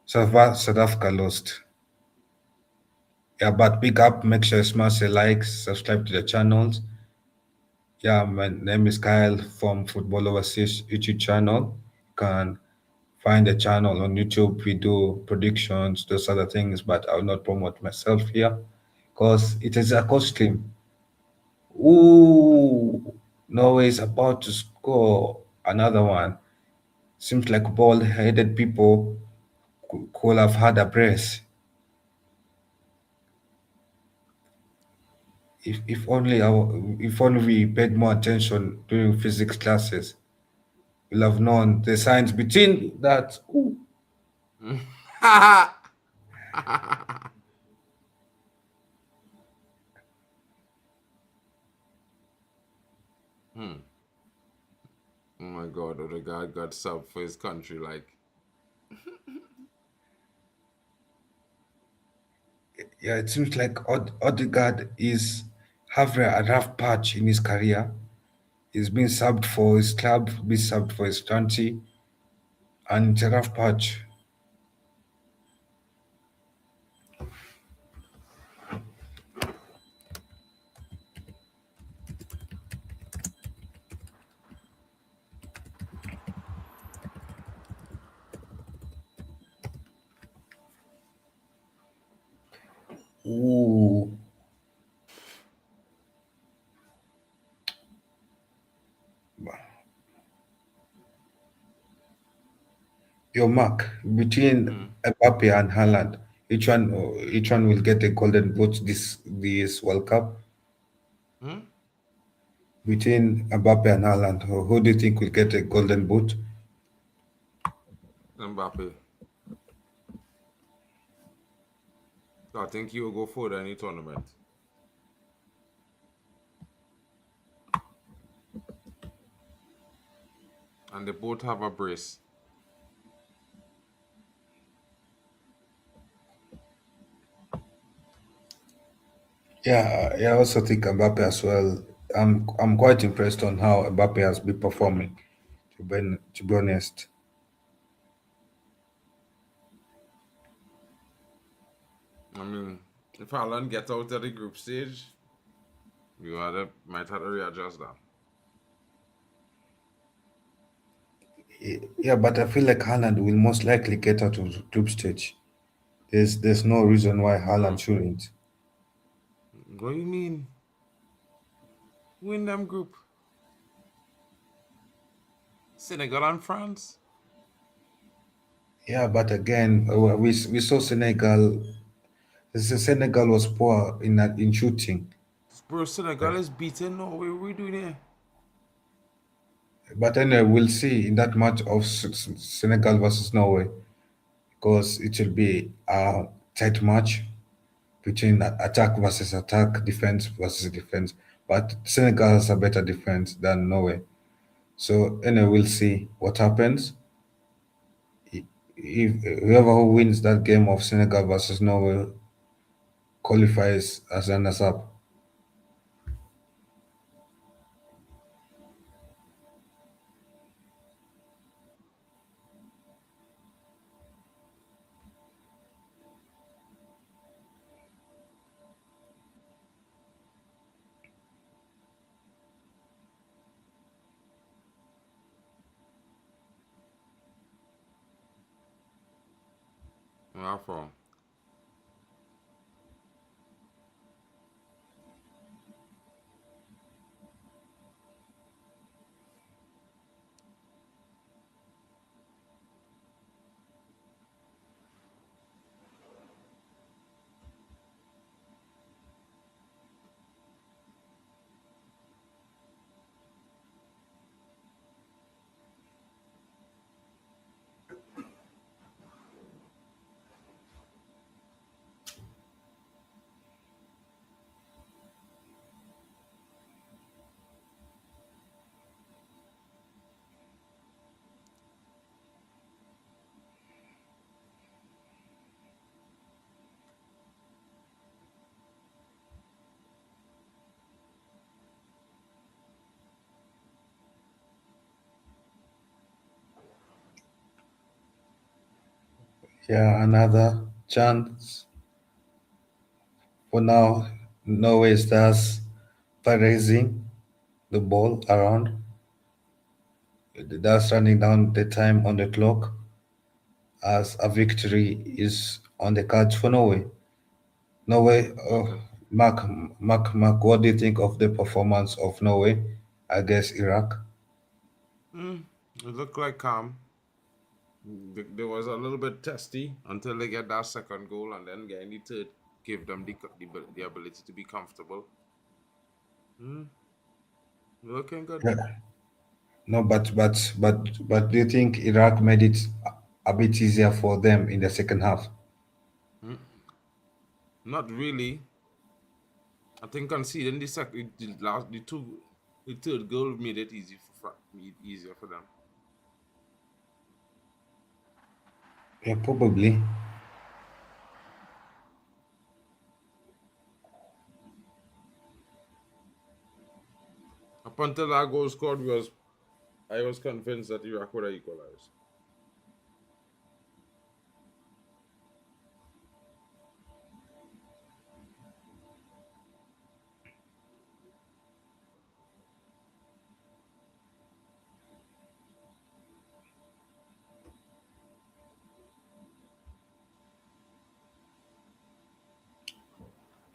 South Africa lost. Yeah, but big up, make sure you smash the likes, subscribe to the channels. Yeah, my name is Kyle from Football Overseas YouTube channel. You can find the channel on YouTube. We do predictions, those other things, but I will not promote myself here because it is a costume. Ooh, Norway is about to score another one. Seems like bald-headed people could have had a brace. If only we paid more attention during physics classes, we'll have known the signs between that. Ooh, Hmm. Oh my God, Odegaard got sub for his country. Like, yeah, it seems like Odegaard is having a rough patch in his career. He's been subbed for his club, been subbed for his country, and it's a rough patch. Ooh, Your mark between Mbappe and Haaland. Each one will get a golden boot this World Cup. Hmm? Between Mbappe and Haaland, who do you think will get a golden boot? Mbappe. So I think he will go further in the tournament. And they both have a brace. Yeah, I also think Mbappe as well. I'm quite impressed on how Mbappe has been performing. To be honest, I mean, if Haaland gets out of the group stage, might have to readjust that. yeah, but I feel like Haaland will most likely get out of the group stage. There's no reason why Haaland shouldn't. What do you mean? Win them group? Senegal and France? Yeah, but again, we saw Senegal. Senegal was poor in shooting. Bro, Senegal is beaten. No, what are we doing here? But anyway, we'll see in that match of Senegal versus Norway because it will be a tight match between attack versus attack, defense versus defense. But Senegal has a better defense than Norway. So anyway, we'll see what happens. If whoever who wins that game of Senegal versus Norway qualifies as runners up. Where from? Yeah, another chance for now. Norway stars raising the ball around. That's running down the time on the clock as a victory is on the cards for Norway. Norway, Okay. Mark, what do you think of the performance of Norway against Iraq? It looked like calm. They was a little bit testy until they get that second goal, and then getting the third gave them the ability to be comfortable. Looking good. Yeah. No, but do you think Iraq made it a bit easier for them in the second half? Not really. I think conceding the third goal made it easier for them. Yeah, probably. Up until that goal scored, I was convinced that Iraq would have equalized.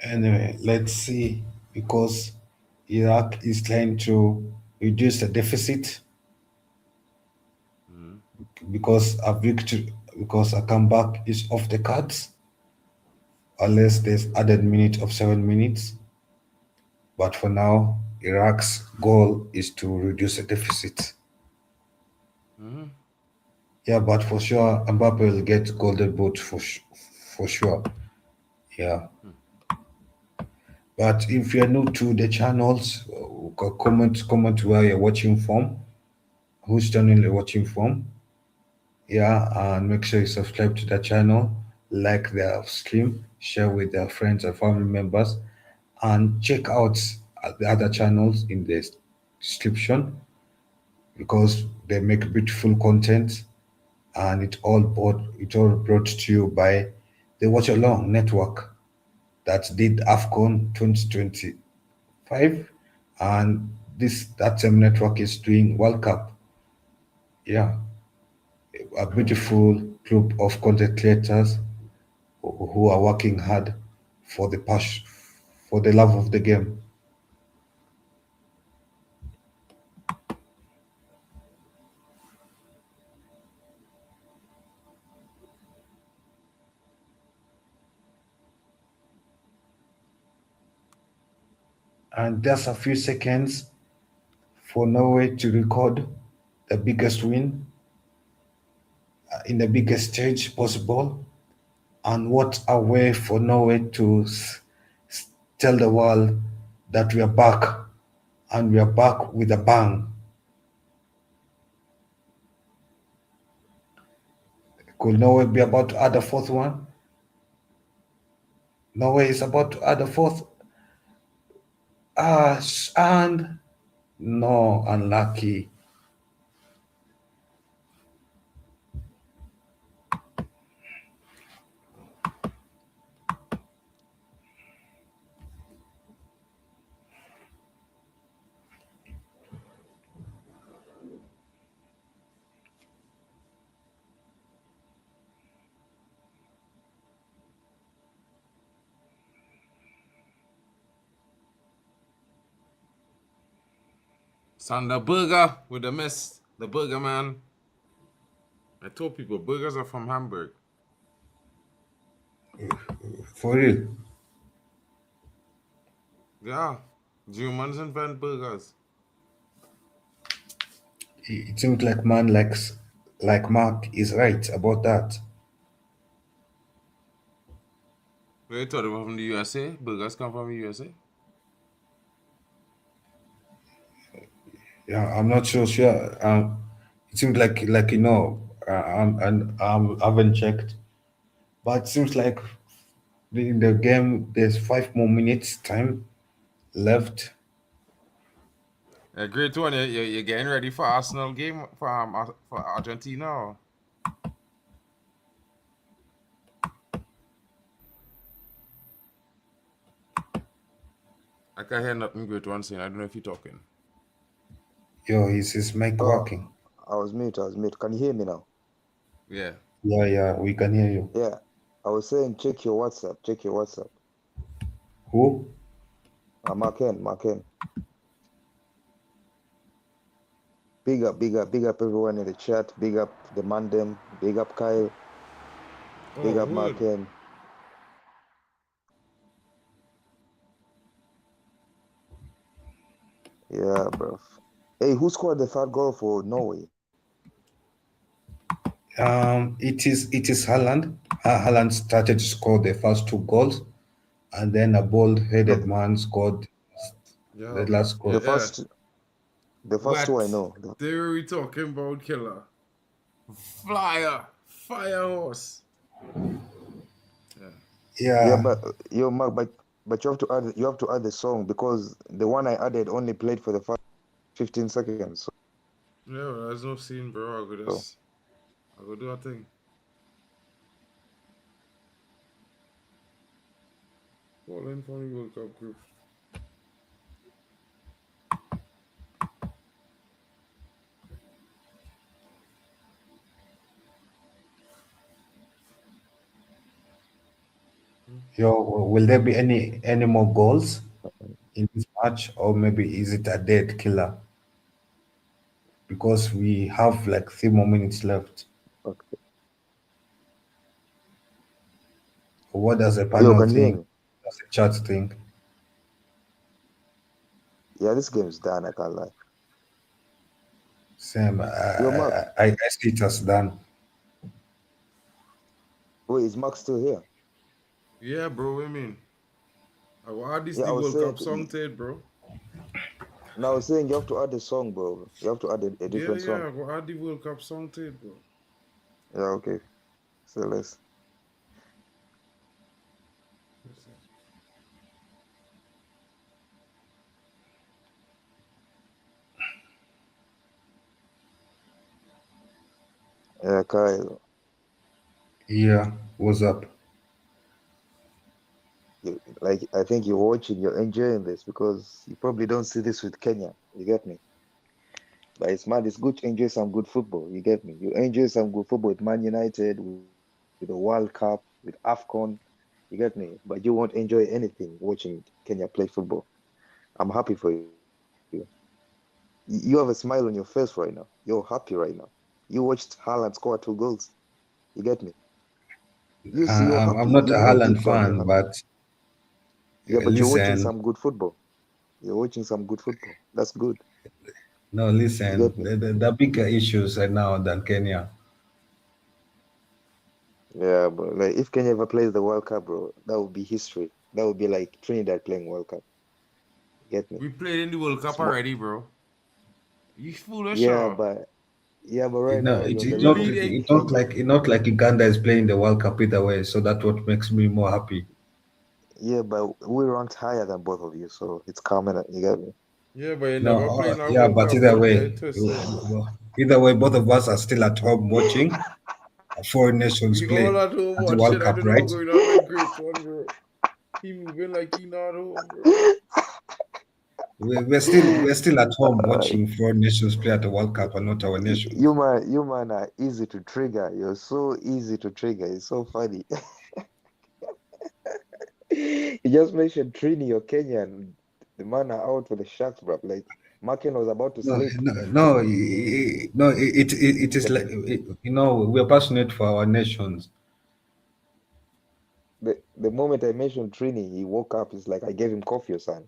Anyway, let's see because Iraq is trying to reduce the deficit Mhm. because a comeback is off the cards unless there's added minute of 7 minutes. But for now, Iraq's goal is to reduce the deficit. Mhm. Yeah, but for sure, Mbappe will get golden boot for sure. Yeah. But if you're new to the channels, comment where you're watching from, whose channel you're watching from. Yeah, and make sure you subscribe to the channel, like the stream, share with their friends and family members, and check out the other channels in the description because they make beautiful content, and it all brought to you by the Watch Along Network that did AFCON 2025, and that same network is doing World Cup. Yeah, a beautiful group of content creators who are working hard for the passion, for the love of the game. And just a few seconds for Norway to record the biggest win in the biggest stage possible. And what a way for Norway to tell the world that we are back, and we are back with a bang. Could Norway be about to add a fourth one? Norway is about to add a fourth. And no, unlucky. Sander Burger with the miss. The burger man. I told people burgers are from Hamburg. For real. Yeah. Germans invent burgers. It seems like man like Mark is right about that. They thought they were from the USA. Burgers come from the USA. Yeah, I'm not so sure. It seems like I haven't checked, but it seems like in the game there's 5 more minutes time left. A great one. You're getting ready for Arsenal game for Argentina. Or? I can hear nothing great one saying. I don't know if you're talking. Yo, is his mic Oh, working? I was mute. Can you hear me now? Yeah. Yeah, we can hear you. Yeah. I was saying, check your WhatsApp. Check your WhatsApp. Who? Marken. Big up everyone in the chat. Big up the Mandem. Big up Kyle. Big up word. Marken. Yeah, bro. Hey, who scored the third goal for Norway? It is Haaland. Haaland started to score the first two goals, and then a bald-headed man scored Yeah. the last goal. The first two I know. They were talking about killer. Fire horse. Yeah, Yeah, but Mark, but you have to add the song because the one I added only played for the first 15 seconds. So, Yeah, there's no scene, bro. I go do a thing. Call in for the World Cup group. yo, will there be any more goals in this match, or maybe is it a dead killer? because we have like 3 more minutes left. Okay. What does the Yo, panel can you hear think? me? Does the chat think? Yeah, this game is done. I can't lie. Same. Yo, Mark. I see it as done. Wait, is Mark still here? Yeah, bro. What I mean, I will add this Yeah, the I was World saying. Cup song to it, bro. Now I was saying you have to add a song, bro. You have to add a Yeah, different yeah. song. I will add the World Cup song to it, bro. Yeah, okay. So let's. Yeah, Kyle. Yeah. What's up? Like I think you're watching, you're enjoying this because you probably don't see this with Kenya. You get me? But it's mad. It's good to enjoy some good football. You get me? You enjoy some good football with Man United, with the World Cup, with AFCON. You get me? But you won't enjoy anything watching Kenya play football. I'm happy for you. You have a smile on your face right now. You're happy right now. You watched Haaland score 2 goals. You get me? You see, you're I'm happy. not a You know Haaland deep down you're fan, happy. but Yeah, but you're watching listen, some good football. You're watching some good football. That's good. no, You listen. get me? The bigger issues right now than Kenya. Yeah, bro. Like if Kenya ever plays the World Cup, bro, that would be history. That would be like Trinidad playing World Cup. Get me? We played in the World Cup Small. already, bro. You foolish, Yeah, huh? but You right know, now you're on the We beat level. it's not like Uganda is playing the World Cup either way. So that's what makes me more happy. Yeah, but we ranked higher than both of you, so it's common. You get me? Yeah, but you No, never played in a yeah, World but Cup. either Don't get way, it twisted. either way, both of us are still at home watching foreign nations We all play at home at the World watching. I Cup, don't know right? what's going on with Great One, bro. He moving like he not home, bro. We're still at home Uh, watching foreign nations play at the World Cup and not our nations. you man are easy to trigger. You're so easy to trigger. It's so funny. You just mentioned Trini or Kenyan. The man are out with the sharks, bro. Like Marken was about to No, sleep. no, no, no. It is Get like me? we're passionate for our nations. The moment I mentioned Trini, he woke up. It's like I gave him coffee or something.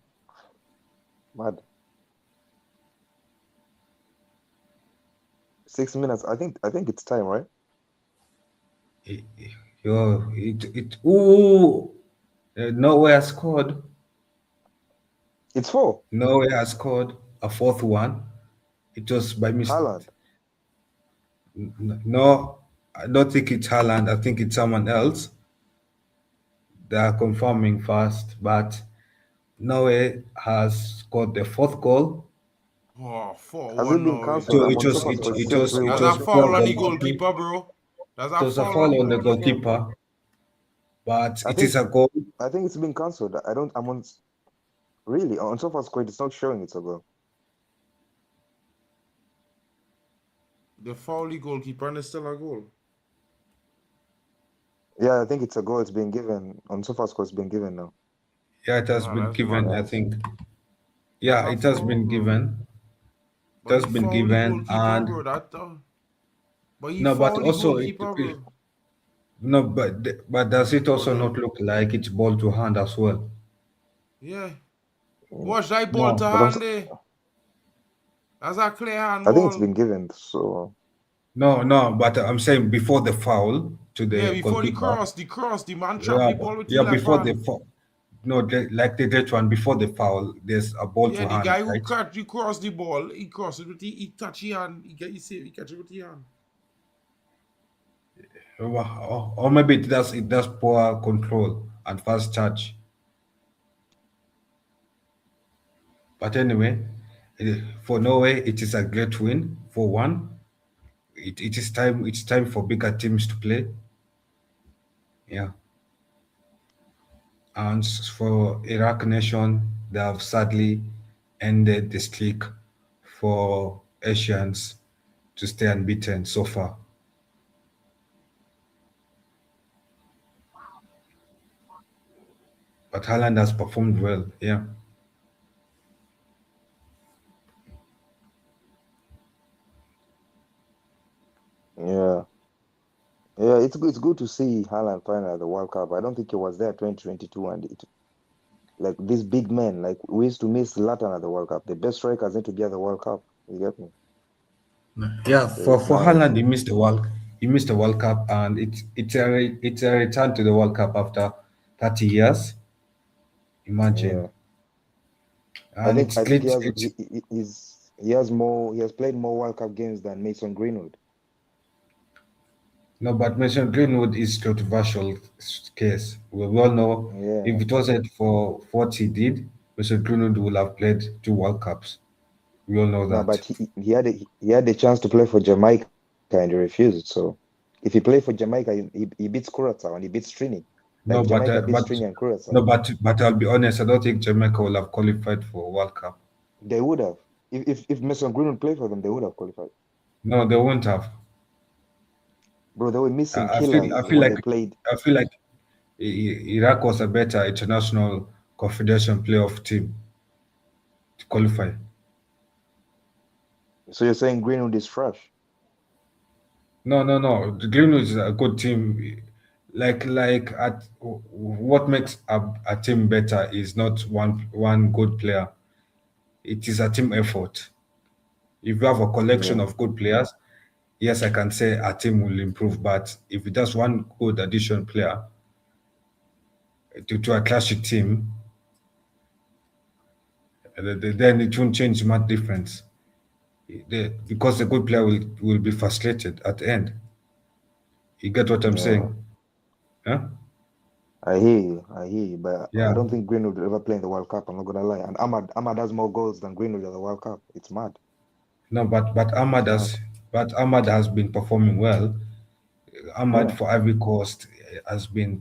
Mad. 6 minutes. I think it's time, right? Ooh, Norway has scored. It's four. Norway has scored a fourth one. It was by mistake. Haaland. No, I don't think it's Haaland. I think it's someone else. They are confirming first, but Norway has scored the fourth goal. Oh, Has 4-1 it been Norway. So cancelled? I'm it on was it, SofaScore. It it says was it That's 3-1. a was poor foul on the goalkeeping. goalkeeper, bro. That's It a was a foul on foul the on the goalkeeper, bro. goalkeeper, but I it is think a goal. I think it's been cancelled. I don't. I'm on. Really on SofaScore. It's not showing it's a goal. The foul the goalkeeper and it's still a goal. Yeah, I think it's a goal. It's been given on SofaScore. It's been given now. Yeah, it has Nah, been that's given. I Yeah. madness. think. That's Yeah, a it has foul, been bro. given. It But has he been foul the given, goalkeeper, and bro. But he no, but foul the also goalkeeper, bro. no, but does it Go also ahead. not look like it's ball to hand as well? Yeah. Mm. Watch that ball to No, But I'm. hand there. That's a clear I think it's handball. been given. So no. But I'm saying before the foul to Yeah, the before goalkeeper. the man trapped Yeah, the ball with the yeah. left Before the hand. foul, no, like the that one before the foul. There's a ball Yeah, to the hand, guy who right? cut you cross the ball, he cross it with he touch his hand, he catch it with his hand. Or maybe it does poor control and fast charge. But anyway, for Norway, it is a great win for one. It is time. It's time for bigger teams to play. Yeah, and for Iraq nation, they have sadly ended the streak for Asians to stay unbeaten so far. But Haaland has performed well. Yeah, it's good to see Haaland finally at the World Cup. I don't think he was there 2022, and like these big men, like we used to miss Zlatan at the World Cup. The best strikers need to be at the World Cup. You get me? Yeah, for Now Haaland, he missed the World Cup, and it's a return to the World Cup after 30 years. Imagine, yeah, and it's I think great. It's he has played more World Cup games than Mason Greenwood. no, but Mason Greenwood is controversial case. We all know Yeah, if it wasn't for what he did, Mason Greenwood would have played 2 World Cups. We all know no, that. but he had a chance to play for Jamaica and he refused. So if he played for Jamaica, he beats Curacao and he beats Trini. No, Like but Jamaica uh, beats but Trini and no, Curacao. but I'll be honest. I don't think Jamaica will have qualified for World Cup. They would have. If Mason Greenwood played for them, they would have qualified. No, they won't have. Bro, they were missing I feel I killers feel when like they played. I feel like Iraq was a better international confederation playoff team to qualify. So you're saying Greenwood is trash? No. The Greenwich is a good team. What makes a team better is not one good player. It is a team effort. If you have a collection Yeah. of good players, yes, I can say a team will improve. But if it just one good addition player to a classic team, then it won't change much difference. Because the good player will be frustrated at the end. You get what I'm Yeah. saying? Huh? I hear you, but I Yeah. don't think Greenwood will ever play in the World Cup. I'm not gonna lie. And Ahmad has more goals than Greenwood at the World Cup. It's mad. No, but It's mad. Ahmad has been performing well. Ahmad Yeah. for Ivory Coast has been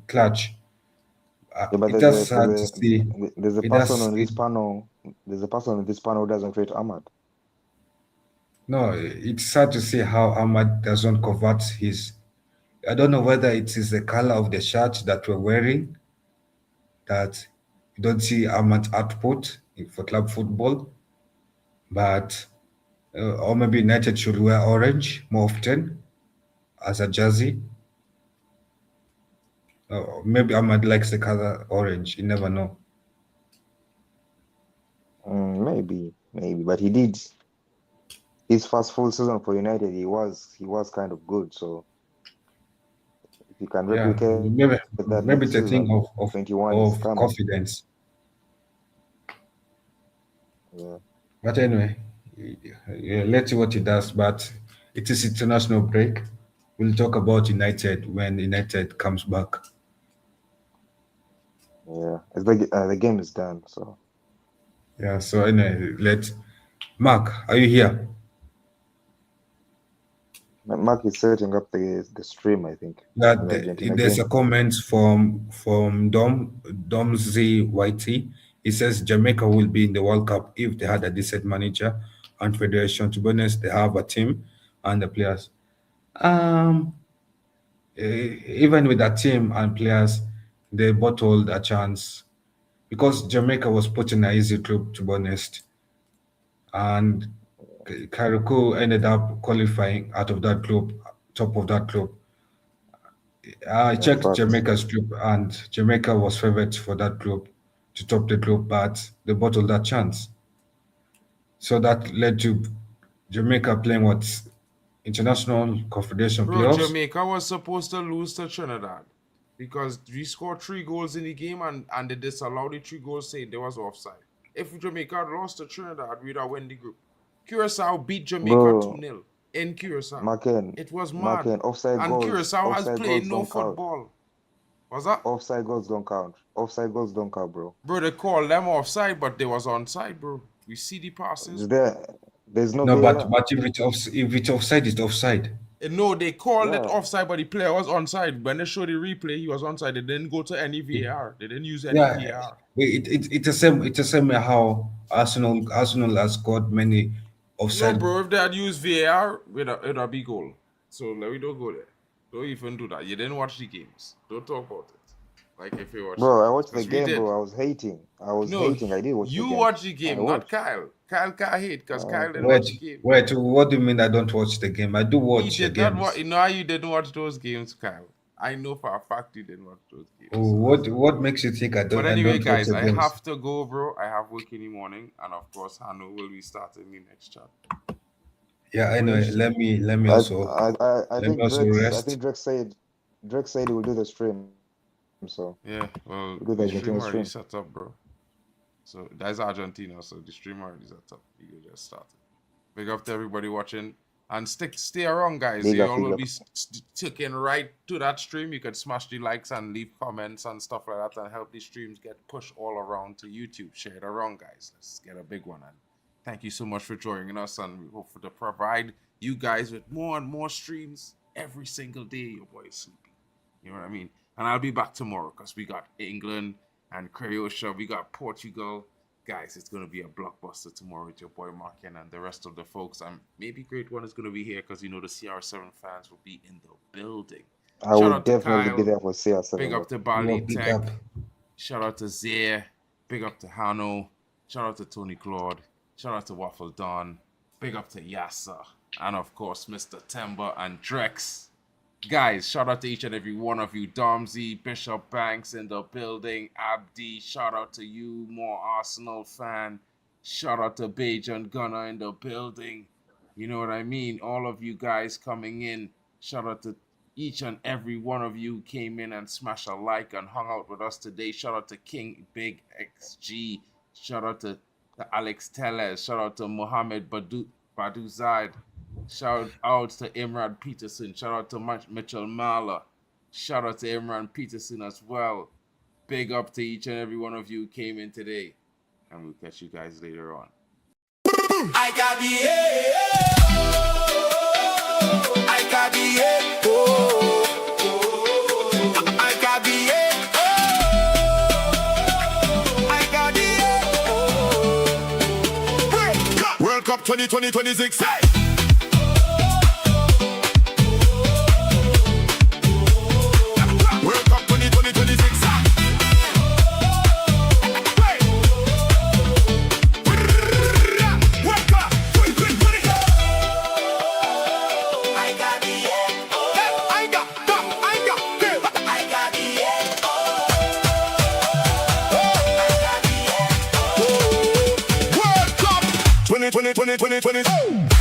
clutch. Yeah, but It does sad to see. there's a It person does on it, this panel. There's a person on this panel who doesn't rate Ahmad. no. It's sad to see how Ahmad doesn't convert his. I don't know whether it is the color of the shirt that we're wearing that you don't see Ahmad's output for club football, but or maybe United should wear orange more often as a jersey. Maybe Ahmad likes the color orange. You never know. Maybe, but he did his first full season for United. He was kind of good. So if you can Yeah, replicate that maybe next it's a thing season, 21 is of coming. confidence. Yeah. But anyway, yeah, let's see what he does. But it is international break. We'll talk about United when United comes back. Yeah, the game is done. So Yeah. So anyway, Mark, are you here? Mark is setting up the stream, I think, for That the Argentina there's game. a comment from Dom Z YT. He says Jamaica will be in the World Cup if they had a decent manager and federation. To be honest, they have a team and the players. Um, Even with that team and players, they bottled a chance because Jamaica was put in an easy group. To be honest, and Karikou ended up qualifying out of that group, top of that group. I Yeah, checked facts. Jamaica's group, and Jamaica was favourite for that group to top the group, but they bottled that chance. So that led to Jamaica playing what international confederation Bro, playoffs. Jamaica was supposed to lose to Trinidad because we scored 3 goals in the game and they disallowed the 3 goals saying there was offside. If Jamaica had lost to Trinidad, we'd have won the group. Curacao beat Jamaica Bro, 2-0 in Curacao. Marken, It was mad. Marken, And Curacao has offside played goals no don't count. football. What's that? Offside goals don't count. Offside goals don't count, bro. Bro, they called them offside, but they was onside, bro. We see the passes. There's no No, but VAR. but if it's offside, it's offside. No, they called it Yeah, offside, but the player was onside. When they showed the replay, he was onside. They didn't go to any VAR. They didn't use any Yeah, VAR. it's the same. It's the same how Arsenal has got many No, offside. bro, if they had used VAR, it'd have be goal. So let me don't go there. Don't even do that. You didn't watch the games. Don't talk about it. Like if you watch the Bro, I games, watched the because we game, did. bro. I was hating. I was No, hating. I did watch the you game. watch the I game, not watched. Kyle. Kyle can't hate because Kyle didn't Wait, watch the game. wait. What do you mean I don't watch the game? I do He watch the did not watch. games. You know how you didn't watch those games, Kyle. I know for a fact you didn't watch those games. Oh, So what makes you think I but don't anyway, watch guys, the I games? have to go, bro. I have work in the morning, and of course, Hano will be starting the next chat. Yeah, anyway, let me I also I let me think also rest. Drake said he will do the stream. So Yeah, well, we'll do the the stream Argentina already stream. set up, bro. So that's Argentina, so the stream already set up. You just started. Big up to everybody watching. And stay around, guys. Big You up, all big will up. be sticking right to that stream. You can smash the likes and leave comments and stuff like that and help these streams get pushed all around to YouTube. Share it around, guys. Let's get a big one. And thank you so much for joining us. And we hope to provide you guys with more and more streams every single day. Your boy is sleepy. You know what I mean? And I'll be back tomorrow because we got England and Croatia. We got Portugal. Guys, it's going to be a blockbuster tomorrow with your boy Markin and the rest of the folks. And maybe Great One is going to be here because, the CR7 fans will be in the building. I Shout will out to definitely be Kyle. there for CR7. Big up to Yo, Bali big Tech. up. Shout out to Zaire. Big up to Hano. Shout out to Tony Claude. Shout out to Waffle Don. Big up to Yassa. And, of course, Mr. Temba and Drex. Guys, shout out to each and every one of you. Domsey, Bishop Banks in the building. Abdi, shout out to you, more Arsenal fan. Shout out to Bajan Gunner in the building. You know what I mean? All of you guys coming in. Shout out to each and every one of you who came in and smashed a like and hung out with us today. Shout out to King Big XG. Shout out to Alex Tellez. Shout out to Mohammed Badu Zaid. Shout out to Imran Peterson. Shout out to Mitchell Mahler. Shout out to Imran Peterson as well. Big up to each and every one of you who came in today. And we'll catch you guys later on. I got the I got the I got the I got the World Cup 2026. Hey! World Cup 2026. Hey! World Cup 2026. I got the I got the World Cup 2020.